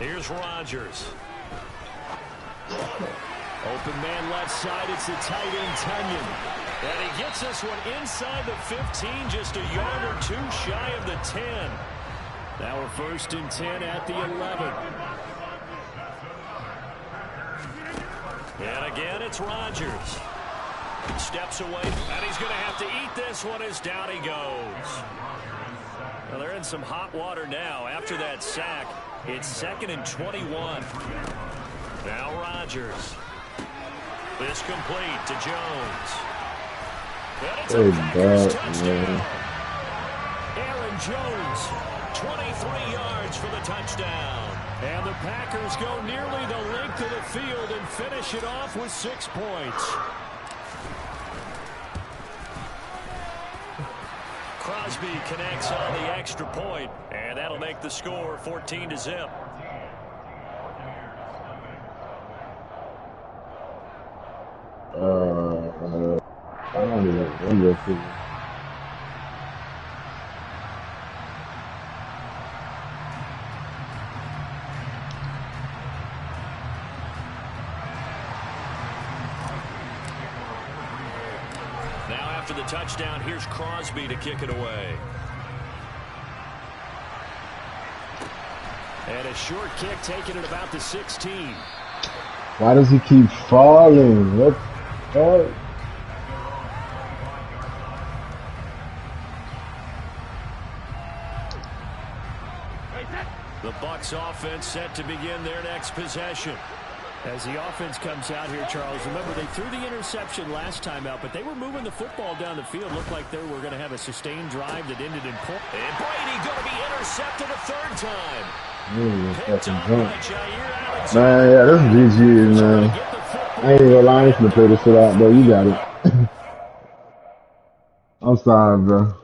Here's Rodgers. Open man left side, it's the tight end Tunyon. And he gets this one inside the 15, just a yard or 2 shy of the 10. Now we're 1st and 10 at the 11. And again, it's Rodgers. Steps away, and he's going to have to eat this one as down he goes. Well, they're in some hot water now after that sack. It's 2nd and 21. Now Rodgers. This complete to Jones. And it's a Packers touchdown. Aaron Jones, 23 yards for the touchdown. And the Packers go nearly the length of the field and finish it off with 6 points. Crosby connects on the extra point, and that'll make the score 14-0. I don't even remember. Now after the touchdown, here's Crosby to kick it away. And a short kick taken at about the 16. Why does he keep falling? What the fuck? Bucs offense set to begin their next possession. As the offense comes out here, Charles, remember they threw the interception last time out, but they were moving the football down the field. Looked like they were going to have a sustained drive that ended in point. And Brady going to be intercepted a third time. Picked off by Jair Alexander. Man, yeah, this is GG, man. I ain't even gonna lie, I'm just gonna play this shit out, bro. You got it. I'm sorry, bro.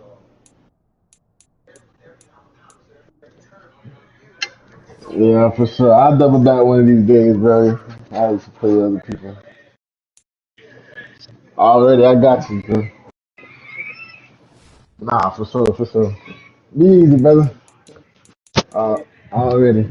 Yeah, for sure. I'll double back one of these days, bro. I used to play with other people. Already, I got you, bro. Nah, for sure, for sure. Be easy, brother. Already.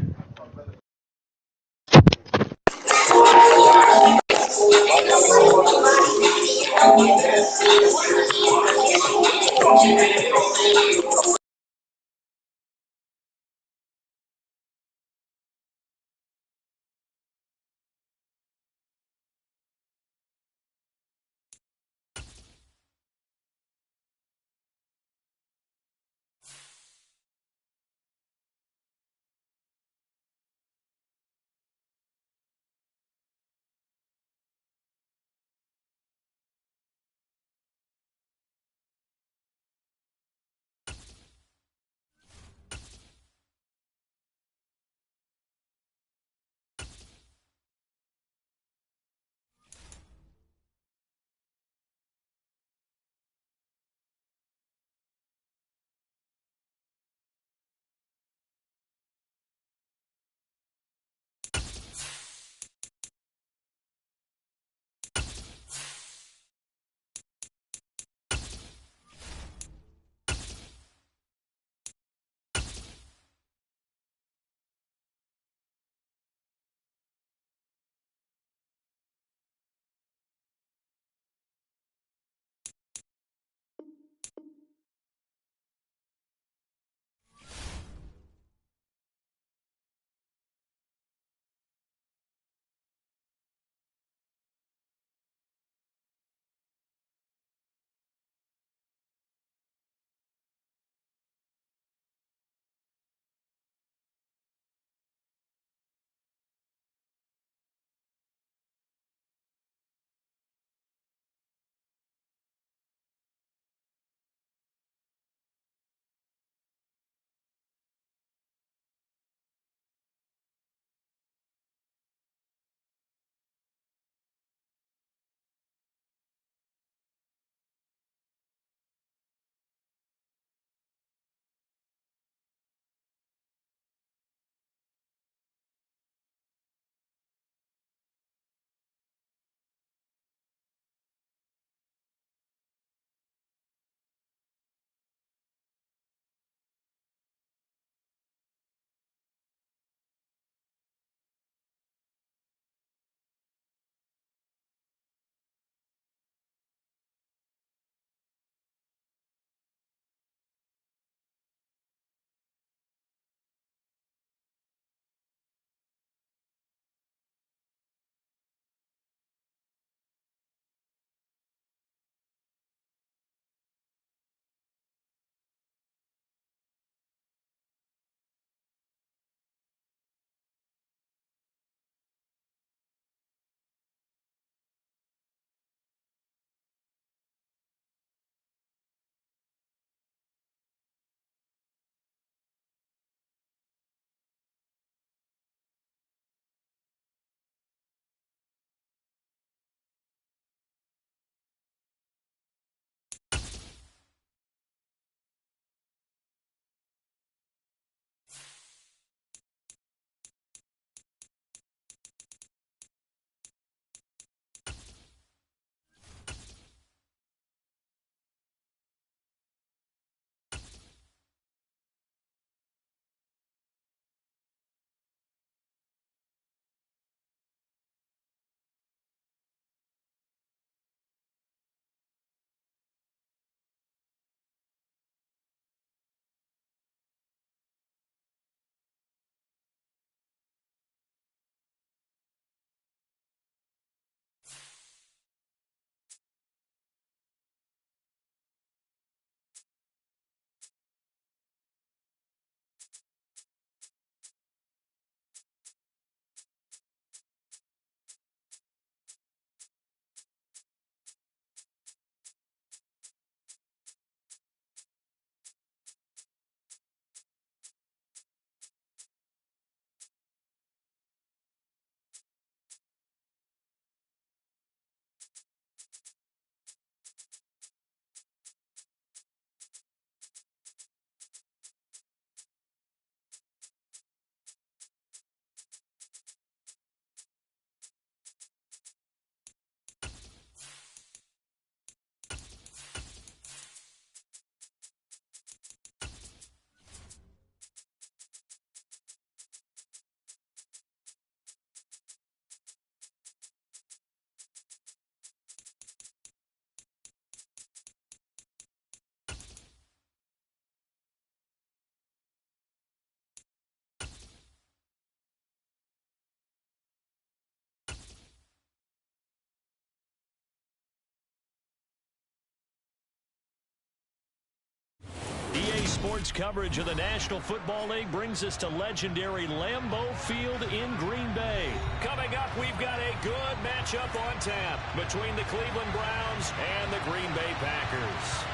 sports coverage of the National Football League brings us to legendary Lambeau Field in Green Bay. Coming up, we've got a good matchup on tap between the Cleveland Browns and the Green Bay Packers.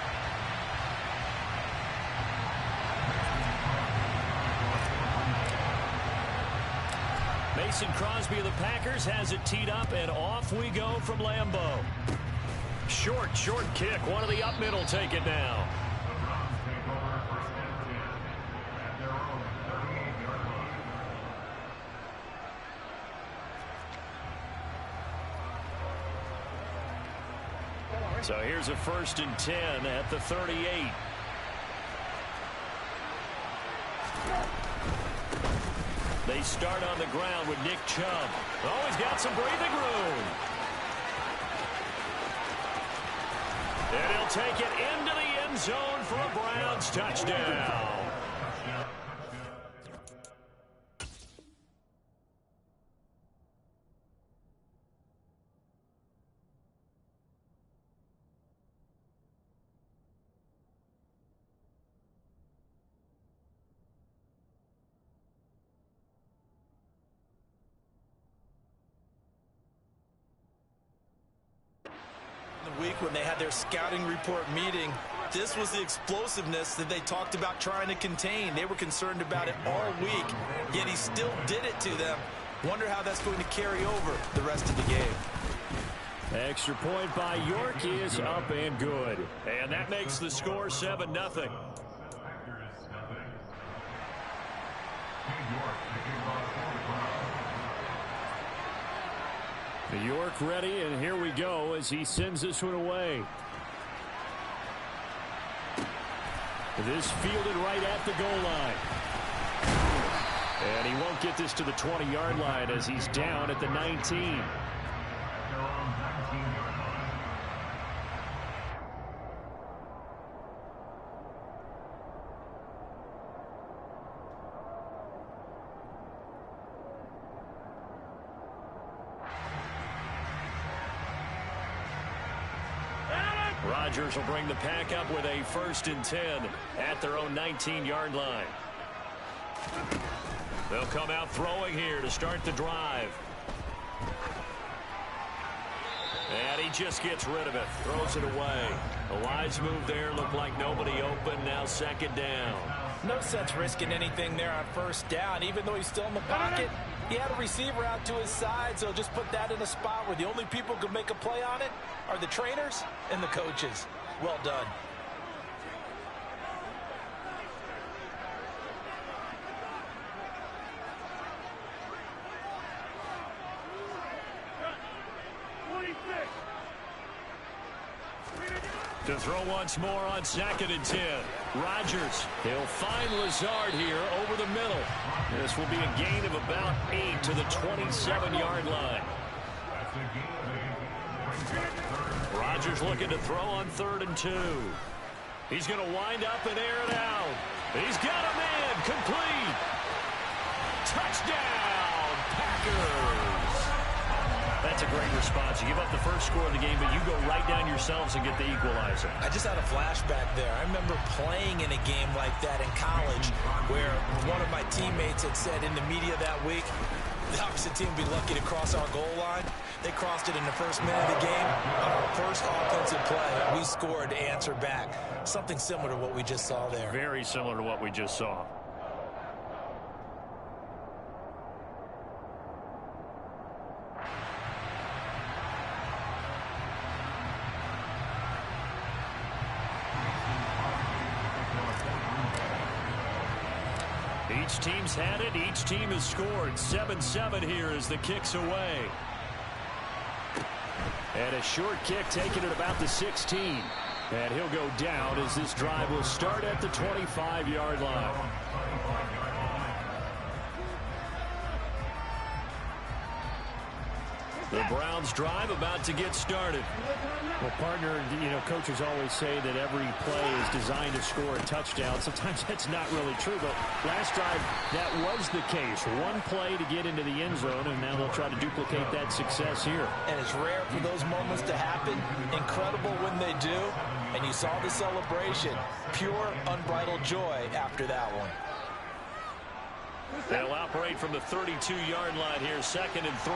Mason Crosby of the Packers has it teed up, and off we go from Lambeau. Short kick. One of the up middle take it now. The Browns take over first and 10 at their own 38-yard line. So here's a first and 10 at the 38. They start on the ground with Nick Chubb. Oh, he's got some breathing room. And he'll take it into the end zone for a Browns touchdown. Week when they had their scouting report meeting, this was the explosiveness that they talked about trying to contain. They were concerned about it all week, yet he still did it to them. Wonder how that's going to carry over the rest of the game. Extra point by York is up and good. And that makes the score 7-0. York ready, and here we go as he sends this one away. This fielded right at the goal line. And he won't get this to the 20-yard line as he's down at the 19. Rodgers will bring the pack up with a first and 10 at their own 19-yard line. They'll come out throwing here to start the drive. And he just gets rid of it, throws it away. A wise move there, looked like nobody open, now second down. No sense risking anything there on first down. Even though he's still in the pocket, he had a receiver out to his side, so just put that in a spot where the only people who can make a play on it are the trainers and the coaches. Well done. To throw once more on 2nd and 10. Rodgers, he'll find Lazard here over the middle. This will be a gain of about 8 to the 27-yard line. Rodgers looking to throw on 3rd and 2. He's going to wind up and air it out. He's got a man, complete. Touchdown, Packers. That's a great response. You give up the first score of the game, but you go right down yourselves and get the equalizer. I just had a flashback there. I remember playing in a game like that in college where one of my teammates had said in the media that week, the opposite team would be lucky to cross our goal line. They crossed it in the first minute of the game. On our first offensive play, we scored to answer back. Something similar to what we just saw there. Very similar to what we just saw. Each team's had it. Each team has scored. 7-7 here as the kick's away. And a short kick taken at about the 16. And he'll go down as this drive will start at the 25-yard line. The Browns drive about to get started. Well, partner, coaches always say that every play is designed to score a touchdown. Sometimes that's not really true, but last drive, that was the case. One play to get into the end zone, and now they'll try to duplicate that success here. And it's rare for those moments to happen. Incredible when they do. And you saw the celebration. Pure, unbridled joy after that one. They'll operate from the 32-yard line here, 2nd and 3.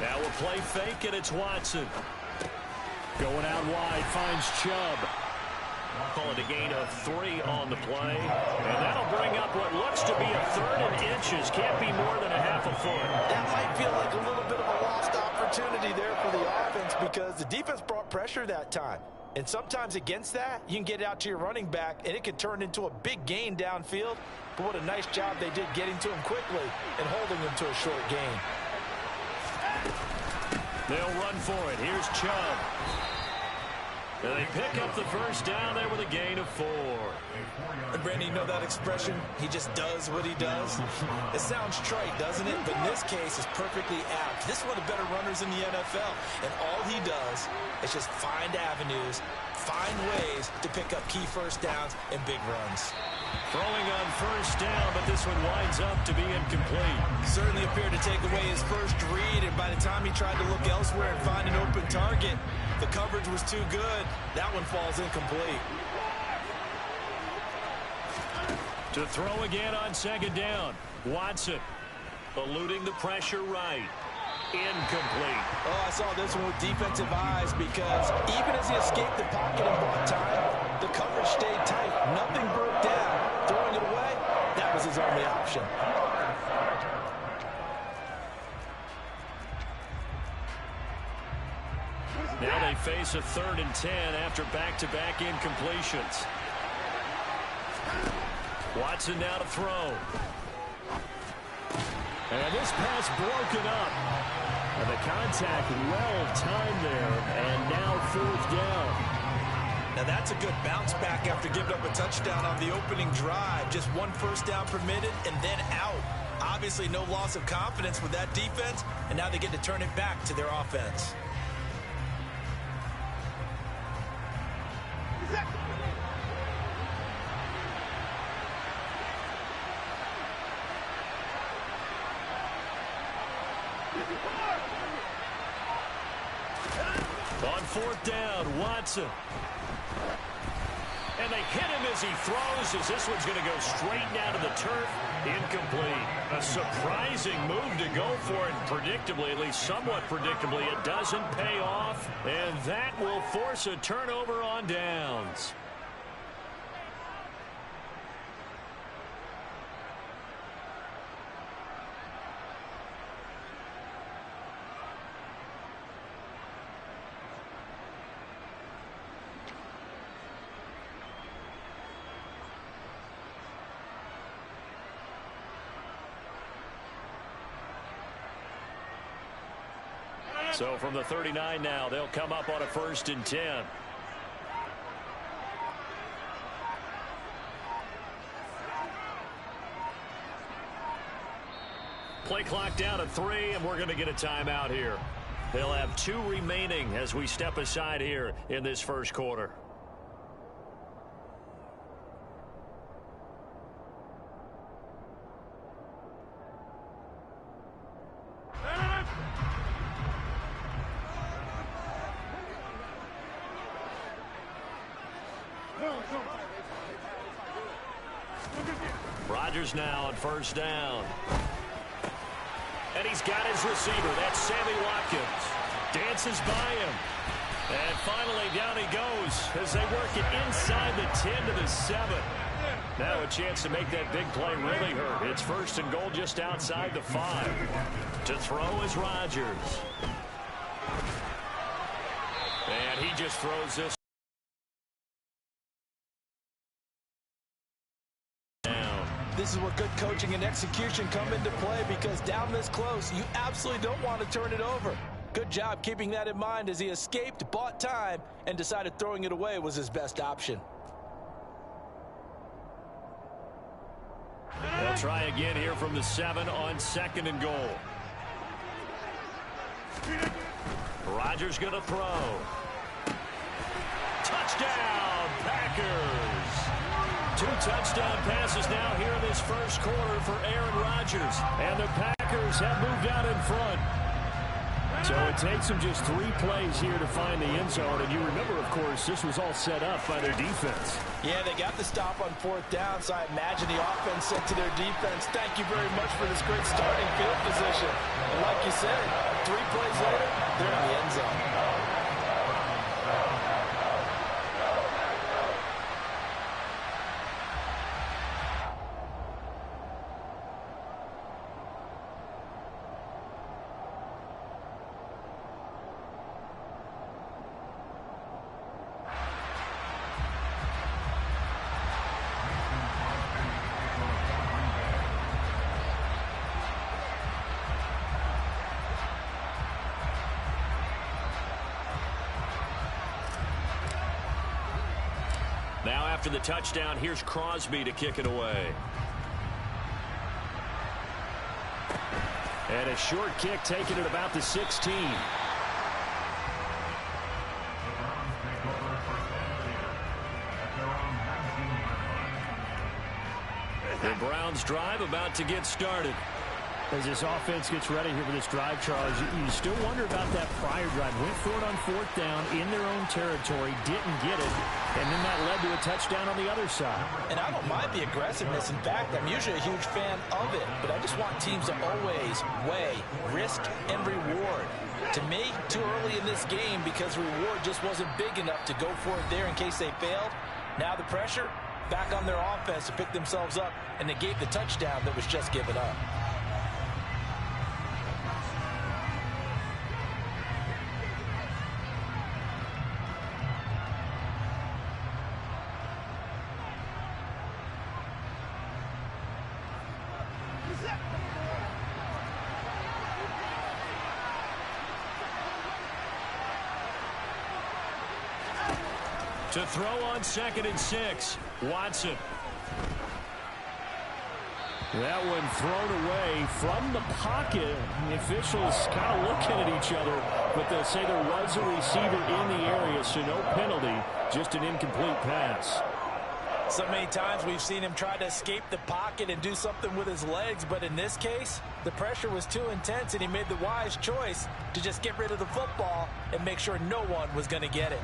Now we'll play fake, and it's Watson. Going out wide, finds Chubb. Call it a gain of 3 on the play. And that'll bring up what looks to be a 3rd and inches. Can't be more than a half a foot. That might feel like a little bit of a lost opportunity there for the offense because the defense brought pressure that time. And sometimes against that, you can get it out to your running back, and it could turn into a big gain downfield. But what a nice job they did getting to him quickly and holding him to a short gain. They'll run for it. Here's Chubb. And they pick up the first down there with a gain of 4. And Brandon, you know that expression? He just does what he does. It sounds trite, doesn't it? But in this case, it's perfectly apt. This is one of the better runners in the NFL. And all he does is just find avenues, find ways to pick up key first downs and big runs. Throwing on first down, but this one winds up to be incomplete. Certainly appeared to take away his first read, and by the time he tried to look elsewhere and find an open target, the coverage was too good. That one falls incomplete. To throw again on 2nd down. Watson eluding the pressure right. Incomplete. Oh, I saw this one with defensive eyes because even as he escaped the pocket and bought time, the coverage stayed tight. Nothing broke down. Throwing it away, that was his only option. Now they face a 3rd and 10 after back-to-back incompletions. Watson now to throw. And this pass broken up. And the contact well timed there. And now 4th down. Now that's a good bounce back after giving up a touchdown on the opening drive. Just 1 first down permitted and then out. Obviously no loss of confidence with that defense, and now they get to turn it back to their offense. On 4th down, Watson. And they hit him as he throws, as this one's going to go straight down to the turf. Incomplete. A surprising move to go for it. Predictably, at least somewhat predictably, it doesn't pay off. And that will force a turnover on downs. So from the 39 now, they'll come up on a 1st and 10. Play clock down to 3, and we're going to get a timeout here. They'll have 2 remaining as we step aside here in this first quarter. Rodgers now on 1st down. And he's got his receiver. That's Sammy Watkins. Dances by him. And finally down he goes as they work it inside the 10 to the 7. Now a chance to make that big play really hurt. It's 1st and goal just outside the 5. To throw is Rodgers. And he just throws this. This is where good coaching and execution come into play because down this close, you absolutely don't want to turn it over. Good job keeping that in mind as he escaped, bought time, and decided throwing it away was his best option. They'll try again here from the 7 on 2nd and goal. Rodgers going to throw. Touchdown, Packers. 2 touchdown passes now here in this first quarter for Aaron Rodgers. And the Packers have moved out in front. So it takes them just 3 plays here to find the end zone. And you remember, of course, this was all set up by their defense. Yeah, they got the stop on 4th down, so I imagine the offense said to their defense, thank you very much for this great starting field position. And like you said, 3 plays later, they're in the end zone. Now after the touchdown, here's Crosby to kick it away. And a short kick taken at about the 16. The Browns drive about to get started. As this offense gets ready here for this drive, Charles, you still wonder about that prior drive. Went for it on 4th down in their own territory, didn't get it, and then that led to a touchdown on the other side. And I don't mind the aggressiveness. In fact, I'm usually a huge fan of it, but I just want teams to always weigh risk and reward. To me, too early in this game because reward just wasn't big enough to go for it there in case they failed. Now the pressure back on their offense to pick themselves up and negate the touchdown that was just given up. To throw on 2nd and 6, Watson. That one thrown away from the pocket. The officials kind of looking at each other, but they'll say there was a receiver in the area, so no penalty, just an incomplete pass. So many times we've seen him try to escape the pocket and do something with his legs, but in this case, the pressure was too intense and he made the wise choice to just get rid of the football and make sure no one was going to get it.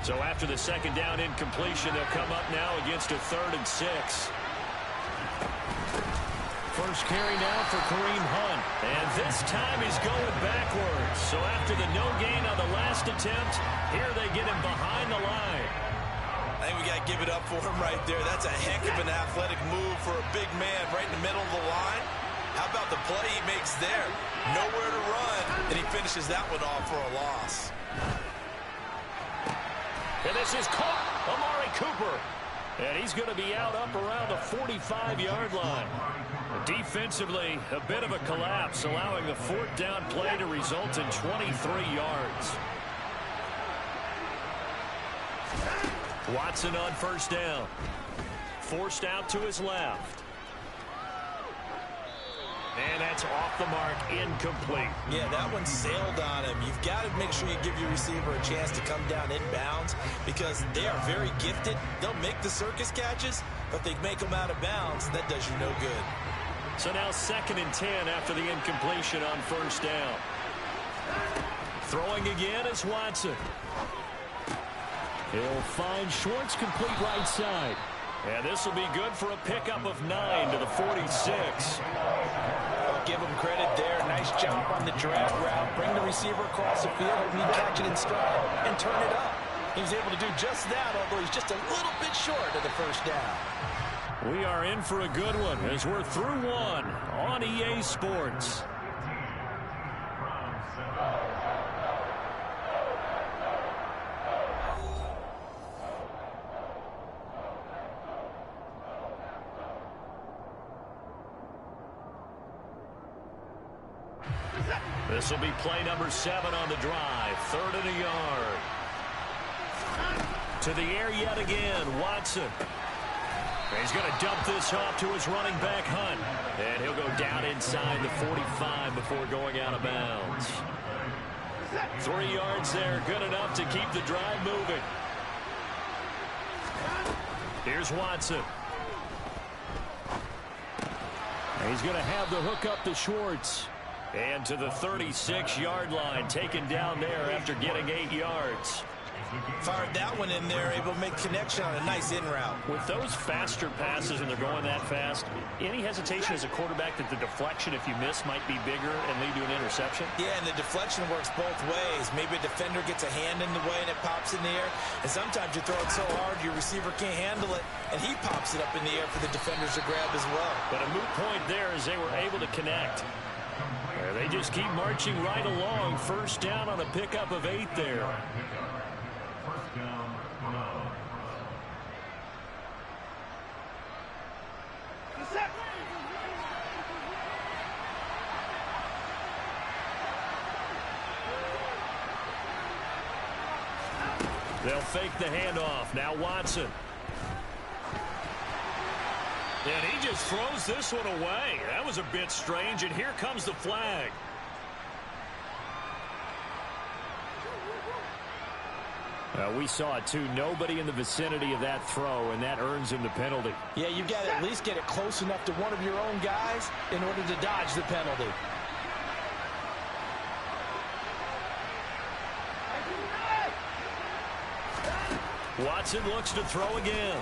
So after the 2nd down incompletion, they'll come up now against a 3rd and 6. First carry now for Kareem Hunt. And this time he's going backwards. So after the no gain on the last attempt, here they get him behind the line. I think we got to give it up for him right there. That's a heck of an athletic move for a big man right in the middle of the line. How about the play he makes there? Nowhere to run, and he finishes that one off for a loss. And this is caught. Amari Cooper. And he's going to be out up around the 45-yard line. Defensively, a bit of a collapse, allowing the 4th down play to result in 23 yards. Watson on 1st down. Forced out to his left. And that's off the mark, incomplete. Yeah, that one sailed on him. You've got to make sure you give your receiver a chance to come down inbounds because they are very gifted. They'll make the circus catches, but they make them out of bounds. That does you no good. So now 2nd and 10 after the incompletion on 1st down. Throwing again is Watson. He'll find Schwartz complete right side. And this will be good for a pickup of 9 to the 46. I'll give him credit there. Nice job on the drag route. Bring the receiver across the field and catch it in stride and turn it up. He was able to do just that, although he's just a little bit short of the 1st down. We are in for a good one as we're through one on EA Sports. This will be play number 7 on the drive. 3rd and a yard. To the air yet again, Watson. He's going to dump this off to his running back, Hunt. And he'll go down inside the 45 before going out of bounds. 3 yards there, good enough to keep the drive moving. Here's Watson. He's going to have the hook up to Schwartz. And to the 36-yard line, taken down there after getting 8 yards. Fired that one in there, able to make connection on a nice in route. With those faster passes and they're going that fast, any hesitation as a quarterback that the deflection, if you miss, might be bigger and lead to an interception? Yeah, and the deflection works both ways. Maybe a defender gets a hand in the way and it pops in the air. And sometimes you throw it so hard your receiver can't handle it, and he pops it up in the air for the defenders to grab as well. But a moot point there as they were able to connect. They just keep marching right along. First down on a pickup of 8 there. First down, no. They'll fake the handoff. Now Watson. And he just throws this one away. That was a bit strange, and here comes the flag. We saw it too. Nobody in the vicinity of that throw, and that earns him the penalty. Yeah, you've got to at least get it close enough to one of your own guys in order to dodge the penalty. Watson looks to throw again.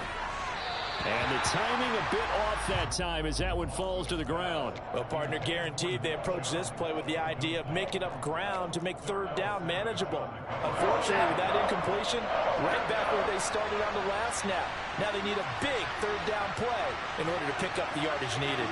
And the timing a bit off that time as that one falls to the ground. Well, partner, guaranteed they approach this play with the idea of making up ground to make third down manageable. Unfortunately, with that incompletion, right back where they started on the last snap. Now they need a big third down play in order to pick up the yardage needed.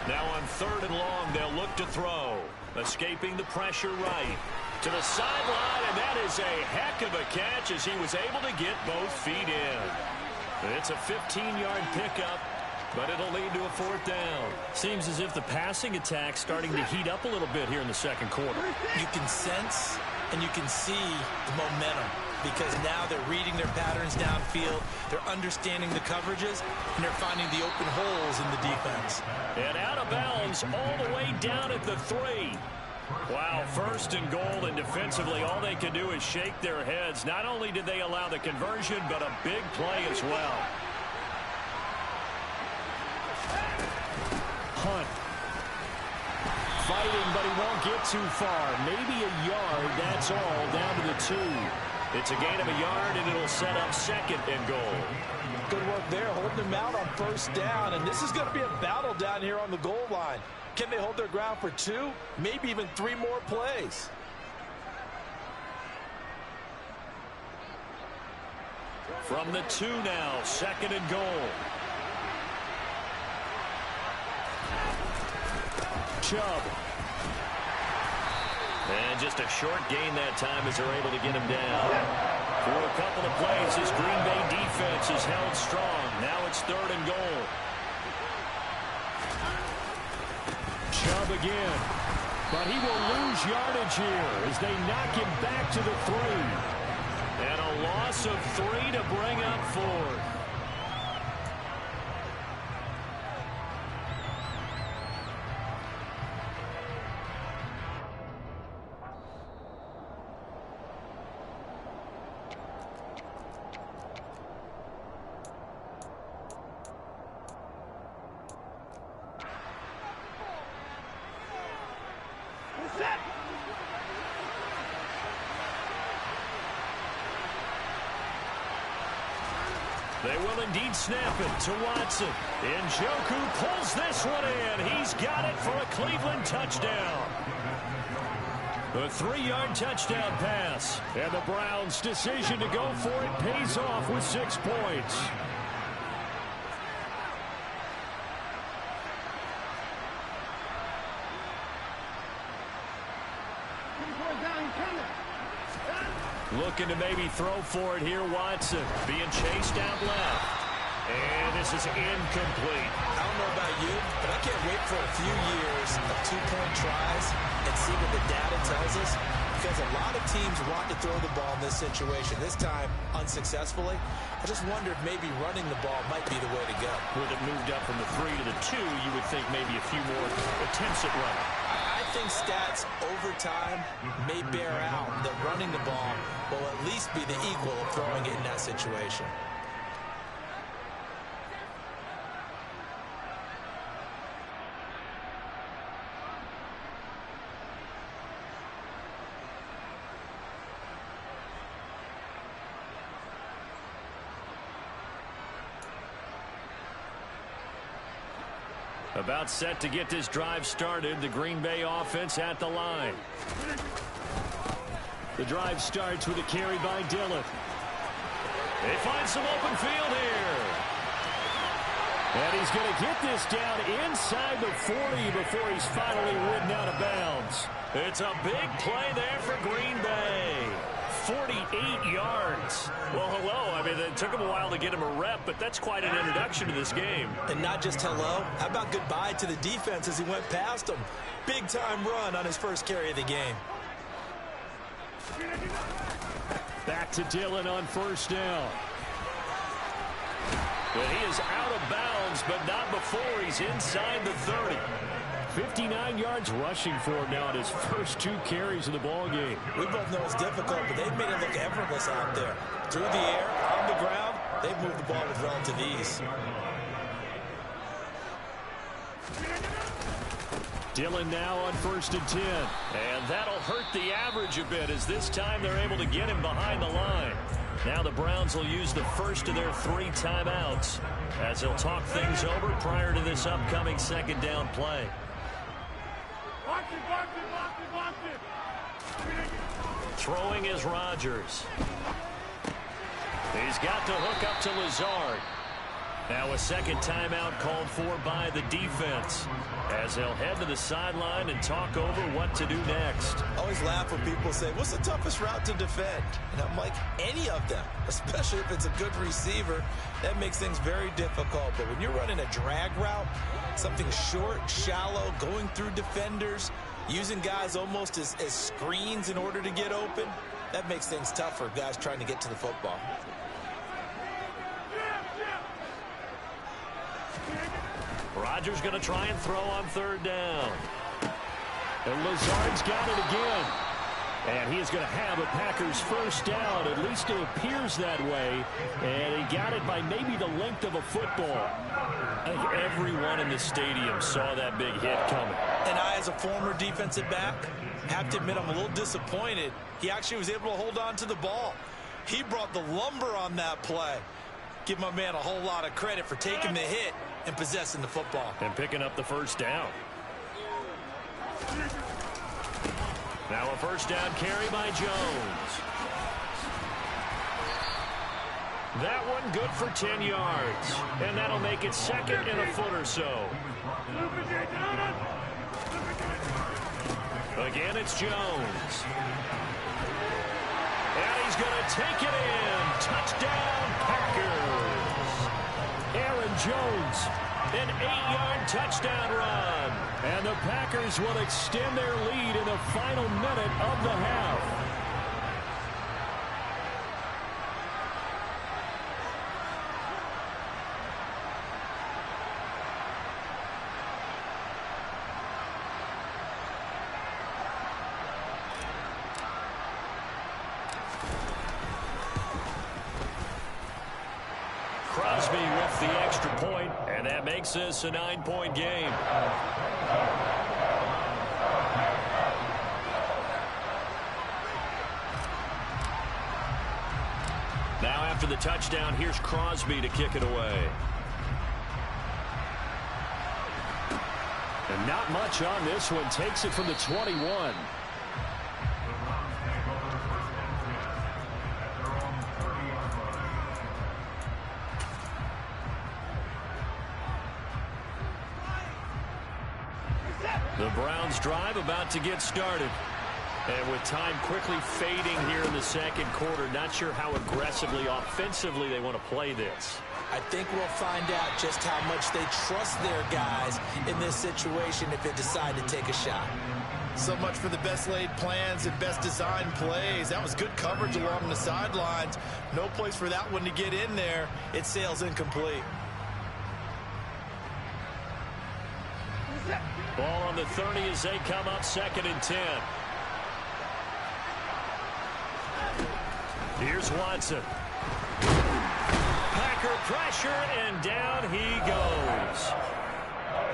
Now on 3rd and long, they'll look to throw. Escaping the pressure right. To the sideline, and that is a heck of a catch as he was able to get both feet in. It's a 15-yard pickup, but it'll lead to a 4th down. Seems as if the passing attack's starting to heat up a little bit here in the 2nd quarter. You can sense and you can see the momentum because now they're reading their patterns downfield, they're understanding the coverages, and they're finding the open holes in the defense. And out of bounds all the way down at the 3. Wow, 1st and goal, and defensively all they can do is shake their heads. Not only did they allow the conversion, but a big play as well. Hunt. Fighting, but he won't get too far. Maybe a yard, that's all, down to the 2. It's a gain of a yard, and it'll set up 2nd and goal. Good work there, holding them out on 1st down, and this is going to be a battle down here on the goal line. Can they hold their ground for 2, maybe even 3 more plays? From the 2 now, 2nd and goal. Chubb. And just a short gain that time as they're able to get him down. For a couple of plays, this Green Bay defense is held strong. Now it's 3rd and goal. Chubb again. But he will lose yardage here as they knock him back to the 3. And a loss of 3 to bring up 4th. They will indeed snap it to Watson. Njoku pulls this one in. He's got it for a Cleveland touchdown. The 3-yard touchdown pass. And the Browns' decision to go for it pays off with 6 points. Looking to maybe throw for it here, Watson. Being chased out left. And this is incomplete. I don't know about you, but I can't wait for a few years of 2-point tries and see what the data tells us. because a lot of teams want to throw the ball in this situation. This time, unsuccessfully. I just wonder if maybe running the ball might be the way to go. With it moved up from the 3 to the 2, you would think maybe a few more attempts at running. I think stats over time may bear out that running the ball will at least be the equal of throwing it in that situation. About set to get this drive started. The Green Bay offense at the line. The drive starts with a carry by Dillon. They find some open field here. And he's going to get this down inside the 40 before he's finally ridden out of bounds. It's a big play there for Green Bay. 48 yards. Well, hello. I mean, it took him a while to get him a rep, but that's quite an introduction to this game. And not just hello. How about goodbye to the defense as he went past him? Big-time run on his first carry of the game. Back to Dillon on first down. But he is out of bounds, but not before he's inside the 30. 59 yards rushing for him now at his first 2 carries of the ball game. We both know it's difficult, but they've made it look effortless out there. Through the air, on the ground, they've moved the ball with relative ease. Dillon now on first and 10. And that'll hurt the average a bit as this time they're able to get him behind the line. Now the Browns will use the first of their 3 timeouts as they'll talk things over prior to this upcoming second down play. Throwing is Rodgers. He's got the hook up to Lazard. Now a second timeout called for by the defense as they'll head to the sideline and talk over what to do next. I always laugh when people say, what's the toughest route to defend? And I'm like, any of them, especially if it's a good receiver. That makes things very difficult. But when you're running a drag route, something short, shallow, going through defenders, using guys almost as screens in order to get open, that makes things tough for guys trying to get to the football. Rodgers going to try and throw on third down. And Lazard's got it again. And he is going to have a Packers first down. At least it appears that way. And he got it by maybe the length of a football. I think everyone in the stadium saw that big hit coming. And I, as a former defensive back, have to admit I'm a little disappointed. He actually was able to hold on to the ball. He brought the lumber on that play. Give my man a whole lot of credit for taking the hit and possessing the football. And picking up the first down. Now a first down carry by Jones. That one good for 10 yards. And that'll make it second and a foot or so. Again, it's Jones. And he's going to take it in. Touchdown, Packers. Aaron Jones, an 8-yard touchdown run. And the Packers will extend their lead in the final minute of the half. Crosby with the extra point, and that makes this a 9-point game. Now after the touchdown, here's Crosby to kick it away. And not much on this one. Takes it from the 21. The Browns drive about to get started. And with time quickly fading here in the second quarter, not sure how aggressively, offensively they want to play this. I think we'll find out just how much they trust their guys in this situation if they decide to take a shot. So much for the best laid plans and best designed plays. That was good coverage along the sidelines. No place for that one to get in there. It sails incomplete. Ball on the 30 as they come up 2nd and 10. Here's Watson. Packer pressure, and down he goes.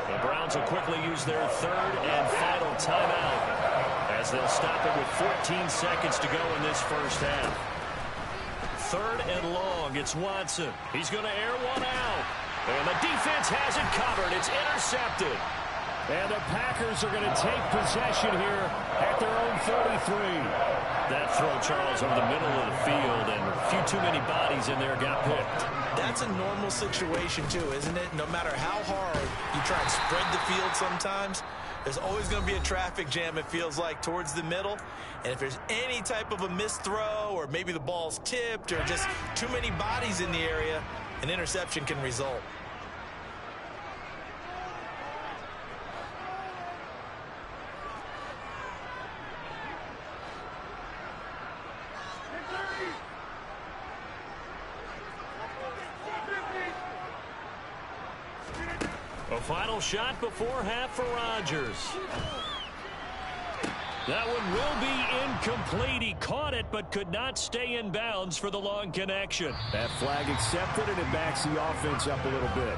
The Browns will quickly use their 3rd and final timeout as they'll stop it with 14 seconds to go in this first half. 3rd and long. It's Watson. He's going to air one out. And the defense has it covered. It's intercepted. And the Packers are going to take possession here at their own 33. That throw, Charles, over the middle of the field, and a few too many bodies in there got picked. That's a normal situation, too, isn't it? No matter how hard you try and spread the field sometimes, there's always going to be a traffic jam, it feels like, towards the middle. And if there's any type of a missed throw, or maybe the ball's tipped, or just too many bodies in the area, an interception can result. A final shot before half for Rodgers. That one will be incomplete. He caught it but could not stay in bounds for the long connection. That flag accepted, and it backs the offense up a little bit.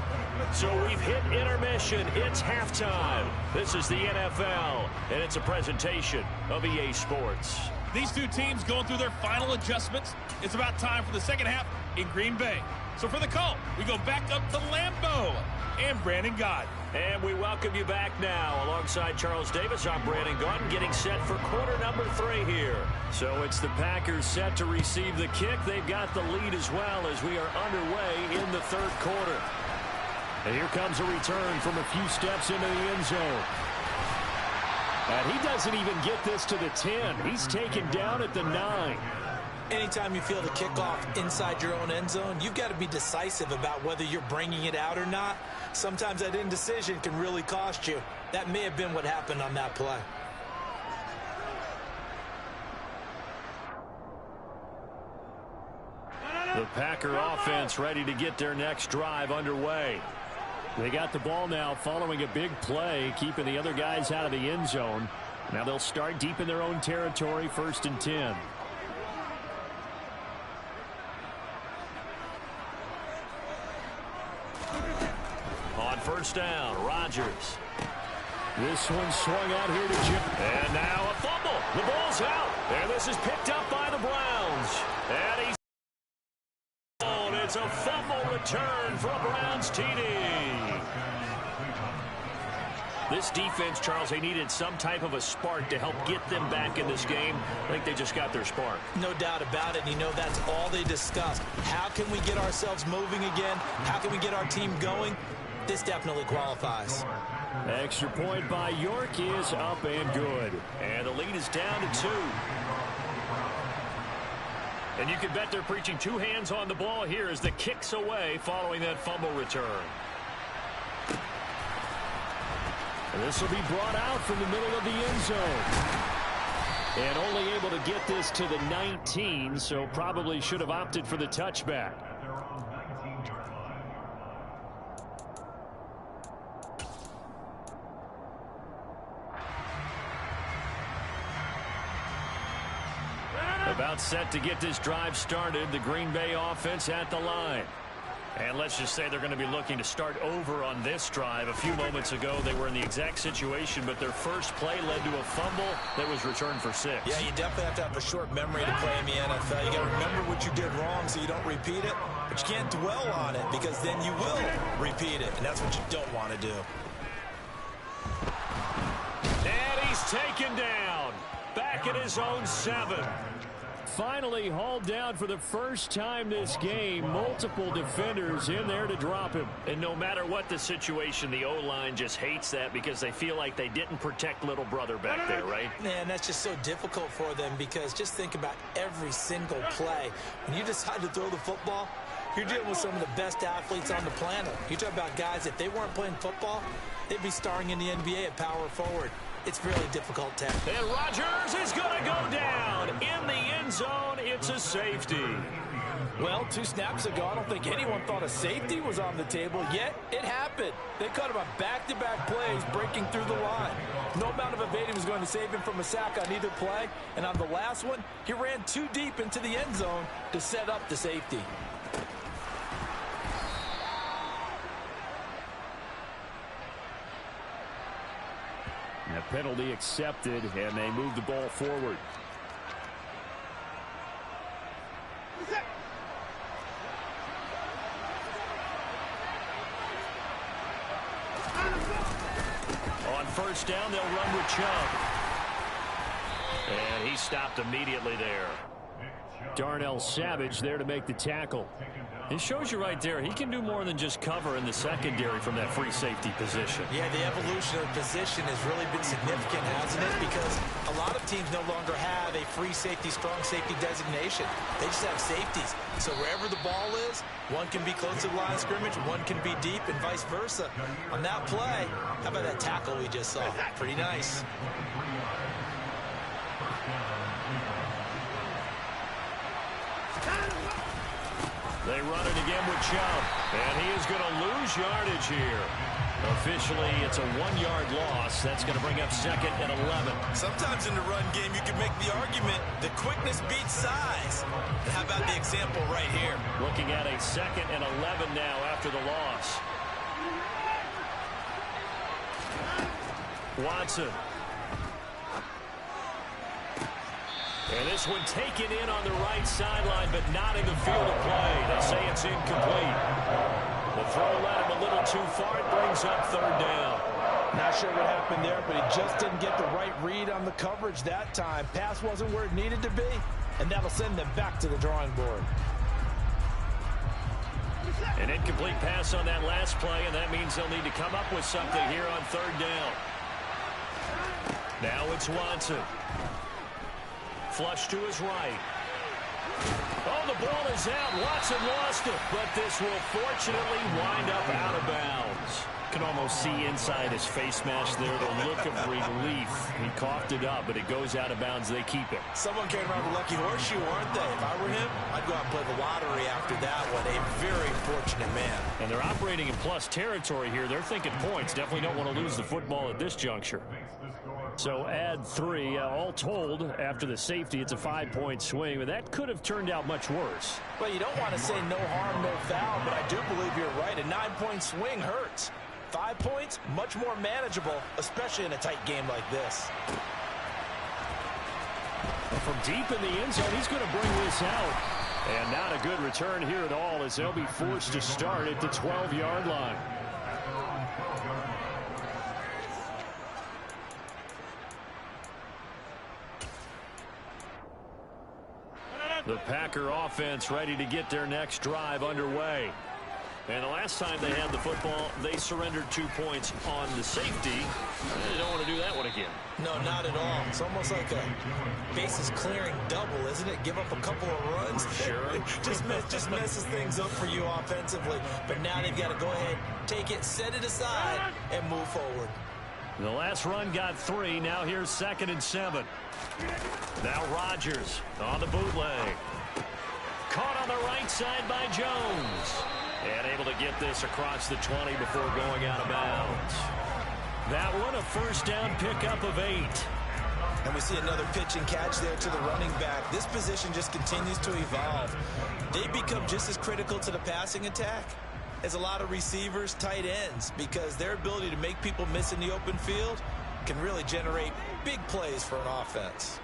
So we've hit intermission. It's halftime. This is the NFL, and it's a presentation of EA Sports. These two teams going through their final adjustments. It's about time for the second half in Green Bay. So for the call, we go back up to Lambeau and Brandon Gaudin. And we welcome you back now. Alongside Charles Davis, I'm Brandon Gaudin, getting set for quarter number 3 here. So it's the Packers set to receive the kick. They've got the lead as well as we are underway in the 3rd quarter. And here comes a return from a few steps into the end zone. And he doesn't even get this to the 10. He's taken down at the 9. Anytime you feel the kickoff inside your own end zone, you've got to be decisive about whether you're bringing it out or not. Sometimes that indecision can really cost you. That may have been what happened on that play. The Packer offense ready to get their next drive underway. They got the ball now following a big play, keeping the other guys out of the end zone. Now they'll start deep in their own territory, 1st and 10. On 1st down, Rodgers. This one swung out here to Jim. And now a fumble. The ball's out. And this is picked up by the Browns. And he's... It's a fumble return for a Browns TD. This defense, Charles, they needed some type of a spark to help get them back in this game. I think they just got their spark. No doubt about it. You know, that's all they discussed. How can we get ourselves moving again? How can we get our team going? This definitely qualifies. Extra point by York is up and good. And the lead is down to 2. And you can bet they're preaching 2 hands on the ball here as the kick's away following that fumble return. And this will be brought out from the middle of the end zone. And only able to get this to the 19, so probably should have opted for the touchback. About set to get this drive started, the Green Bay offense at the line. And let's just say they're going to be looking to start over on this drive. A few moments ago, they were in the exact situation, but their first play led to a fumble that was returned for 6. Yeah, you definitely have to have a short memory to play in the NFL. You got to remember what you did wrong so you don't repeat it, but you can't dwell on it because then you will repeat it, and that's what you don't want to do. And he's taken down. Back at his own 7. Finally hauled down for the first time this game. Multiple defenders in there to drop him. And no matter what the situation, the O-line just hates that because they feel like they didn't protect little brother back there, right? Man, that's just so difficult for them because just think about every single play. When you decide to throw the football, you're dealing with some of the best athletes on the planet. You talk about guys, if they weren't playing football, they'd be starring in the NBA at power forward. it's really difficult to tackle. And Rodgers is going to go down. In the end zone, it's a safety. Well, 2 snaps ago, I don't think anyone thought a safety was on the table, yet it happened. They caught him on back-to-back plays breaking through the line. No amount of evading was going to save him from a sack on either play, and on the last one, he ran too deep into the end zone to set up the safety. A penalty accepted, and they move the ball forward. On first down, they'll run with Chubb. And he stopped immediately there. Darnell Savage there to make the tackle. It shows you right there, he can do more than just cover in the secondary from that free safety position. Yeah, the evolution of the position has really been significant, hasn't it? Because a lot of teams no longer have a free safety, strong safety designation. They just have safeties. So wherever the ball is, one can be close to the line of scrimmage, one can be deep, and vice versa. On that play, how about that tackle we just saw? Pretty nice. They run it again with Chubb, and he is going to lose yardage here. Officially, it's a 1-yard loss. That's going to bring up 2nd and 11. Sometimes in the run game, you can make the argument that quickness beats size. And how about the example right here? Looking at a 2nd and 11 now after the loss. Watson. And this one taken in on the right sideline, but not in the field of play. They say it's incomplete. The throw led him a little too far. It brings up 3rd down. Not sure what happened there, but he just didn't get the right read on the coverage that time. Pass wasn't where it needed to be, and that'll send them back to the drawing board. An incomplete pass on that last play, and that means they'll need to come up with something here on 3rd down. Now it's Watson. Flush to his right. Oh, the ball is out. Watson lost it, but this will fortunately wind up out of bounds. Can almost see inside his face mask there the look of relief. He coughed it up, but it goes out of bounds. They keep it. Someone came around the lucky horseshoe, aren't they? If I were him, I'd go out and play the lottery after that one. A very fortunate man. And they're operating in plus territory here. They're thinking points. Definitely don't want to lose the football at this juncture. So add 3. All told, after the safety, it's a 5-point swing. But that could have turned out much worse. Well, you don't want to say no harm, no foul, but I do believe you're right. A 9-point swing hurts. 5 points, much more manageable, especially in a tight game like this. From deep in the end zone, he's going to bring this out. And not a good return here at all, as they'll be forced to start at the 12-yard line. The Packer offense ready to get their next drive underway. And the last time they had the football, they surrendered 2 points on the safety. They don't want to do that one again. No, not at all. It's almost like a bases clearing double, isn't it? Give up a couple of runs. Sure. just messes things up for you offensively. But now they've got to go ahead, take it, set it aside, and move forward. The last run got 3. Now here's 2nd and 7. Now Rodgers on the bootleg. Caught on the right side by Jones. And able to get this across the 20 before going out of bounds. That one a first down pickup of 8. And we see another pitch and catch there to the running back. This position just continues to evolve. They become just as critical to the passing attack as a lot of receivers, tight ends, because their ability to make people miss in the open field can really generate big plays for an offense.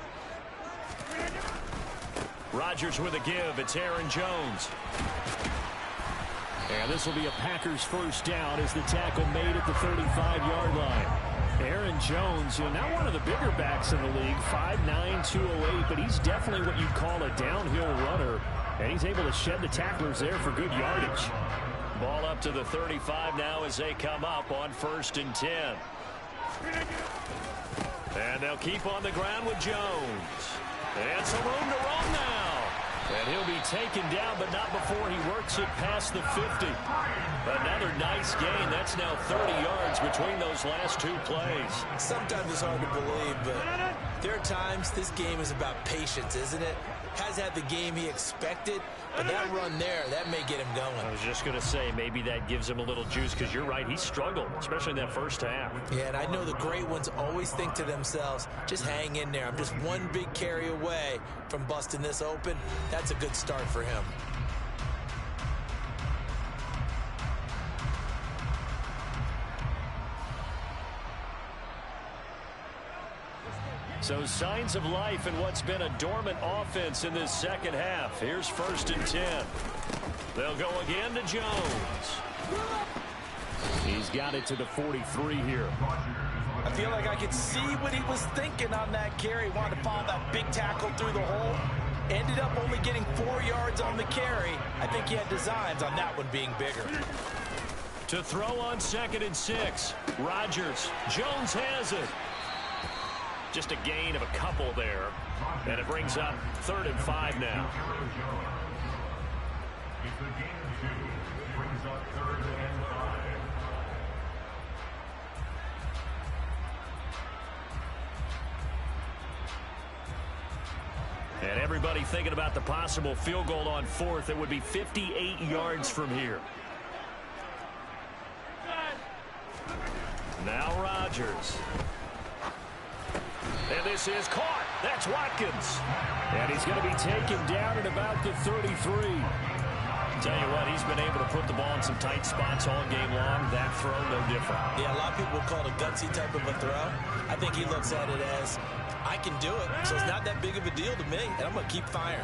Rodgers with a give. It's Aaron Jones. And this will be a Packers first down as the tackle made at the 35-yard line. Aaron Jones, not one of the bigger backs in the league, 5'9", 208, but he's definitely what you'd call a downhill runner. And he's able to shed the tacklers there for good yardage. Ball up to the 35 now as they come up on 1st and 10. And they'll keep on the ground with Jones. And some room to run now. And he'll be taken down, but not before he works it past the 50. Another nice gain. That's now 30 yards between those last two plays. Sometimes it's hard to believe, but there are times this game is about patience, isn't it? Has had the game he expected, but that run there, that may get him going. I was just going to say, maybe that gives him a little juice, because you're right, he struggled, especially in that first half. Yeah, and I know the great ones always think to themselves, just hang in there. I'm just one big carry away from busting this open. That's a good start for him. So signs of life in what's been a dormant offense in this second half. Here's 1st and 10. They'll go again to Jones. He's got it to the 43 here. I feel like I could see what he was thinking on that carry. Wanted to follow that big tackle through the hole. Ended up only getting 4 yards on the carry. I think he had designs on that one being bigger. To throw on 2nd and 6. Rodgers. Jones has it. Just a gain of a couple there. And it brings up 3rd and 5 now. It's a gain of 2. Brings up 3rd and 5. And everybody thinking about the possible field goal on 4th. It would be 58 yards from here. Now Rodgers. And this is caught. That's Watkins. And he's going to be taken down at about the 33. Tell you what, he's been able to put the ball in some tight spots all game long. That throw, no different. Yeah, a lot of people would call it a gutsy type of a throw. I think he looks at it as, I can do it, so it's not that big of a deal to me, and I'm going to keep firing.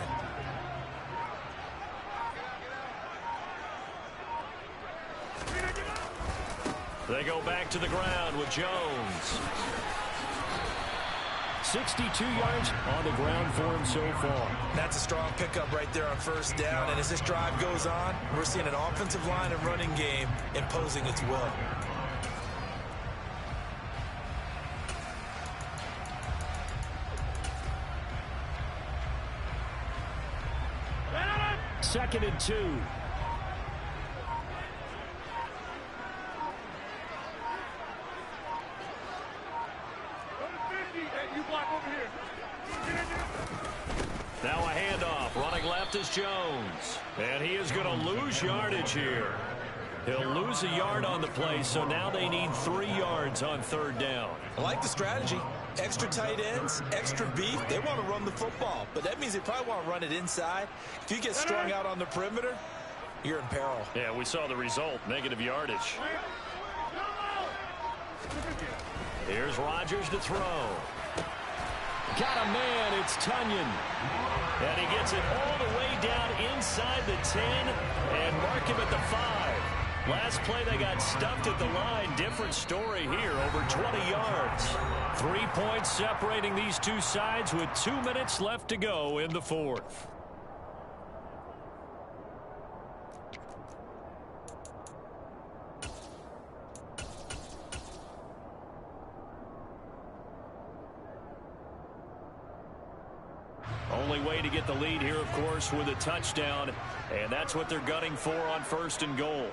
They go back to the ground with Jones. 62 yards on the ground for him so far. That's a strong pickup right there on 1st down. And as this drive goes on, we're seeing an offensive line and running game imposing its will. Second and 2. Now a handoff. Running left is Jones. And he is going to lose yardage here. He'll lose a yard on the play, so now they need 3 yards on 3rd down. I like the strategy. Extra tight ends, extra beef. They want to run the football, but that means they probably want to run it inside. If you get strung out on the perimeter, you're in peril. Yeah, we saw the result. Negative yardage. Here's Rodgers to throw. Got a man. It's Tunyon. And he gets it all the way down inside the 10 and mark him at the 5. Last play, they got stuffed at the line. Different story here, over 20 yards. 3 points separating these two sides with 2 minutes left to go in the 4th. Only way to get the lead here, of course, with a touchdown, and that's what they're gunning for on 1st and goal.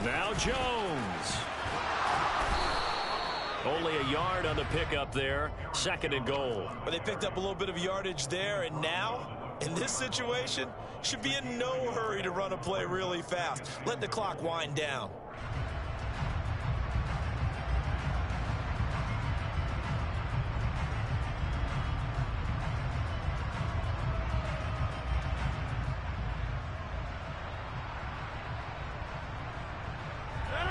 Now Jones. Only a yard on the pickup there. 2nd and goal. But they picked up a little bit of yardage there, and now, in this situation, should be in no hurry to run a play really fast. Let the clock wind down.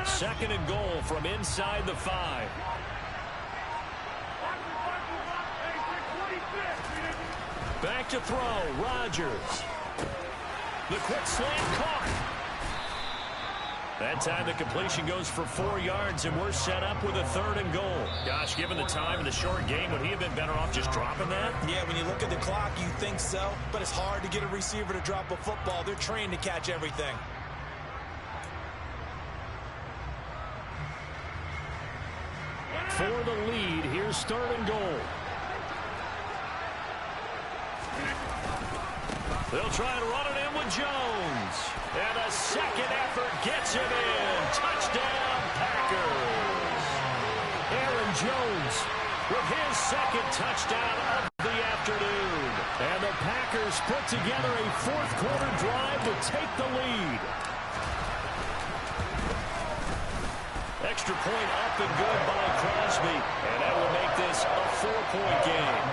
Second and goal from inside the 5. Back to throw. Rodgers. The quick slant caught. That time the completion goes for 4 yards, and we're set up with a 3rd and goal. Gosh, given the time and the short game, would he have been better off just dropping that? Yeah, when you look at the clock, you think so, but it's hard to get a receiver to drop a football. They're trained to catch everything. for the lead. Here's third and goal. They'll try and run it in with Jones. And a second effort gets him in. Touchdown, Packers. Aaron Jones with his second touchdown of the afternoon. And the Packers put together a fourth-quarter drive to take the lead. Extra point up and good by Crosby. And that will make this a 4-point game.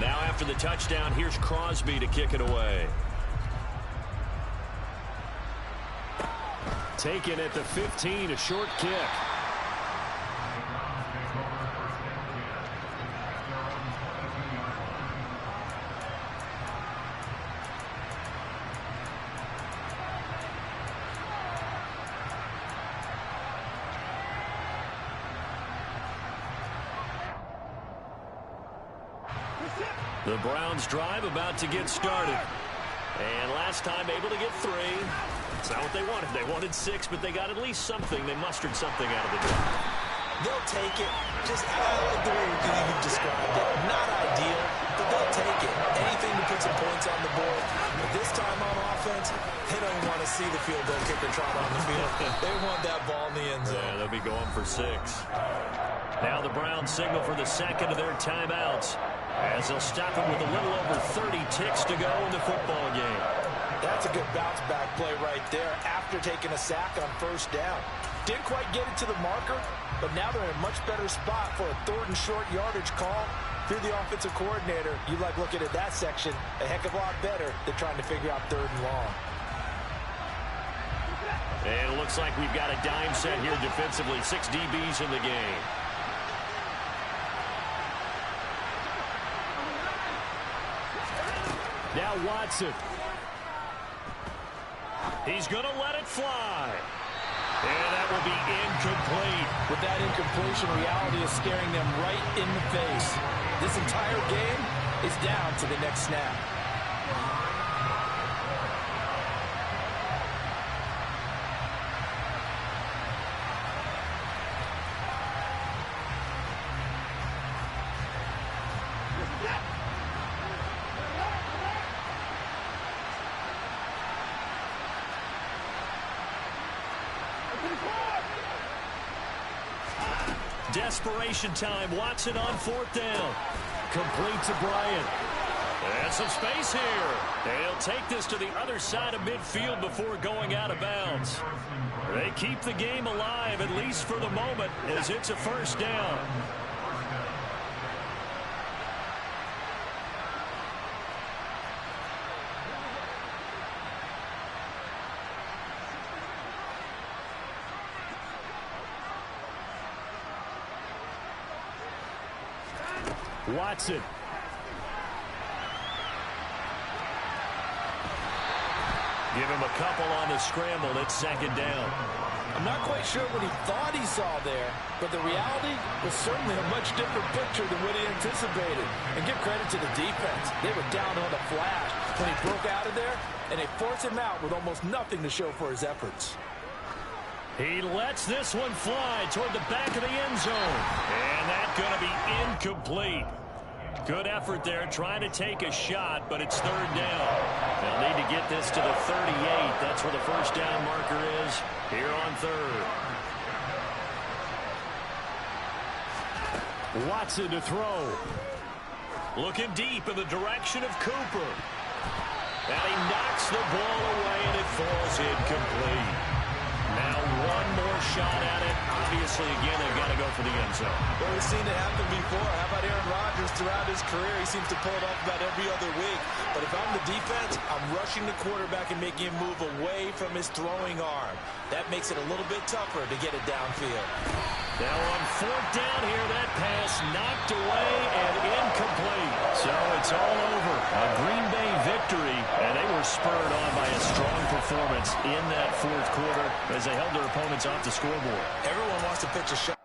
Now after the touchdown, here's Crosby to kick it away. Taken at the 15, a short kick. The Browns drive about to get started. And last time able to get 3. It's not what they wanted. They wanted 6, but they got at least something. They mustered something out of the drive. They'll take it. Just like the way you described it. Not ideal, but they'll take it. Anything to put some points on the board. But this time on offense, they don't even want to see the field goal kicker trot on the field. They want that ball in the end zone. Yeah, they'll be going for 6. Now the Browns signal for the second of their timeouts, as they'll stop it with a little over 30 ticks to go in the football game. That's a good bounce-back play right there after taking a sack on first down. Didn't quite get it to the marker, but now they're in a much better spot for a third and short yardage call. If you're the offensive coordinator, you like looking at that section a heck of a lot better than trying to figure out third and long. And it looks like we've got a dime set here defensively. 6 DBs in the game. Now Watson. He's going to let it fly. And that will be incomplete. With that incompletion, reality is staring them right in the face. This entire game is down to the next snap. Desperation time. Watson on fourth down. Complete to Bryant. And some space here. They'll take this to the other side of midfield before going out of bounds. They keep the game alive, at least for the moment, as it's a first down. Watson. Give him a couple on the scramble. It's second down. I'm not quite sure what he thought he saw there, but the reality was certainly a much different picture than what he anticipated. And give credit to the defense. They were down on a flash when he broke out of there, and they forced him out with almost nothing to show for his efforts. He lets this one fly toward the back of the end zone. And that's going to be incomplete. Good effort there, trying to take a shot, but it's third down. They'll need to get this to the 38. That's where the first down marker is here on third. Watson to throw. Looking deep in the direction of Cooper. And he knocks the ball away, and it falls incomplete. Now one more shot at it. Obviously, again, they've got to go for the end zone. Well, we've seen it happen before. How about Aaron Rodgers throughout his career? He seems to pull it off about every other week. But if I'm the defense, I'm rushing the quarterback and making him move away from his throwing arm. That makes it a little bit tougher to get it downfield. Now on fourth down here, that pass knocked away and incomplete. So it's all over. A Green Bay victory, and they were spurred on by a strong performance in that fourth quarter as they held their opponents off the scoreboard. Everyone wants to pitch a shot.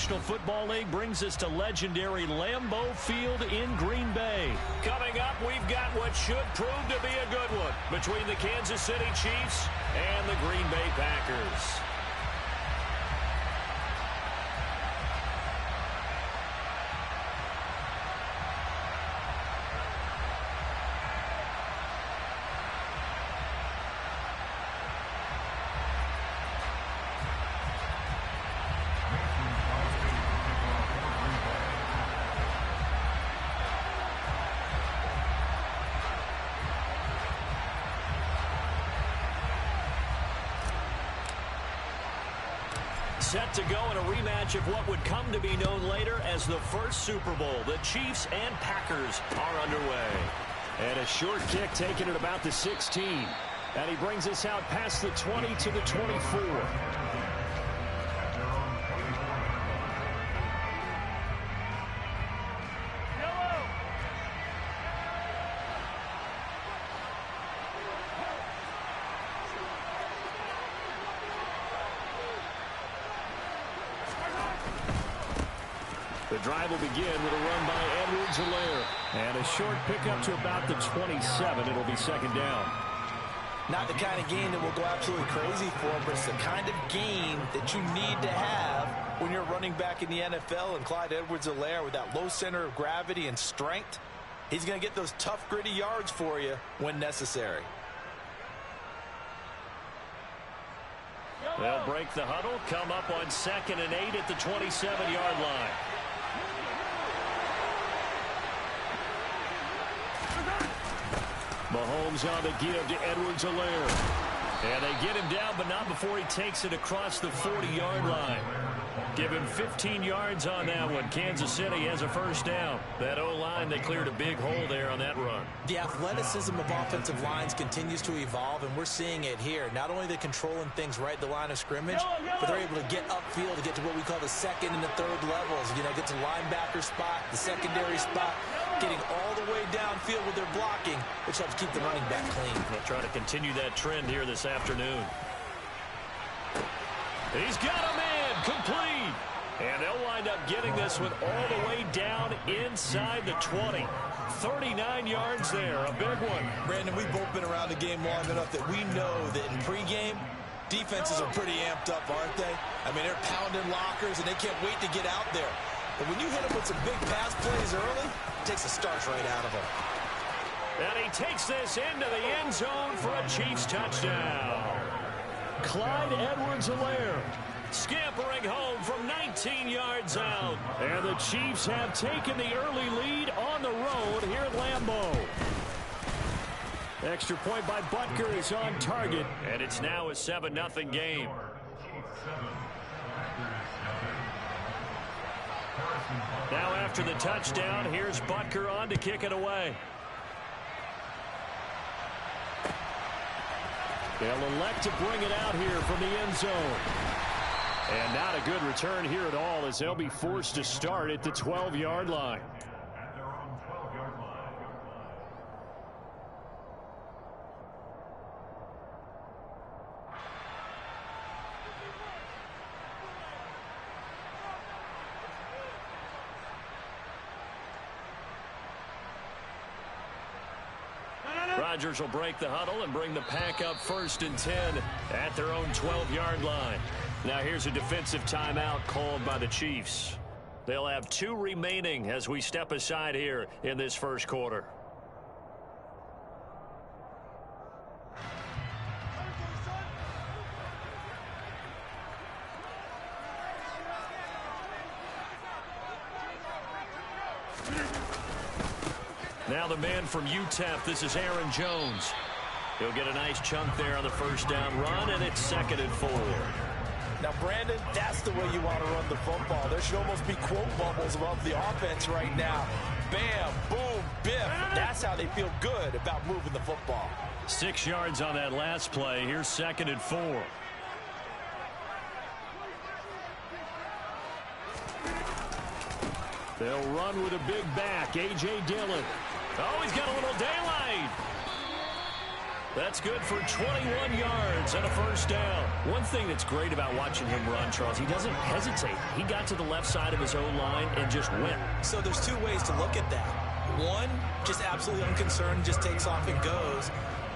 National Football League brings us to legendary Lambeau Field in Green Bay. Coming up, we've got what should prove to be a good one between the Kansas City Chiefs and the Green Bay Packers. Set to go in a rematch of what would come to be known later as the first Super Bowl. The Chiefs and Packers are underway. And a short kick taken at about the 16. And he brings us out past the 20 to the 24. The drive will begin with a run by Edwards-Helaire. And a short pickup to about the 27. It'll be second down. Not the kind of game that will go absolutely crazy for him, but it's the kind of game that you need to have when you're running back in the NFL. And Clyde Edwards-Helaire, with that low center of gravity and strength, he's going to get those tough, gritty yards for you when necessary. They'll break the huddle, come up on 2nd and 8 at the 27-yard line. Mahomes on the give to Edwards-Helaire. And they get him down, but not before he takes it across the 40-yard line. Give him 15 yards on that one. Kansas City has a first down. That O-line, they cleared a big hole there on that run. The athleticism of offensive lines continues to evolve, and we're seeing it here. Not only are they controlling things right at the line of scrimmage, but they're able to get upfield to get to what we call the second and the third levels. You know, get to linebacker spot, the secondary spot, getting all the way downfield with their blocking, which helps keep the running back clean. They'll try to continue that trend here this afternoon. He's got a man complete. And they'll wind up getting this one all the way down inside the 20. 39 yards there, a big one. Brandon, we've both been around the game long enough that we know that in pregame, defenses are pretty amped up, aren't they? I mean, they're pounding lockers, and they can't wait to get out there. But when you hit them with some big pass plays early, it takes the starch right out of them. And he takes this into the end zone for a Chiefs touchdown. Clyde Edwards-Helaire scampering home from 19 yards out. And the Chiefs have taken the early lead on the road here at Lambeau. Extra point by Butker is on target. And it's now a 7-0 game. Now after the touchdown, here's Butker on to kick it away. They'll elect to bring it out here from the end zone. And not a good return here at all, as they'll be forced to start at the 12-yard line. At their own 12-yard line. Rodgers will break the huddle and bring the pack up 1st and 10 at their own 12-yard line. Now here's a defensive timeout called by the Chiefs. They'll have 2 remaining as we step aside here in this first quarter. Now the man from UTEP, this is Aaron Jones. He'll get a nice chunk there on the first down run, and it's 2nd and 4. Now, Brandon, that's the way you want to run the football. There should almost be quote bubbles above the offense right now. Bam, boom, biff. That's how they feel good about moving the football. 6 yards on that last play. Here's 2nd and 4. They'll run with a big back, A.J. Dillon. Oh, he's got a little daylight. That's good for 21 yards and a first down. One thing that's great about watching him run, Charles, he doesn't hesitate. He got to the left side of his own line and just went. So there's two ways to look at that. One, just absolutely unconcerned, just takes off and goes.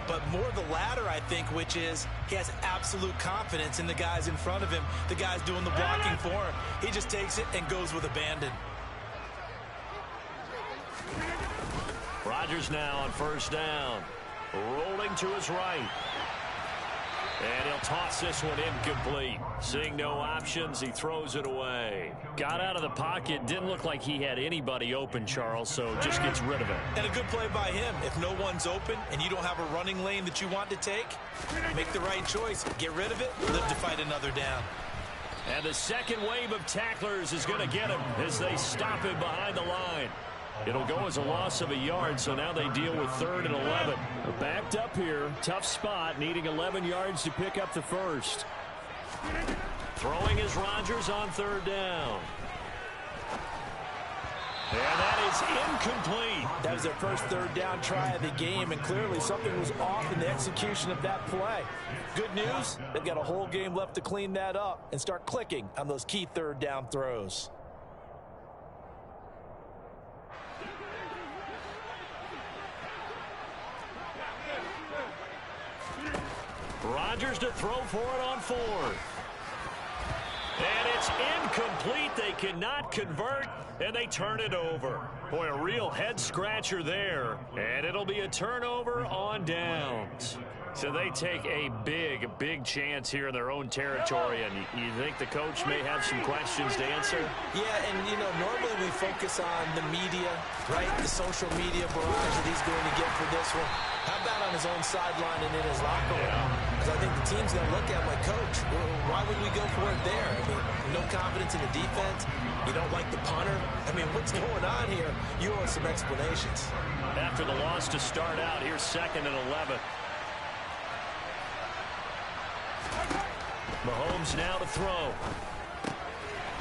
But more the latter, I think, which is he has absolute confidence in the guys in front of him, the guys doing the blocking for him. He just takes it and goes with abandon. Rodgers now on first down. Rolling to his right. And he'll toss this one incomplete. Seeing no options, he throws it away. Got out of the pocket. Didn't look like he had anybody open, Charles, so just gets rid of it. And a good play by him. If no one's open and you don't have a running lane that you want to take, make the right choice. Get rid of it. Live to fight another down. And the second wave of tacklers is going to get him as they stop him behind the line. It'll go as a loss of a yard, so now they deal with 3rd and 11. Backed up here. Tough spot, needing 11 yards to pick up the first. Throwing is Rodgers on 3rd down. And that is incomplete. That was their first 3rd down try of the game, and clearly something was off in the execution of that play. Good news, they've got a whole game left to clean that up and start clicking on those key 3rd down throws. Rodgers to throw for it on 4th. And it's incomplete. They cannot convert, and they turn it over. Boy, a real head-scratcher there. And it'll be a turnover on downs. So they take a big chance here in their own territory, and you think the coach may have some questions to answer? Yeah, and, you know, normally we focus on the media, right, the social media barrage that he's going to get for this one. How about on his own sideline and in his locker room? Because I think the team's going to look at him like, Coach, why would we go for it there? I mean, no confidence in the defense. You don't like the punter. I mean, what's going on here? You owe us some explanations. After the loss to start out, here's 2nd and 11. Mahomes now to throw.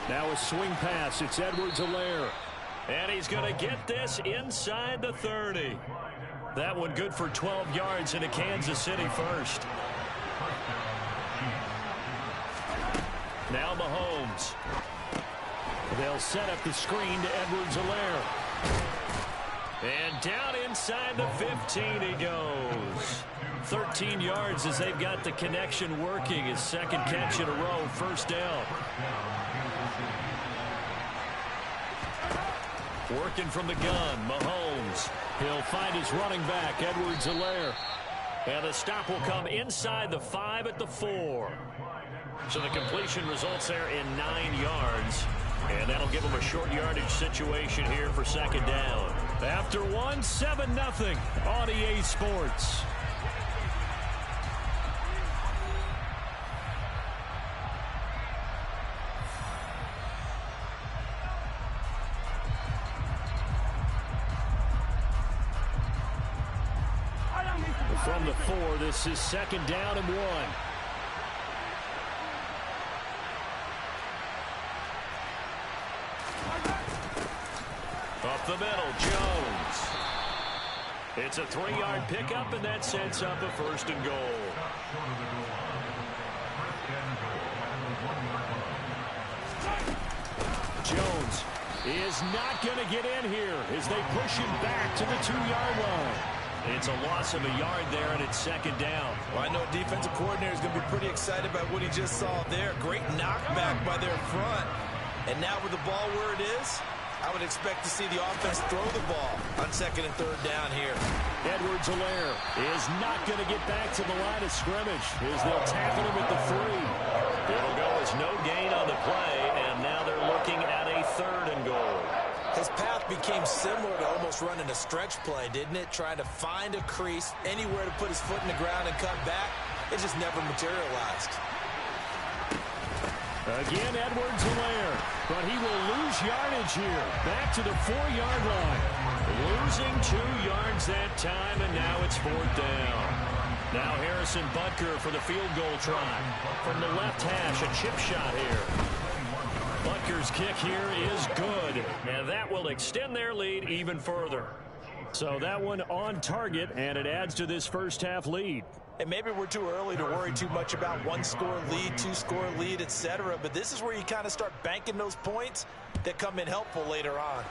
Now a swing pass. It's Edwards-Helaire. And he's going to get this inside the 30. That one good for 12 yards into Kansas City first. Now Mahomes. They'll set up the screen to Edwards-Helaire. And down inside the 15 he goes. 13 yards as they've got the connection working. His 2nd catch in a row, first down. Working from the gun, Mahomes. He'll find his running back, Edwards-Helaire. And the stop will come inside the 5 at the 4. So the completion results there in 9 yards. And that'll give them a short yardage situation here for 2nd down. After 1, 7-0 on EA Sports. From the 4, this is 2nd down and 1. Up the middle, Jones. It's a 3-yard pickup, and that sets up a 1st and goal. Jones is not going to get in here as they push him back to the 2-yard line. It's a loss of a yard there, and it's 2nd down. Well, I know defensive coordinator is going to be pretty excited about what he just saw there. Great knockback by their front. And now with the ball where it is, I would expect to see the offense throw the ball on 2nd and 3rd down here. Edwards-Helaire is not going to get back to the line of scrimmage as they'll tackle him at the 3. It'll go as no gain on the play, and now they're looking at a 3rd and goal. His path became similar to almost running a stretch play, didn't it? Trying to find a crease, anywhere to put his foot in the ground and cut back. It just never materialized. Again, Edwards-Helaire, but he will lose yardage here. Back to the 4-yard line. Losing 2 yards that time, and now it's 4th down. Now Harrison Butker for the field goal try. From the left hash, a chip shot here. Butker's kick here is good, and that will extend their lead even further. So that one on target, and it adds to this first half lead. And maybe we're too early to worry too much about one-score lead, two-score lead, etc. But this is where you kind of start banking those points that come in helpful later on.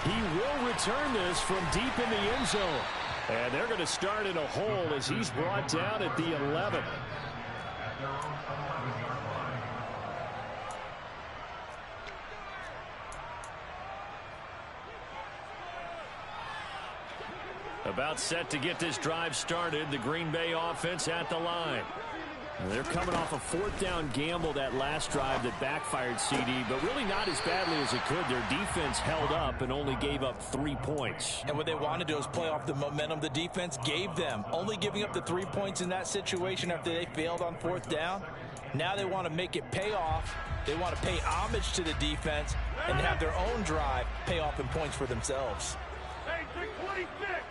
He will return this from deep in the end zone. And they're going to start in a hole as he's brought down at the 11. About set to get this drive started. The Green Bay offense at the line. They're coming off a fourth down gamble that last drive that backfired, CD, but really not as badly as it could. Their defense held up and only gave up 3 points. And what they wanted to do is play off the momentum the defense gave them. Only giving up the 3 points in that situation after they failed on fourth down. Now they want to make it pay off. They want to pay homage to the defense and have their own drive pay off in points for themselves. Hey, 626!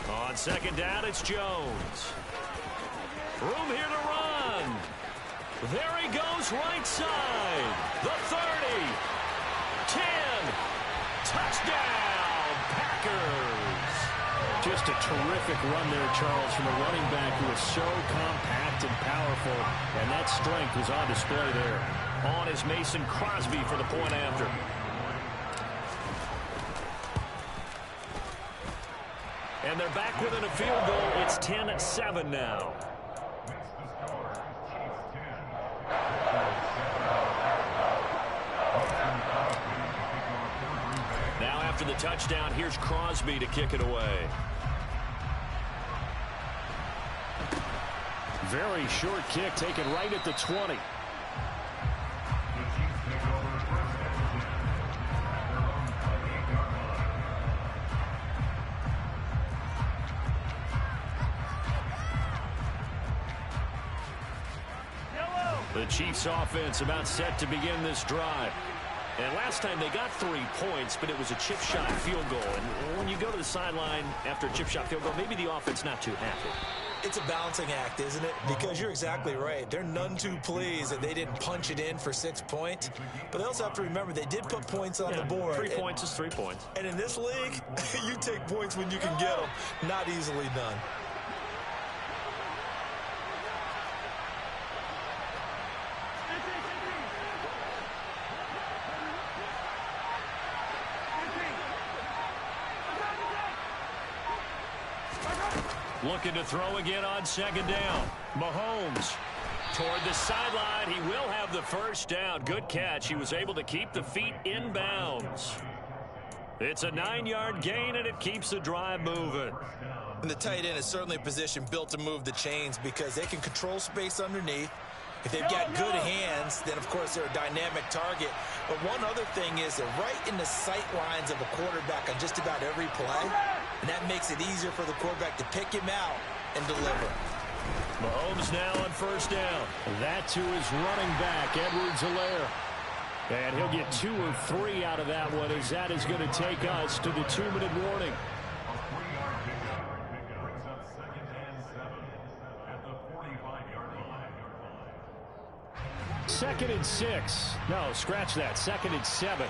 On second down, it's Jones. Room here to run. There he goes, right side. The 30. 10. Touchdown, Packers. Just a terrific run there, Charles, from a running back who is so compact and powerful, and that strength was on display there. On is Mason Crosby for the point after. And they're back within a field goal. It's 10-7 now. Now after the touchdown, here's Crosby to kick it away. Very short kick taken right at the 20. The Chiefs offense about set to begin this drive. And last time they got 3 points, but it was a chip shot field goal. And when you go to the sideline after a chip shot field goal, maybe the offense not too happy. It's a balancing act, isn't it? Because you're exactly right. They're none too pleased that they didn't punch it in for 6 points. But they also have to remember they did put points on the board. 3 points is 3 points. And in this league, you take points when you can get them. Not easily done. Looking to throw again on second down. Mahomes toward the sideline. He will have the first down. Good catch. He was able to keep the feet in bounds. It's a 9-yard gain, and it keeps the drive moving. And the tight end is certainly a position built to move the chains because they can control space underneath. If they've got good hands, then, of course, they're a dynamic target. But one other thing is they're right in the sight lines of a quarterback on just about every play. And that makes it easier for the quarterback to pick him out and deliver. Mahomes now on first down. That to his running back, Edwards-Helaire. And he'll get 2 or 3 out of that one, as that is going to take us to the 2-minute warning. Second and 6. No, scratch that. Second and 7.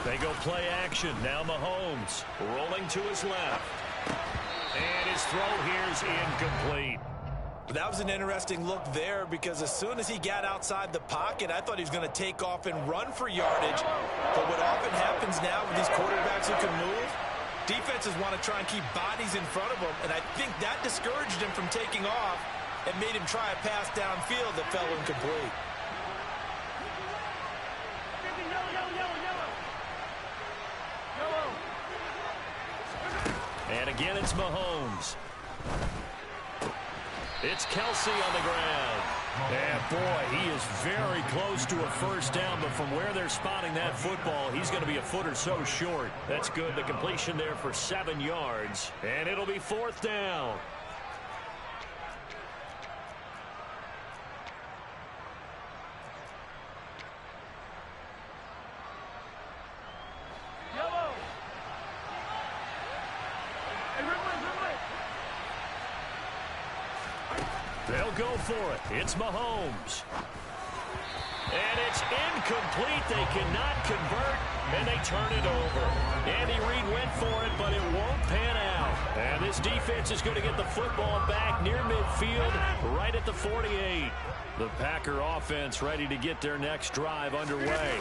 They go play action. Now Mahomes rolling to his left. And his throw here's incomplete. That was an interesting look there because as soon as he got outside the pocket, I thought he was going to take off and run for yardage. But what often happens now with these quarterbacks who can move, defenses want to try and keep bodies in front of them. And I think that discouraged him from taking off and made him try a pass downfield that fell incomplete. And again, it's Mahomes. It's Kelsey on the ground. And boy, he is very close to a first down, but from where they're spotting that football, he's going to be a foot or so short. That's good. The completion there for 7 yards. And it'll be fourth down. go for it. It's Mahomes. And it's incomplete. They cannot convert, and they turn it over. Andy Reid went for it, but it won't pan out. And this defense is going to get the football back near midfield, right at the 48. The Packer offense ready to get their next drive underway.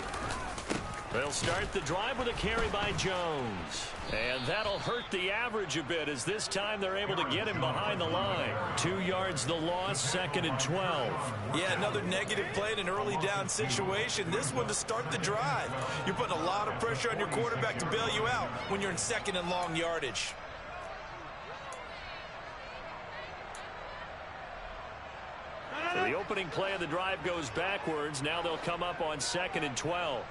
They'll start the drive with a carry by Jones. And that'll hurt the average a bit, as this time they're able to get him behind the line. 2 yards the loss, 2nd and 12. Yeah, another negative play in an early down situation. This one to start the drive. You're putting a lot of pressure on your quarterback to bail you out when you're in 2nd and long yardage. So the opening play of the drive goes backwards. Now they'll come up on 2nd and 12.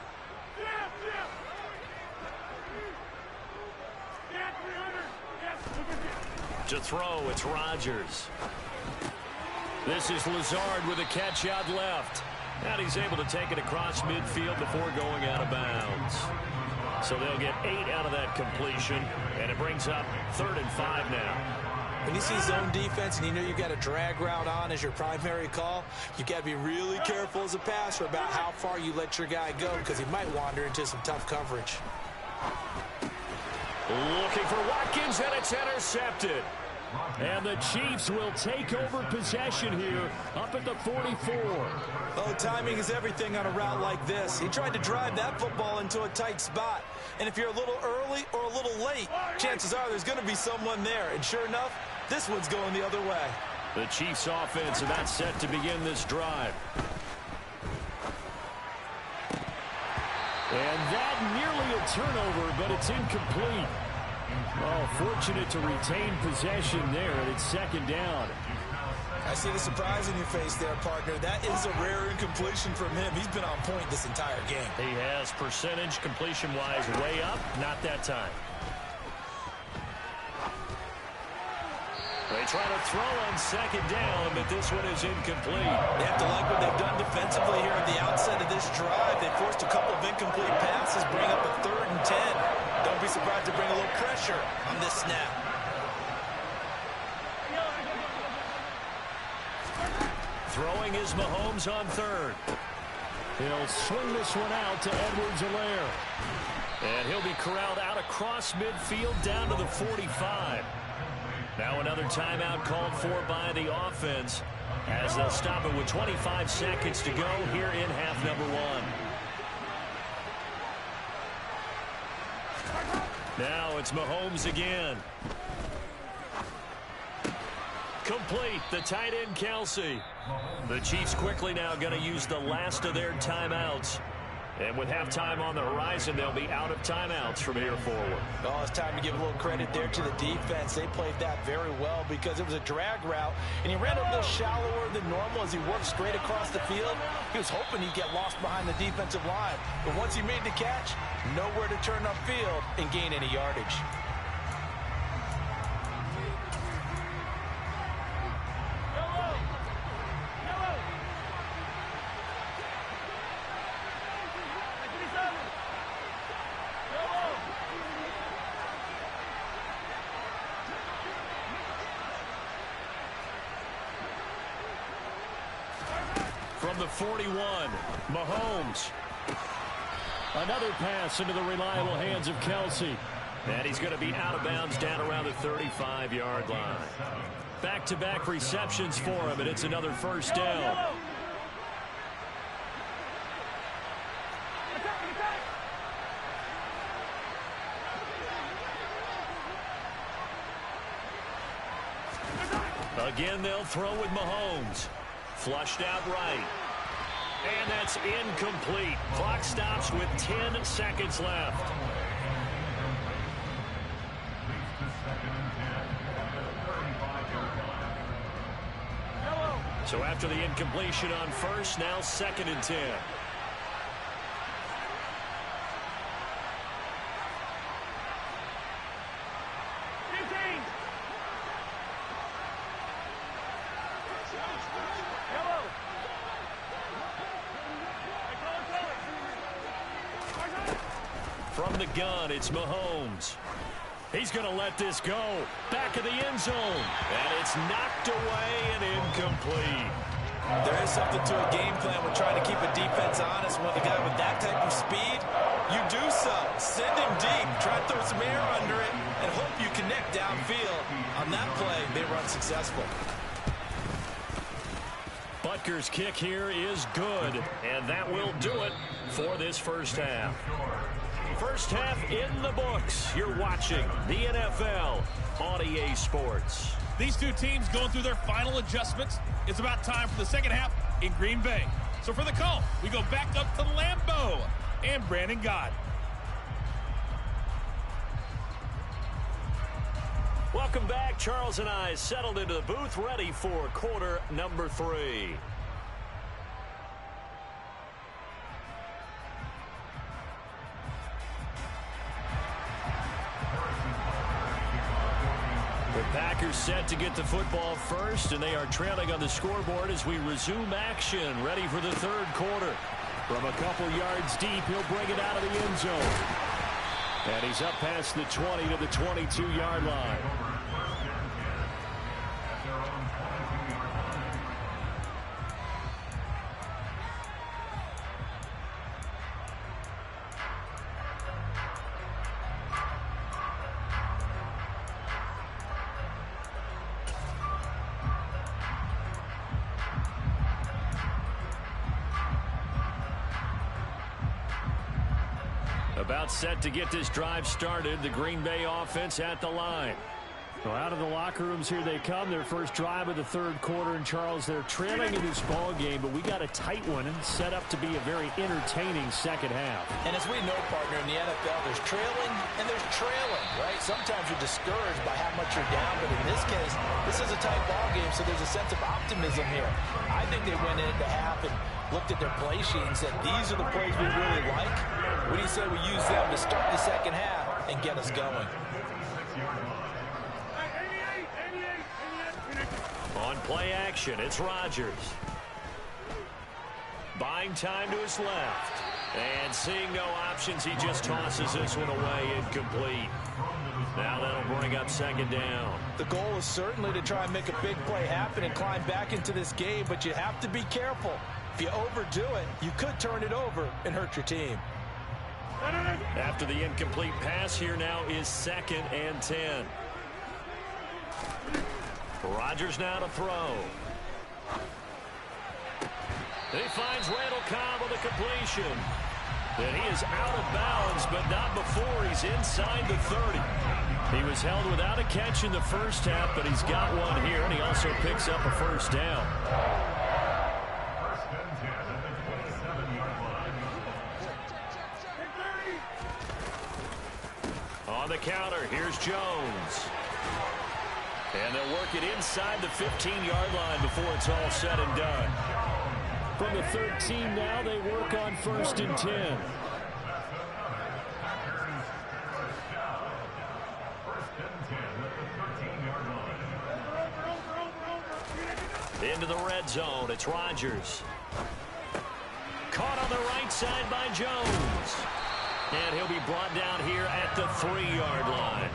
To throw, it's Rodgers. This is Lazard with a catch out left. And he's able to take it across midfield before going out of bounds. So they'll get 8 out of that completion, and it brings up 3rd and 5 now. When you see zone defense and you know you've got a drag route on as your primary call, you've got to be really careful as a passer about how far you let your guy go, because he might wander into some tough coverage. Looking for Watkins, and it's intercepted. And the Chiefs will take over possession here up at the 44. Oh, timing is everything on a route like this. He tried to drive that football into a tight spot. And if you're a little early or a little late, chances are there's going to be someone there. And sure enough, this one's going the other way. The Chiefs offense about set to begin this drive. And that nearly a turnover, but it's incomplete. Oh, fortunate to retain possession there, and it's 2nd down. I see the surprise in your face there, partner. That is a rare incompletion from him. He's been on point this entire game. He has percentage completion-wise way up, not that time. They try to throw on 2nd down, but this one is incomplete. They have to like what they've done defensively here at the outset of this drive. They forced a couple of incomplete passes, bring up a 3rd and 10. Don't be surprised to bring a little pressure on this snap. Throwing is Mahomes on 3rd. He'll swing this one out to Edwards-Helaire. And he'll be corralled out across midfield down to the 45. Now another timeout called for by the offense, as they'll stop it with 25 seconds to go here in half number 1. Now it's Mahomes again. Complete, the tight end Kelsey. The Chiefs quickly now going to use the last of their timeouts. And with halftime on the horizon, they'll be out of timeouts from here forward. Oh, it's time to give a little credit there to the defense. They played that very well because it was a drag route, and he ran a little shallower than normal as he worked straight across the field. He was hoping he'd get lost behind the defensive line. But once he made the catch, nowhere to turn upfield and gain any yardage. From the 41, Mahomes. Another pass into the reliable hands of Kelsey. And he's going to be out of bounds down around the 35-yard line. Back-to-back receptions for him, and it's another 1st down. Again, they'll throw with Mahomes. Flushed out right. And that's incomplete. Clock stops with 10 seconds left. So after the incompletion on 1st, now 2nd and 10. From the gun, it's Mahomes. He's going to let this go. Back of the end zone. And it's knocked away and incomplete. There is something to a game plan when trying to keep a defense honest. When a guy with that type of speed, you do so. Send him deep. Try to throw some air under it and hope you connect downfield. On that play, they were unsuccessful. Butker's kick here is good, and that will do it for this first half. First half in the books. You're watching the NFL on EA Sports. These two teams going through their final adjustments. It's about time for the second half in Green Bay. So for the call, we go back up to Lambeau and Brandon Gott. Welcome back. Charles and I settled into the booth, ready for quarter number 3. The Packers set to get the football first, and they are trailing on the scoreboard as we resume action, ready for the third quarter. From a couple yards deep, he'll bring it out of the end zone. And he's up past the 20 to the 22-yard line. About set to get this drive started. The Green Bay offense at the line. Well, out of the locker rooms here they come. Their first drive of the third quarter. And, Charles, they're trailing in this ball game, but we got a tight one and set up to be a very entertaining second half. And as we know, partner, in the NFL, there's trailing and there's trailing, right? Sometimes you're discouraged by how much you're down, but in this case, this is a tight ball game, so there's a sense of optimism here. I think they went into half and looked at their play sheet and said, these are the plays we really like. What do you say we use them to start the second half and get us going? On play action, it's Rodgers. Buying time to his left. And seeing no options, he just tosses this one away incomplete. Now that'll bring up second down. The goal is certainly to try and make a big play happen and climb back into this game, but you have to be careful. If you overdo it, you could turn it over and hurt your team. After the incomplete pass, here now is 2nd and 10. Rodgers now to throw. He finds Randall Cobb with a completion. And he is out of bounds, but not before he's inside the 30. He was held without a catch in the first half, but he's got one here, and he also picks up a first down. First and 10 at the 27-yard line. On the counter, here's Jones. And they'll work it inside the 15-yard line before it's all said and done. From the 13 now, they work on 1st and 10. Into the red zone, it's Rodgers. Caught on the right side by Jones. And he'll be brought down here at the 3-yard line.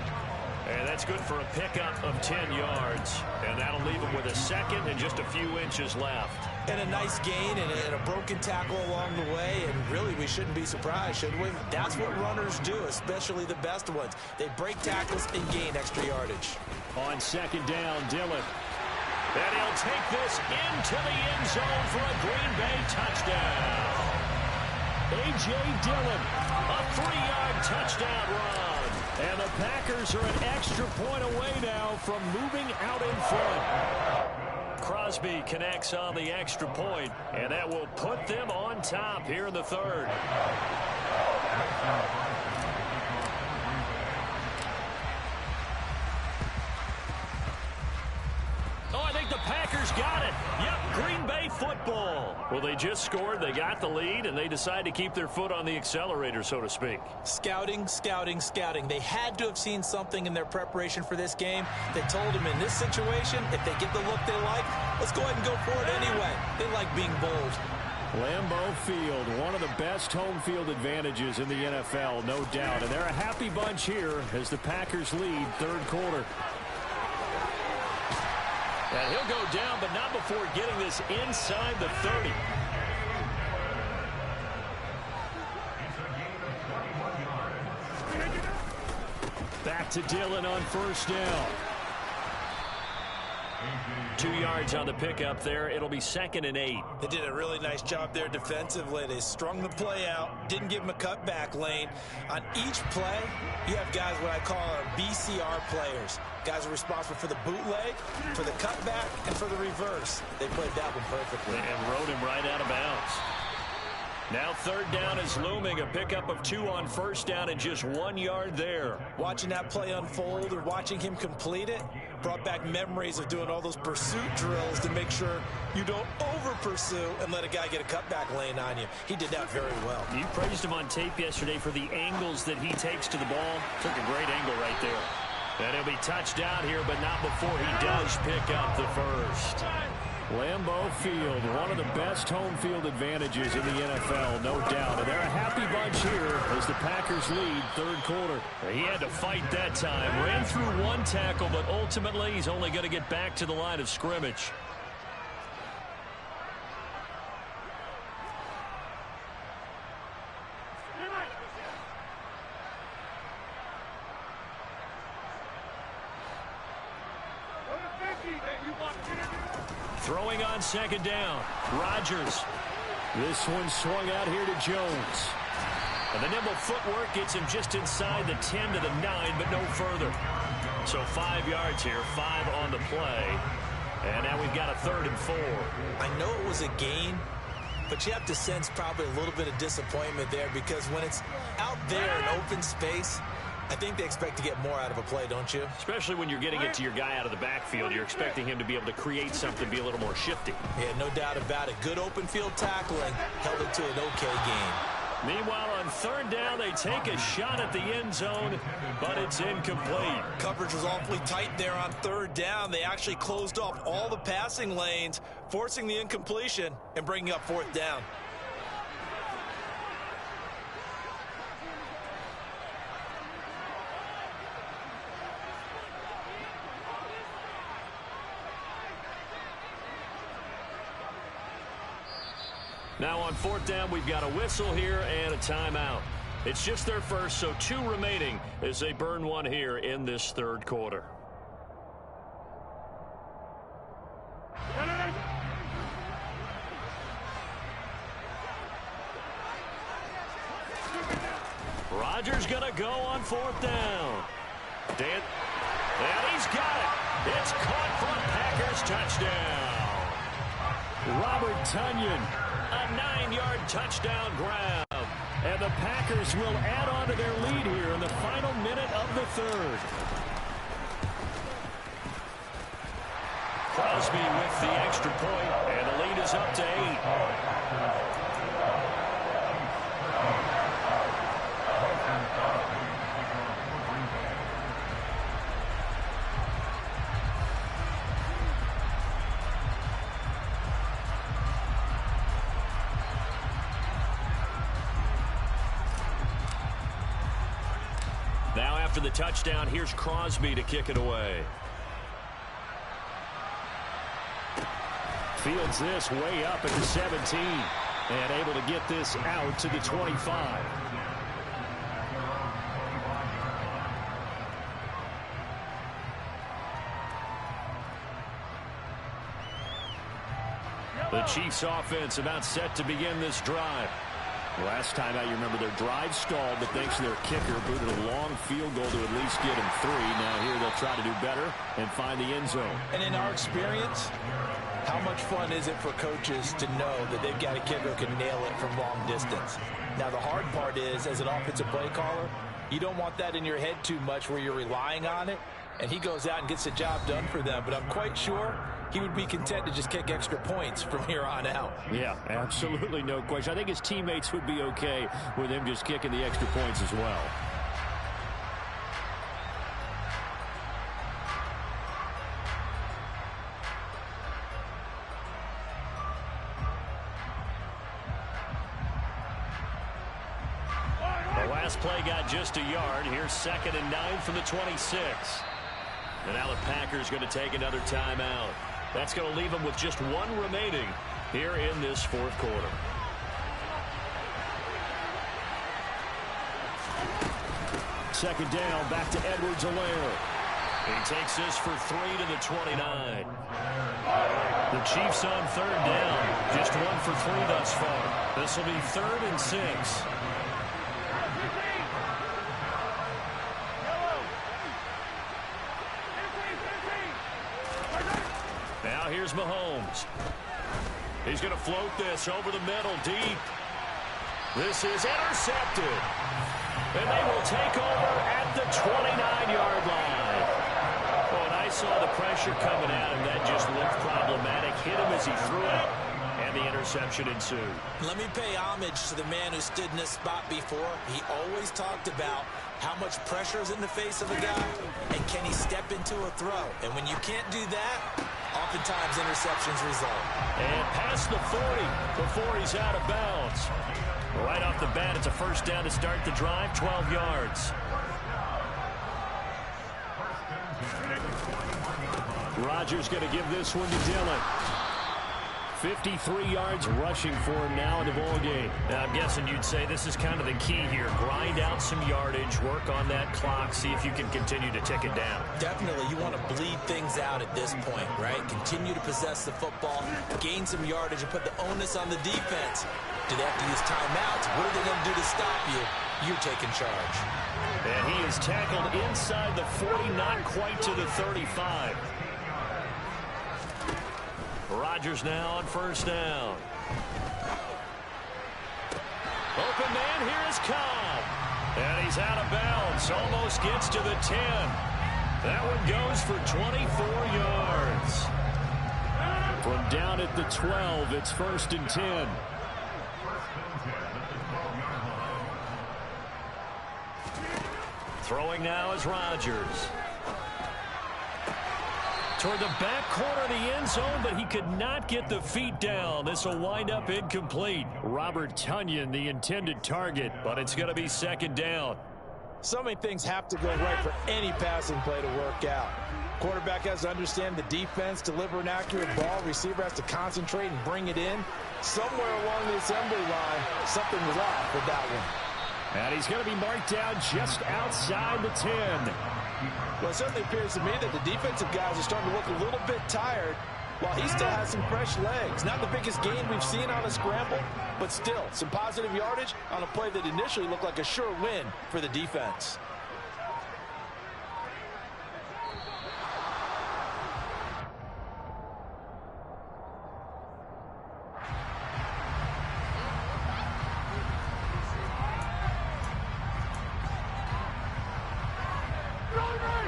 And that's good for a pickup of 10 yards. And that'll leave him with a second and just a few inches left. And a nice gain and a broken tackle along the way. And really, we shouldn't be surprised, should we? That's what runners do, especially the best ones. They break tackles and gain extra yardage. On 2nd down, Dillon. And he'll take this into the end zone for a Green Bay touchdown. A.J. Dillon, a 3-yard touchdown run. And the Packers are an extra point away now from moving out in front. Crosby connects on the extra point, and that will put them on top here in the third. Oh, I think the Packers got it. Yep, Green Bay football. Well, they just scored, they got the lead, and they decide to keep their foot on the accelerator, so to speak. Scouting, scouting, scouting. They had to have seen something in their preparation for this game that told them in this situation, if they get the look they like, let's go ahead and go for it anyway. They like being bold. Lambeau Field, one of the best home field advantages in the NFL, no doubt. And they're a happy bunch here as the Packers lead third quarter. And he'll go down, but not before getting this inside the 30. Back to Dillon on first down. 2 yards on the pickup there. It'll be 2nd and 8. They did a really nice job there defensively. They strung the play out, didn't give him a cutback lane. On each play, you have guys what I call our BCR players. Guys are responsible for the bootleg, for the cutback, and for the reverse. They played that one perfectly. And rode him right out of bounds. Now third down is looming. A pickup of 2 on first down and just 1 yard there. Watching that play unfold or watching him complete it brought back memories of doing all those pursuit drills to make sure you don't over-pursue and let a guy get a cutback lane on you. He did that very well. You praised him on tape yesterday for the angles that he takes to the ball. Took a great angle right there. And he'll be touched down here, but not before he does pick up the first. Lambeau Field, one of the best home field advantages in the NFL, no doubt. And they're a happy bunch here as the Packers lead third quarter. He had to fight that time. Ran through one tackle, but ultimately he's only going to get back to the line of scrimmage. Throwing on second down. Rodgers. This one swung out here to Jones. And the nimble footwork gets him just inside the 10 to the 9, but no further. So 5 yards here, 5 on the play. And now we've got a 3rd and 4. I know it was a gain, but you have to sense probably a little bit of disappointment there because when it's out there in open space, I think they expect to get more out of a play, don't you? Especially when you're getting it to your guy out of the backfield. You're expecting him to be able to create something, be a little more shifty. Yeah, no doubt about it. Good open field tackling held it to an okay game. Meanwhile, on third down, they take a shot at the end zone, but it's incomplete. Coverage was awfully tight there on third down. They actually closed off all the passing lanes, forcing the incompletion and bringing up fourth down. Now on fourth down, we've got a whistle here and a timeout. It's just their first, so 2 remaining as they burn one here in this third quarter. Rodgers gonna go on fourth down. And he's got it. It's caught for a Packers touchdown. Robert Tonyan, a 9-yard touchdown grab. And the Packers will add on to their lead here in the final minute of the third. Crosby with the extra point, and the lead is up to 8. Now after the touchdown, here's Crosby to kick it away. Fields this way up at the 17 and able to get this out to the 25. The Chiefs offense about set to begin this drive. Last time out, you remember their drive stalled, but thanks to their kicker, booted a long field goal to at least get him 3. Now here they'll try to do better and find the end zone. And in our experience, how much fun is it for coaches to know that they've got a kicker who can nail it from long distance? Now the hard part is, as an offensive play caller, you don't want that in your head too much where you're relying on it, and he goes out and gets the job done for them. But I'm quite sure he would be content to just kick extra points from here on out. Yeah, absolutely no question. I think his teammates would be okay with him just kicking the extra points as well. last play got just a yard. Here's 2nd and 9 from the 26. And now the Packers going to take another timeout. That's going to leave them with just 1 remaining here in this 4th quarter. Second down, back to Edwards-Helaire. He takes this for 3 to the 29. The Chiefs on 3rd down. Just 1 for 3 thus far. This will be 3rd and 6. Now here's Mahomes. He's going to float this over the middle deep. This is intercepted. And they will take over at the 29-yard line. Oh, and I saw the pressure coming at him. That just looked problematic. Hit him as he threw it, and the interception ensued. Let me pay homage to the man who stood in this spot before. He always talked about how much pressure is in the face of a guy, and can he step into a throw. And when you can't do that, oftentimes interceptions result. And past the 40 before he's out of bounds. Right off the bat, it's a first down to start the drive, 12 yards. Rodgers going to give this one to Dillon. 53 yards rushing for him now in the ballgame. Now, I'm guessing you'd say this is kind of the key here. Grind out some yardage, work on that clock, see if you can continue to tick it down. Definitely, you want to bleed things out at this point, right? Continue to possess the football, gain some yardage, and put the onus on the defense. Do they have to use timeouts? What are they going to do to stop you? You're taking charge. And he is tackled inside the 40, not quite to the 35. Rodgers now on first down. Open man, here is Cobb. And he's out of bounds, almost gets to the 10. That one goes for 24 yards. From down at the 12, it's 1st and 10. Throwing now is Rodgers. Toward the back corner of the end zone, but he could not get the feet down. This will wind up incomplete. Robert Tonyan, the intended target, but it's going to be 2nd down. So many things have to go right for any passing play to work out. Quarterback has to understand the defense, deliver an accurate ball. Receiver has to concentrate and bring it in. Somewhere along the assembly line, something was off with that one. And he's going to be marked down just outside the 10. Well, it certainly appears to me that the defensive guys are starting to look a little bit tired while he still has some fresh legs. Not the biggest gain we've seen on a scramble, but still some positive yardage on a play that initially looked like a sure win for the defense.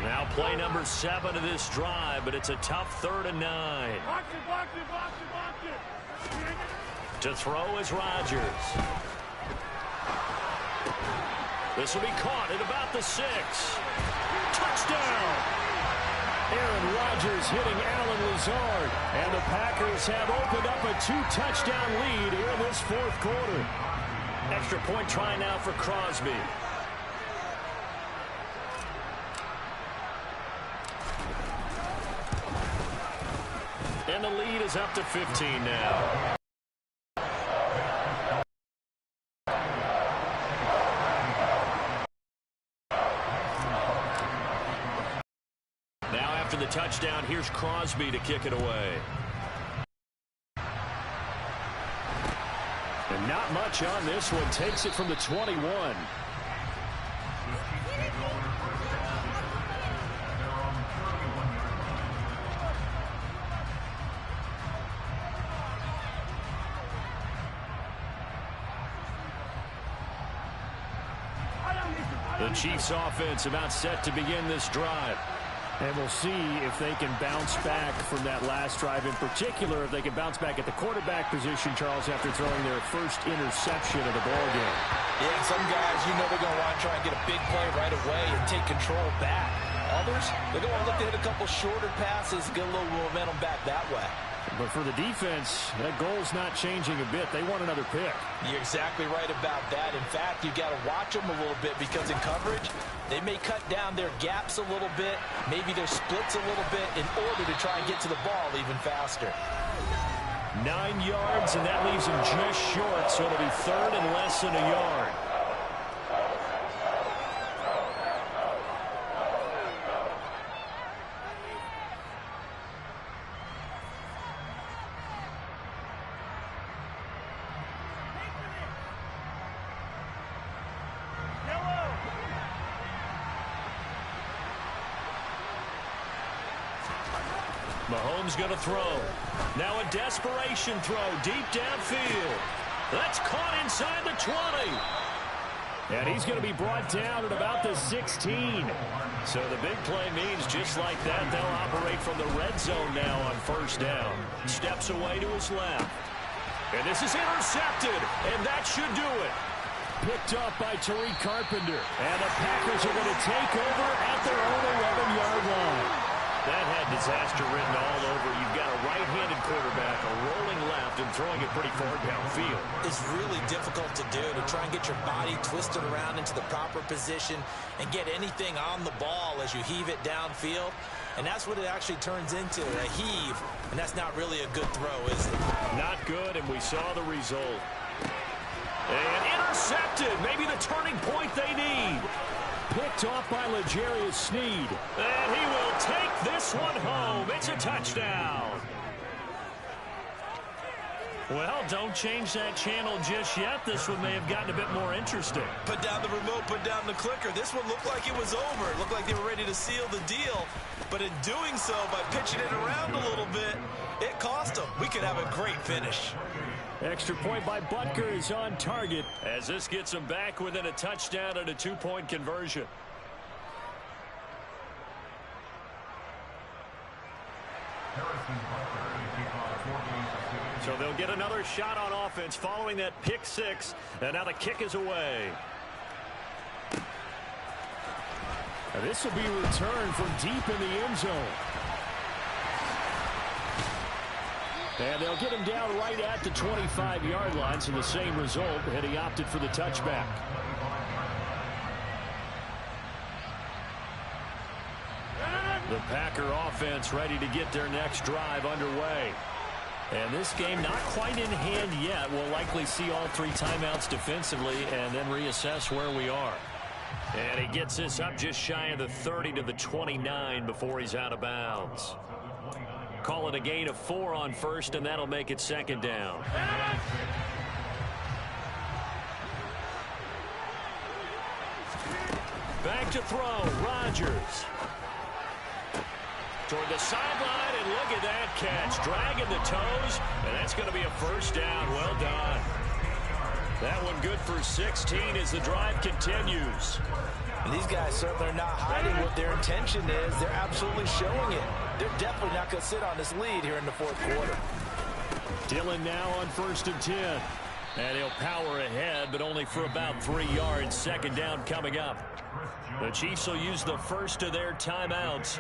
Now play number 7 of this drive, but it's a tough 3rd and 9. To throw is Rodgers. This will be caught at about the 6. Touchdown! Aaron Rodgers hitting Allen Lazard. And the Packers have opened up a 2-touchdown lead here in this 4th quarter. Extra point try now for Crosby. And the lead is up to 15 now. Now after the touchdown, here's Crosby to kick it away. And not much on this one. Takes it from the 21. The Chiefs offense about set to begin this drive. And we'll see if they can bounce back from that last drive, in particular if they can bounce back at the quarterback position, Charles, after throwing their first interception of the ballgame. Yeah, some guys, you know they're going to want to try and get a big play right away and take control back. Others, they're going to look to hit a couple shorter passes, get a little momentum back that way. But for the defense, that goal's not changing a bit. They want another pick. You're exactly right about that. In fact, you've got to watch them a little bit because in coverage, they may cut down their gaps a little bit, maybe their splits a little bit in order to try and get to the ball even faster. 9 yards, and that leaves him just short, so it'll be third and less than a yard. Mahomes going to throw. Now a desperation throw deep downfield. That's caught inside the 20. And he's going to be brought down at about the 16. So the big play means just like that, they'll operate from the red zone now on first down. Steps away to his left. And this is intercepted, and that should do it. Picked up by Tariq Carpenter. And the Packers are going to take over at their own 11-yard line. That had disaster written all over. You've got a right-handed quarterback, a rolling left, and throwing it pretty far downfield. It's really difficult to do, to try and get your body twisted around into the proper position and get anything on the ball as you heave it downfield. And that's what it actually turns into, a heave. And that's not really a good throw, is it? Not good, and we saw the result. And intercepted, maybe the turning point they need. Picked off by L'Jarius Sneed. And he will take this one home. It's a touchdown. Well, don't change that channel just yet. This one may have gotten a bit more interesting. Put down the remote, put down the clicker. This one looked like it was over. It looked like they were ready to seal the deal. But in doing so, by pitching it around a little bit, it cost them. We could have a great finish. Extra point by Butker is on target as this gets him back within a touchdown and a 2-point conversion. So they'll get another shot on offense following that pick six, and now the kick is away. And this will be returned from deep in the end zone. And they'll get him down right at the 25-yard line, so the same result, and he opted for the touchback. The Packer offense ready to get their next drive underway. And this game not quite in hand yet. We'll likely see all 3 timeouts defensively and then reassess where we are. And he gets this up just shy of the 30 to the 29 before he's out of bounds. Call it a gain of 4 on first, and that'll make it second down. Back to throw, Rodgers. Toward the sideline, and look at that catch. Dragging the toes, and that's going to be a first down. Well done. That one good for 16 as the drive continues. And these guys certainly are not hiding what their intention is. They're absolutely showing it. They're definitely not going to sit on this lead here in the fourth quarter. Dillon now on 1st and 10. And he'll power ahead, but only for about 3 yards. Second down coming up. The Chiefs will use the first of their timeouts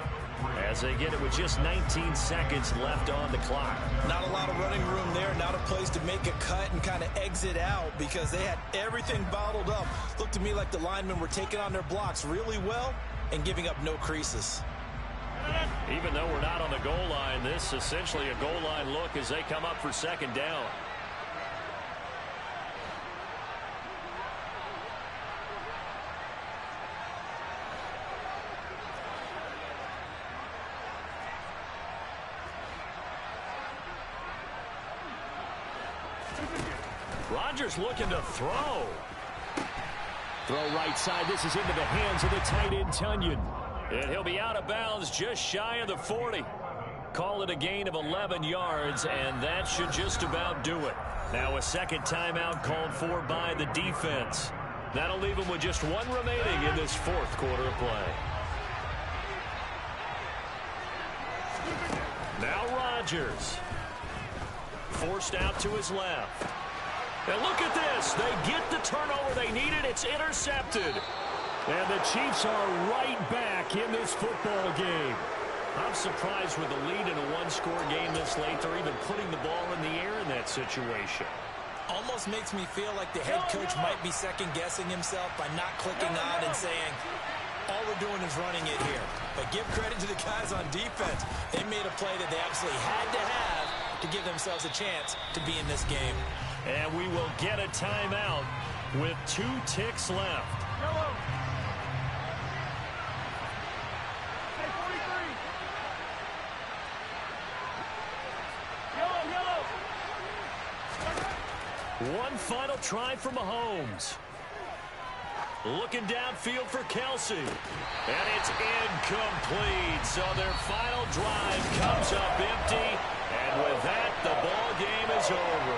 as they get it with just 19 seconds left on the clock. Not a lot of running room there, not a place to make a cut and kind of exit out because they had everything bottled up. Looked to me like the linemen were taking on their blocks really well and giving up no creases. Even though we're not on the goal line, this is essentially a goal line look as they come up for second down. Rodgers looking to throw. Throw right side. This is into the hands of the tight end, Tunyon. And he'll be out of bounds just shy of the 40. Call it a gain of 11 yards, and that should just about do it. Now a second timeout called for by the defense. That'll leave them with just 1 remaining in this fourth quarter of play. Now Rodgers. Forced out to his left. And look at this. They get the turnover they needed. It's intercepted. And the Chiefs are right back in this football game. I'm surprised with a lead in a one-score game this late, they're even putting the ball in the air in that situation. Almost makes me feel like the head coach might be second-guessing himself by not clicking on and saying, all we're doing is running it here. But give credit to the guys on defense. They made a play that they absolutely had to have to give themselves a chance to be in this game. And we will get a timeout with 2 ticks left. Yellow. Hey, 43. Yellow. One final try for Mahomes. Looking downfield for Kelsey. And it's incomplete. So their final drive comes up empty. And with that, the ball game is over.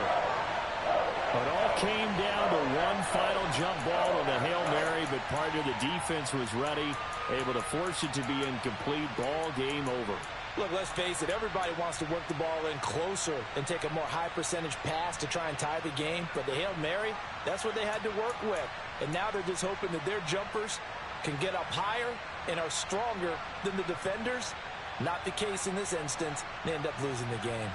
It all came down to one final jump ball on the Hail Mary, but part of the defense was ready, able to force it to be incomplete. Ball game over. Look, let's face it, everybody wants to work the ball in closer and take a more high-percentage pass to try and tie the game. But the Hail Mary, that's what they had to work with. And now they're just hoping that their jumpers can get up higher and are stronger than the defenders. Not the case in this instance. They end up losing the game.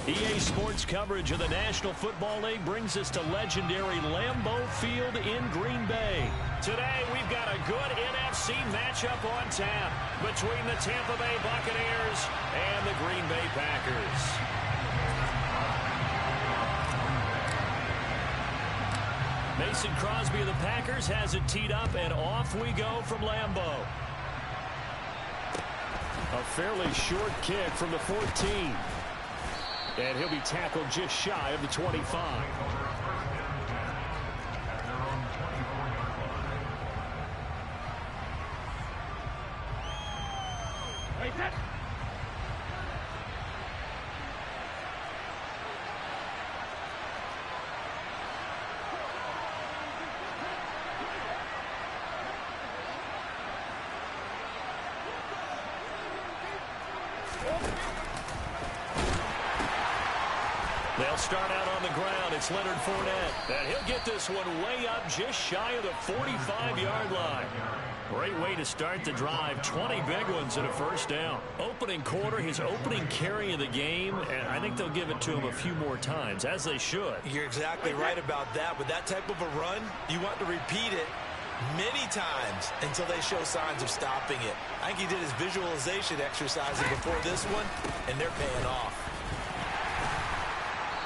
EA Sports coverage of the National Football League brings us to legendary Lambeau Field in Green Bay. Today, we've got a good NFC matchup on tap between the Tampa Bay Buccaneers and the Green Bay Packers. Mason Crosby of the Packers has it teed up, and off we go from Lambeau. A fairly short kick from the 14. And he'll be tackled just shy of the 25. They'll start out on the ground. It's Leonard Fournette. And he'll get this one way up just shy of the 45-yard line. Great way to start the drive. 20 big ones and a first down. Opening quarter, his opening carry of the game, and I think they'll give it to him a few more times, as they should. You're exactly right about that. With that type of a run, you want to repeat it many times until they show signs of stopping it. I think he did his visualization exercises before this one, and they're paying off.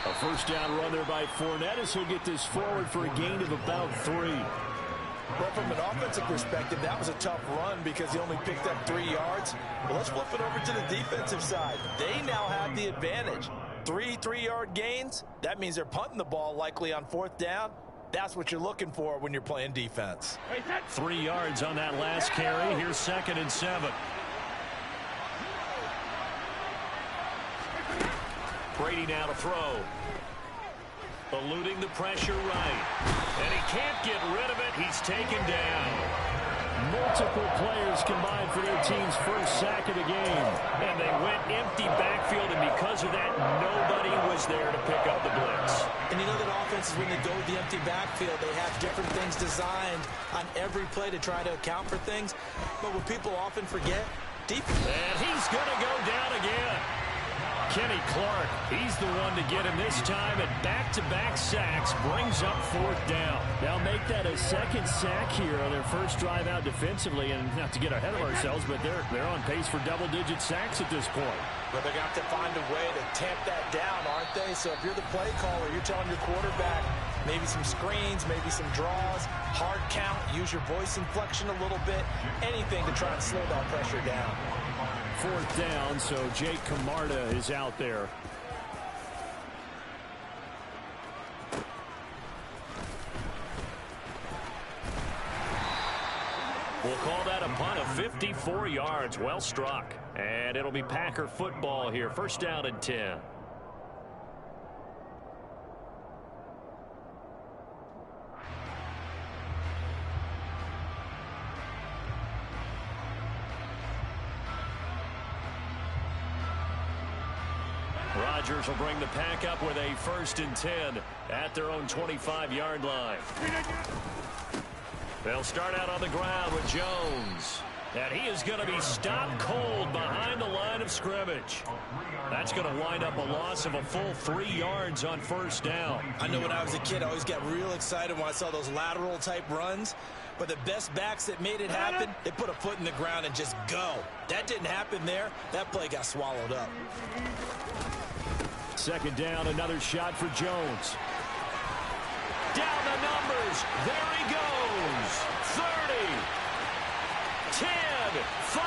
A first down run there by Fournette as he'll get this forward for a gain of about 3. Well, from an offensive perspective, that was a tough run because he only picked up 3 yards. But let's flip it over to the defensive side. They now have the advantage. 3 3-yard gains. That means they're punting the ball likely on 4th down. That's what you're looking for when you're playing defense. 3 yards on that last carry. Here's 2nd and 7. Brady now to throw. Eluding the pressure right. And he can't get rid of it. He's taken down. Multiple players combined for their team's first sack of the game. And they went empty backfield, and because of that, nobody was there to pick up the blitz. And you know that offenses, when they go with the empty backfield, they have different things designed on every play to try to account for things. But what people often forget, defense. And he's going to go down again. Kenny Clark, he's the one to get him this time, and back-to-back sacks brings up 4th down. They'll make that a 2nd sack here on their first drive out defensively, and not to get ahead of ourselves, but they're on pace for double-digit sacks at this point. But they're going to have to find a way to tamp that down, aren't they? So if you're the play caller, you're telling your quarterback maybe some screens, maybe some draws, hard count, use your voice inflection a little bit, anything to try and slow that pressure down. 4th down, so Jake Camarda is out there. We'll call that a punt of 54 yards. Well struck. And it'll be Packer football here. First down and 10. Rodgers will bring the Pack up with a 1st and 10 at their own 25-yard line. They'll start out on the ground with Jones. And he is going to be stopped cold behind the line of scrimmage. That's going to wind up a loss of a full 3 yards on 1st down. I know when I was a kid, I always got real excited when I saw those lateral-type runs. But the best backs that made it happen, they put a foot in the ground and just go. That didn't happen there. That play got swallowed up. 2nd down, another shot for Jones. Down the numbers. There he goes. 30, 10, 5,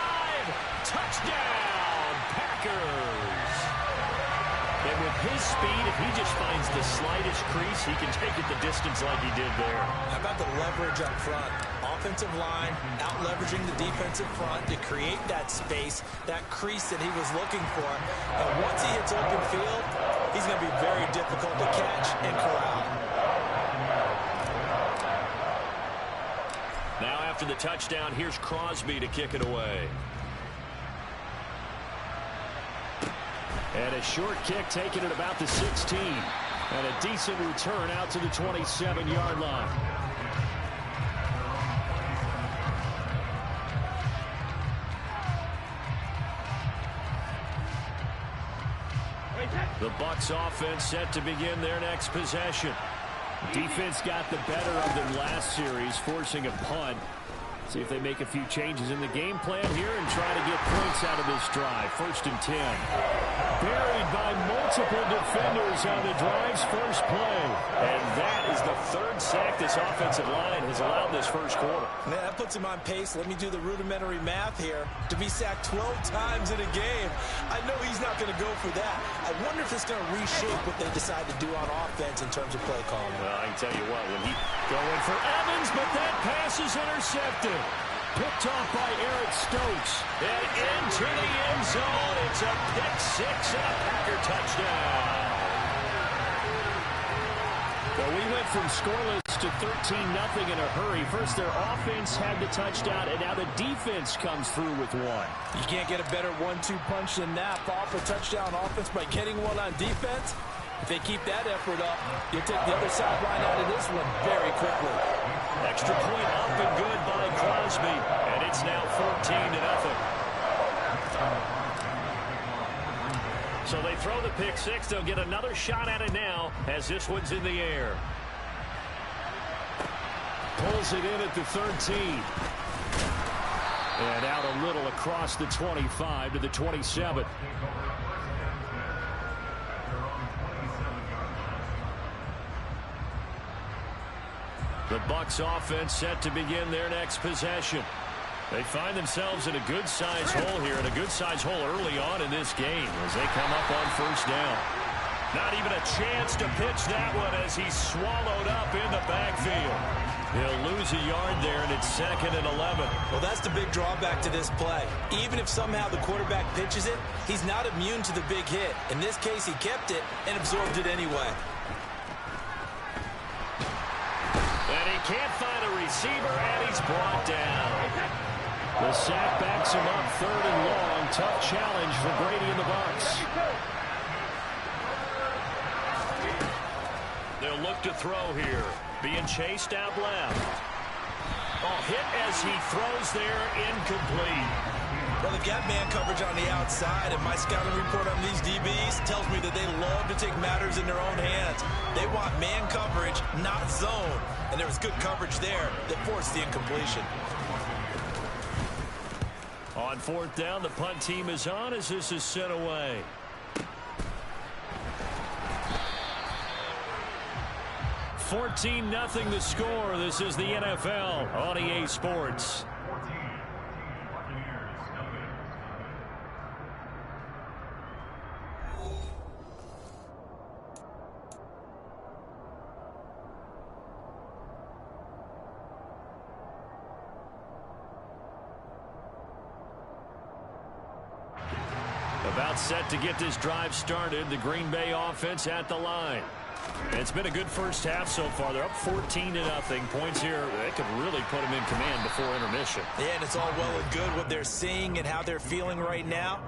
touchdown, Packers. And with his speed, if he just finds the slightest crease, he can take it the distance like he did there. How about the leverage up front? Offensive line out-leveraging the defensive front to create that space, that crease that he was looking for. And once he hits open field, he's going to be very difficult to catch and corral. Now after the touchdown, here's Crosby to kick it away. And a short kick taken at about the 16. And a decent return out to the 27-yard line. The Bucs offense set to begin their next possession. Defense got the better of them last series, forcing a punt. See if they make a few changes in the game plan here and try to get points out of this drive. 1st and 10. Buried by multiple defenders on the drive's first play. And that is the 3rd sack this offensive line has allowed this first quarter. Man, that puts him on pace. Let me do the rudimentary math here. To be sacked 12 times in a game, I know he's not going to go for that. I wonder if it's going to reshape what they decide to do on offense in terms of play calling. Well, I can tell you what, when he going for Evans, but that pass is intercepted. Picked off by Eric Stokes. And into the end zone. It's a pick 6 and a Packer touchdown. Well, we went from scoreless to 13-0 in a hurry. First, their offense had the touchdown, and now the defense comes through with one. You can't get a better 1-2 punch than that. Fall for touchdown offense by getting one on defense. If they keep that effort up, you'll take the other sideline out of this one very quickly. Extra point up and good by Crosby. And it's now 14-0. So they throw the pick 6. They'll get another shot at it now as this one's in the air. Pulls it in at the 13. And out a little across the 25 to the 27. The Bucs offense set to begin their next possession. They find themselves in a good-sized hole here, and a good-sized hole early on in this game as they come up on 1st down. Not even a chance to pitch that one as he's swallowed up in the backfield. He'll lose a yard there, and it's 2nd and 11. Well, that's the big drawback to this play. Even if somehow the quarterback pitches it, he's not immune to the big hit. In this case, he kept it and absorbed it anyway. And he can't find a receiver, and he's brought down. The sack backs him up 3rd and long. Tough challenge for Brady and the Bucs. They'll look to throw here. Being chased out left. Oh, hit as he throws there, incomplete. Well, they've got man coverage on the outside, and my scouting report on these DBs tells me that they love to take matters in their own hands. They want man coverage, not zone. And there was good coverage there that forced the incompletion. On 4th down, the punt team is on as this is sent away. $14-0 the score. This is the NFL on EA Sports. About set to get this drive started. The Green Bay offense at the line. It's been a good first half so far. They're up 14-0. Points here, they could really put them in command before intermission. Yeah, and it's all well and good what they're seeing and how they're feeling right now.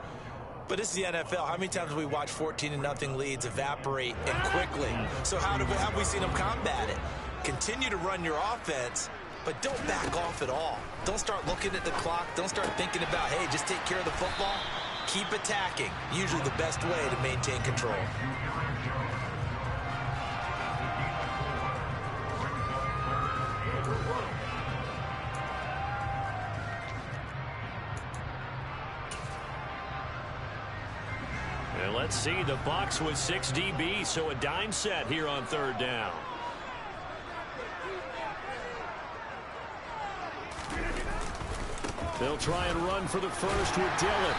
But this is the NFL. How many times have we watched 14-0 leads evaporate and quickly? So how have we seen them combat it? Continue to run your offense, but don't back off at all. Don't start looking at the clock. Don't start thinking about, hey, just take care of the football. Keep attacking. Usually the best way to maintain control. And let's see, the Bucs with 6 DBs, so a dime set here on 3rd down. They'll try and run for the first with Dillon.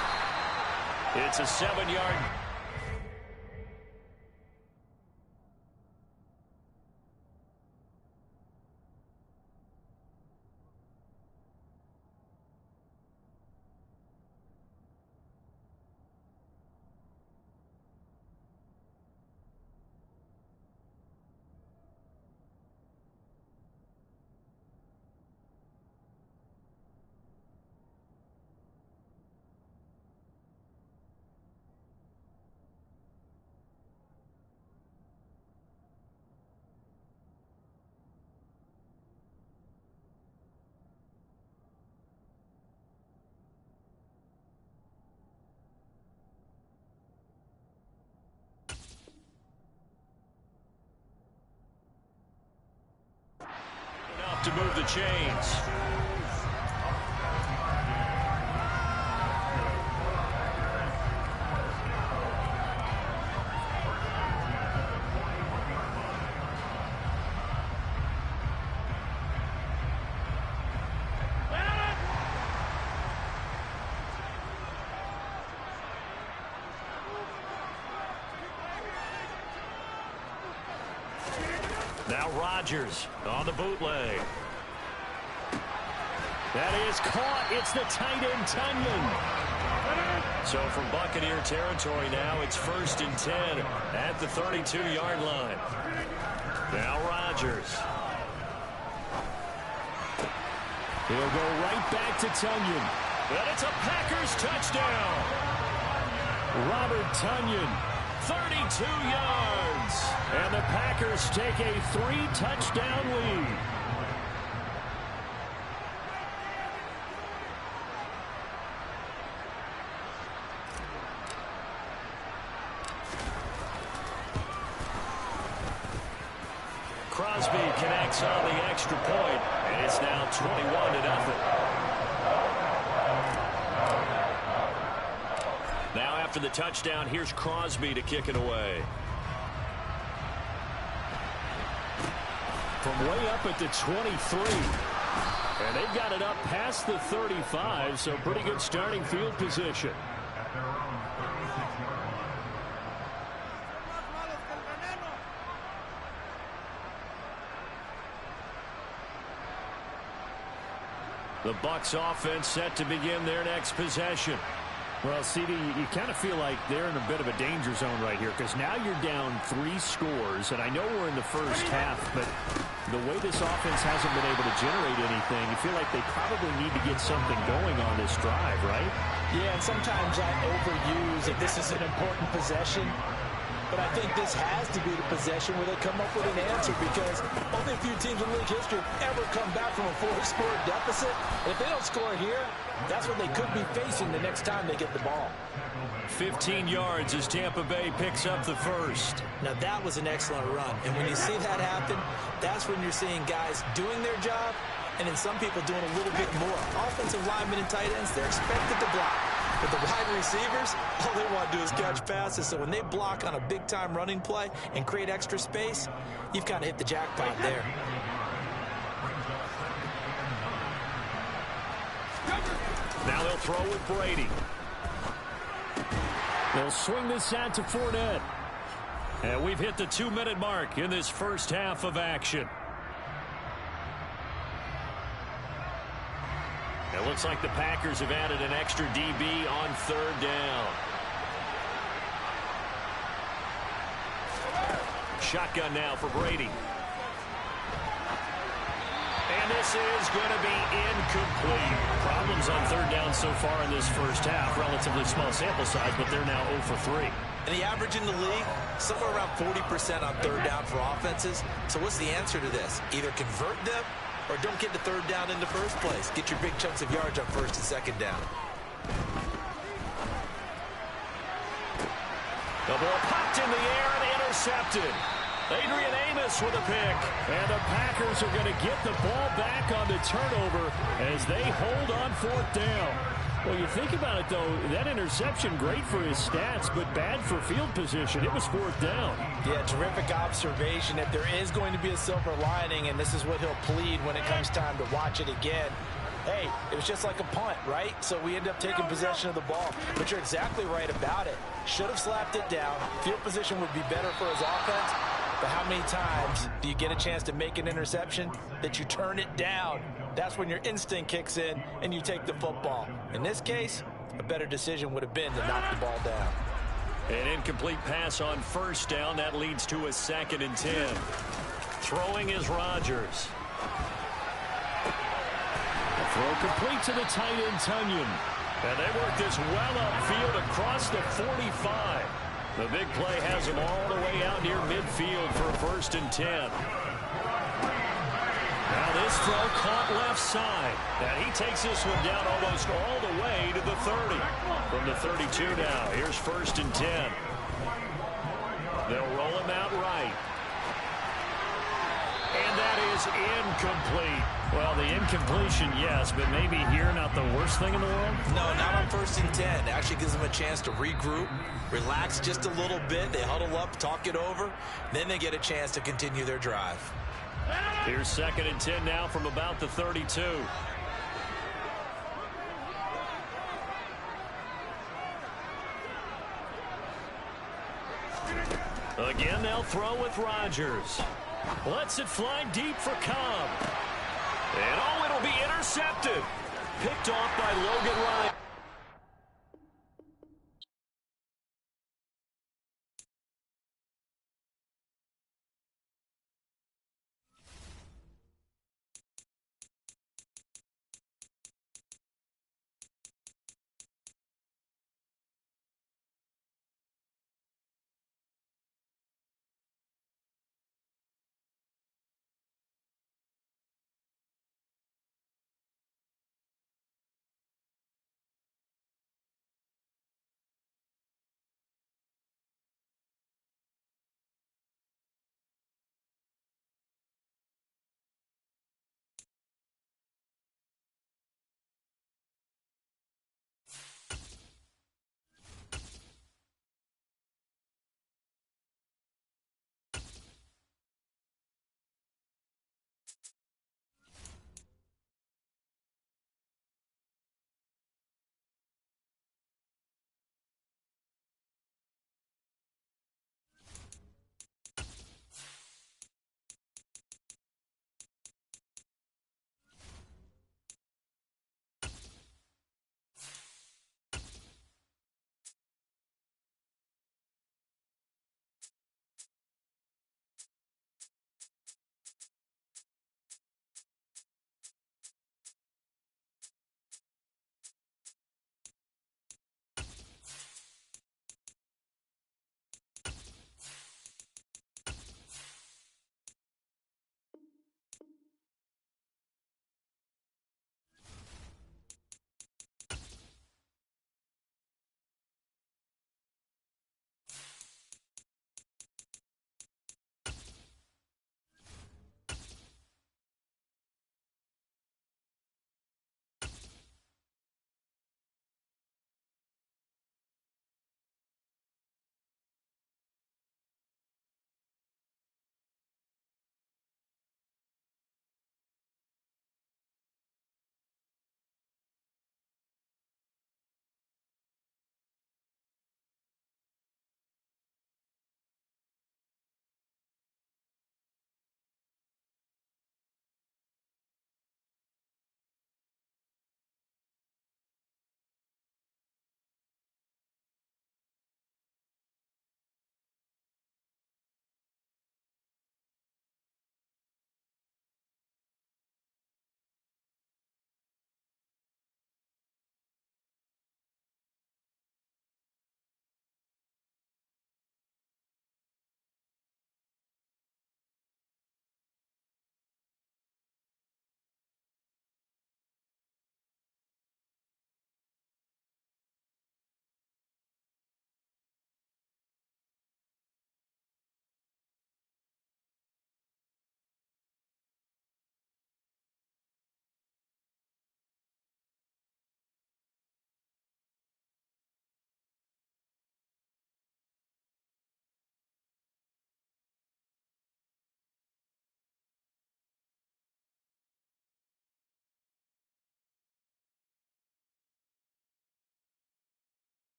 It's a 7-yard. to move the chains. Now Rodgers on the bootleg. That is caught. It's the tight end, Tunyon. So from Buccaneer territory now, it's 1st and 10 at the 32-yard line. Now Rodgers. He'll go right back to Tunyon. And it's a Packers touchdown. Robert Tunyon, 32 yards. And the Packers take a 3-touchdown lead. Crosby connects on the extra point, and it's now 21-0. Now after the touchdown, here's Crosby to kick it away. From way up at the 23. And they've got it up past the 35, so pretty good starting field position. The Bucs offense set to begin their next possession. Well, CD, you kind of feel like they're in a bit of a danger zone right here because now you're down 3 scores, and I know we're in the first half, but the way this offense hasn't been able to generate anything, you feel like they probably need to get something going on this drive, right? Yeah, and sometimes I overuse that this is an important possession. But I think this has to be the possession where they come up with an answer because only a few teams in league history ever come back from a 4-score deficit. And if they don't score here, that's what they could be facing the next time they get the ball. 15 yards as Tampa Bay picks up the first. Now that was an excellent run. And when you see that happen, that's when you're seeing guys doing their job and then some people doing a little bit more. Offensive linemen and tight ends, they're expected to block. But the wide receivers, all they want to do is catch passes. So when they block on a big-time running play and create extra space, you've kind of hit the jackpot there. Now they'll throw with Brady. They'll swing this out to Fournette. And we've hit the 2-minute mark in this first half of action. It looks like the Packers have added an extra DB on 3rd down. Shotgun now for Brady. And this is going to be incomplete. Problems on 3rd down so far in this first half. Relatively small sample size, but they're now 0 for 3. And the average in the league, somewhere around 40% on 3rd down for offenses. So what's the answer to this? Either convert them or don't get the 3rd down in the first place. Get your big chunks of yards on 1st and 2nd down. The ball popped in the air and intercepted. Adrian Amos with a pick. And the Packers are going to get the ball back on the turnover as they hold on 4th down. Well, you think about it, though, that interception, great for his stats, but bad for field position. It was 4th down. Yeah, terrific observation. If there is going to be a silver lining, and this is what he'll plead when it comes time to watch it again, hey, it was just like a punt, right? So we end up taking possession of the ball. But you're exactly right about it. Should have slapped it down. Field position would be better for his offense. But how many times do you get a chance to make an interception that you turn it down? That's when your instinct kicks in and you take the football. In this case, a better decision would have been to knock the ball down. An incomplete pass on 1st down. That leads to a 2nd and 10. Throwing is Rodgers. Throw complete to the tight end, Tunyon. And they work this well upfield across the 45. The big play has them all the way out near midfield for a 1st and 10. Now this throw caught left side. And he takes this one down almost all the way to the 30. From the 32 now, here's 1st and 10. They'll roll him out right. And that is incomplete. Well, the incompletion, yes, but maybe here not the worst thing in the world? No, not on 1st and 10. Actually gives them a chance to regroup, relax just a little bit. They huddle up, talk it over. Then they get a chance to continue their drive. Here's 2nd and 10 now from about the 32. Again, they'll throw with Rodgers. Lets it fly deep for Cobb. And, oh, it'll be intercepted. Picked off by Logan Ryan.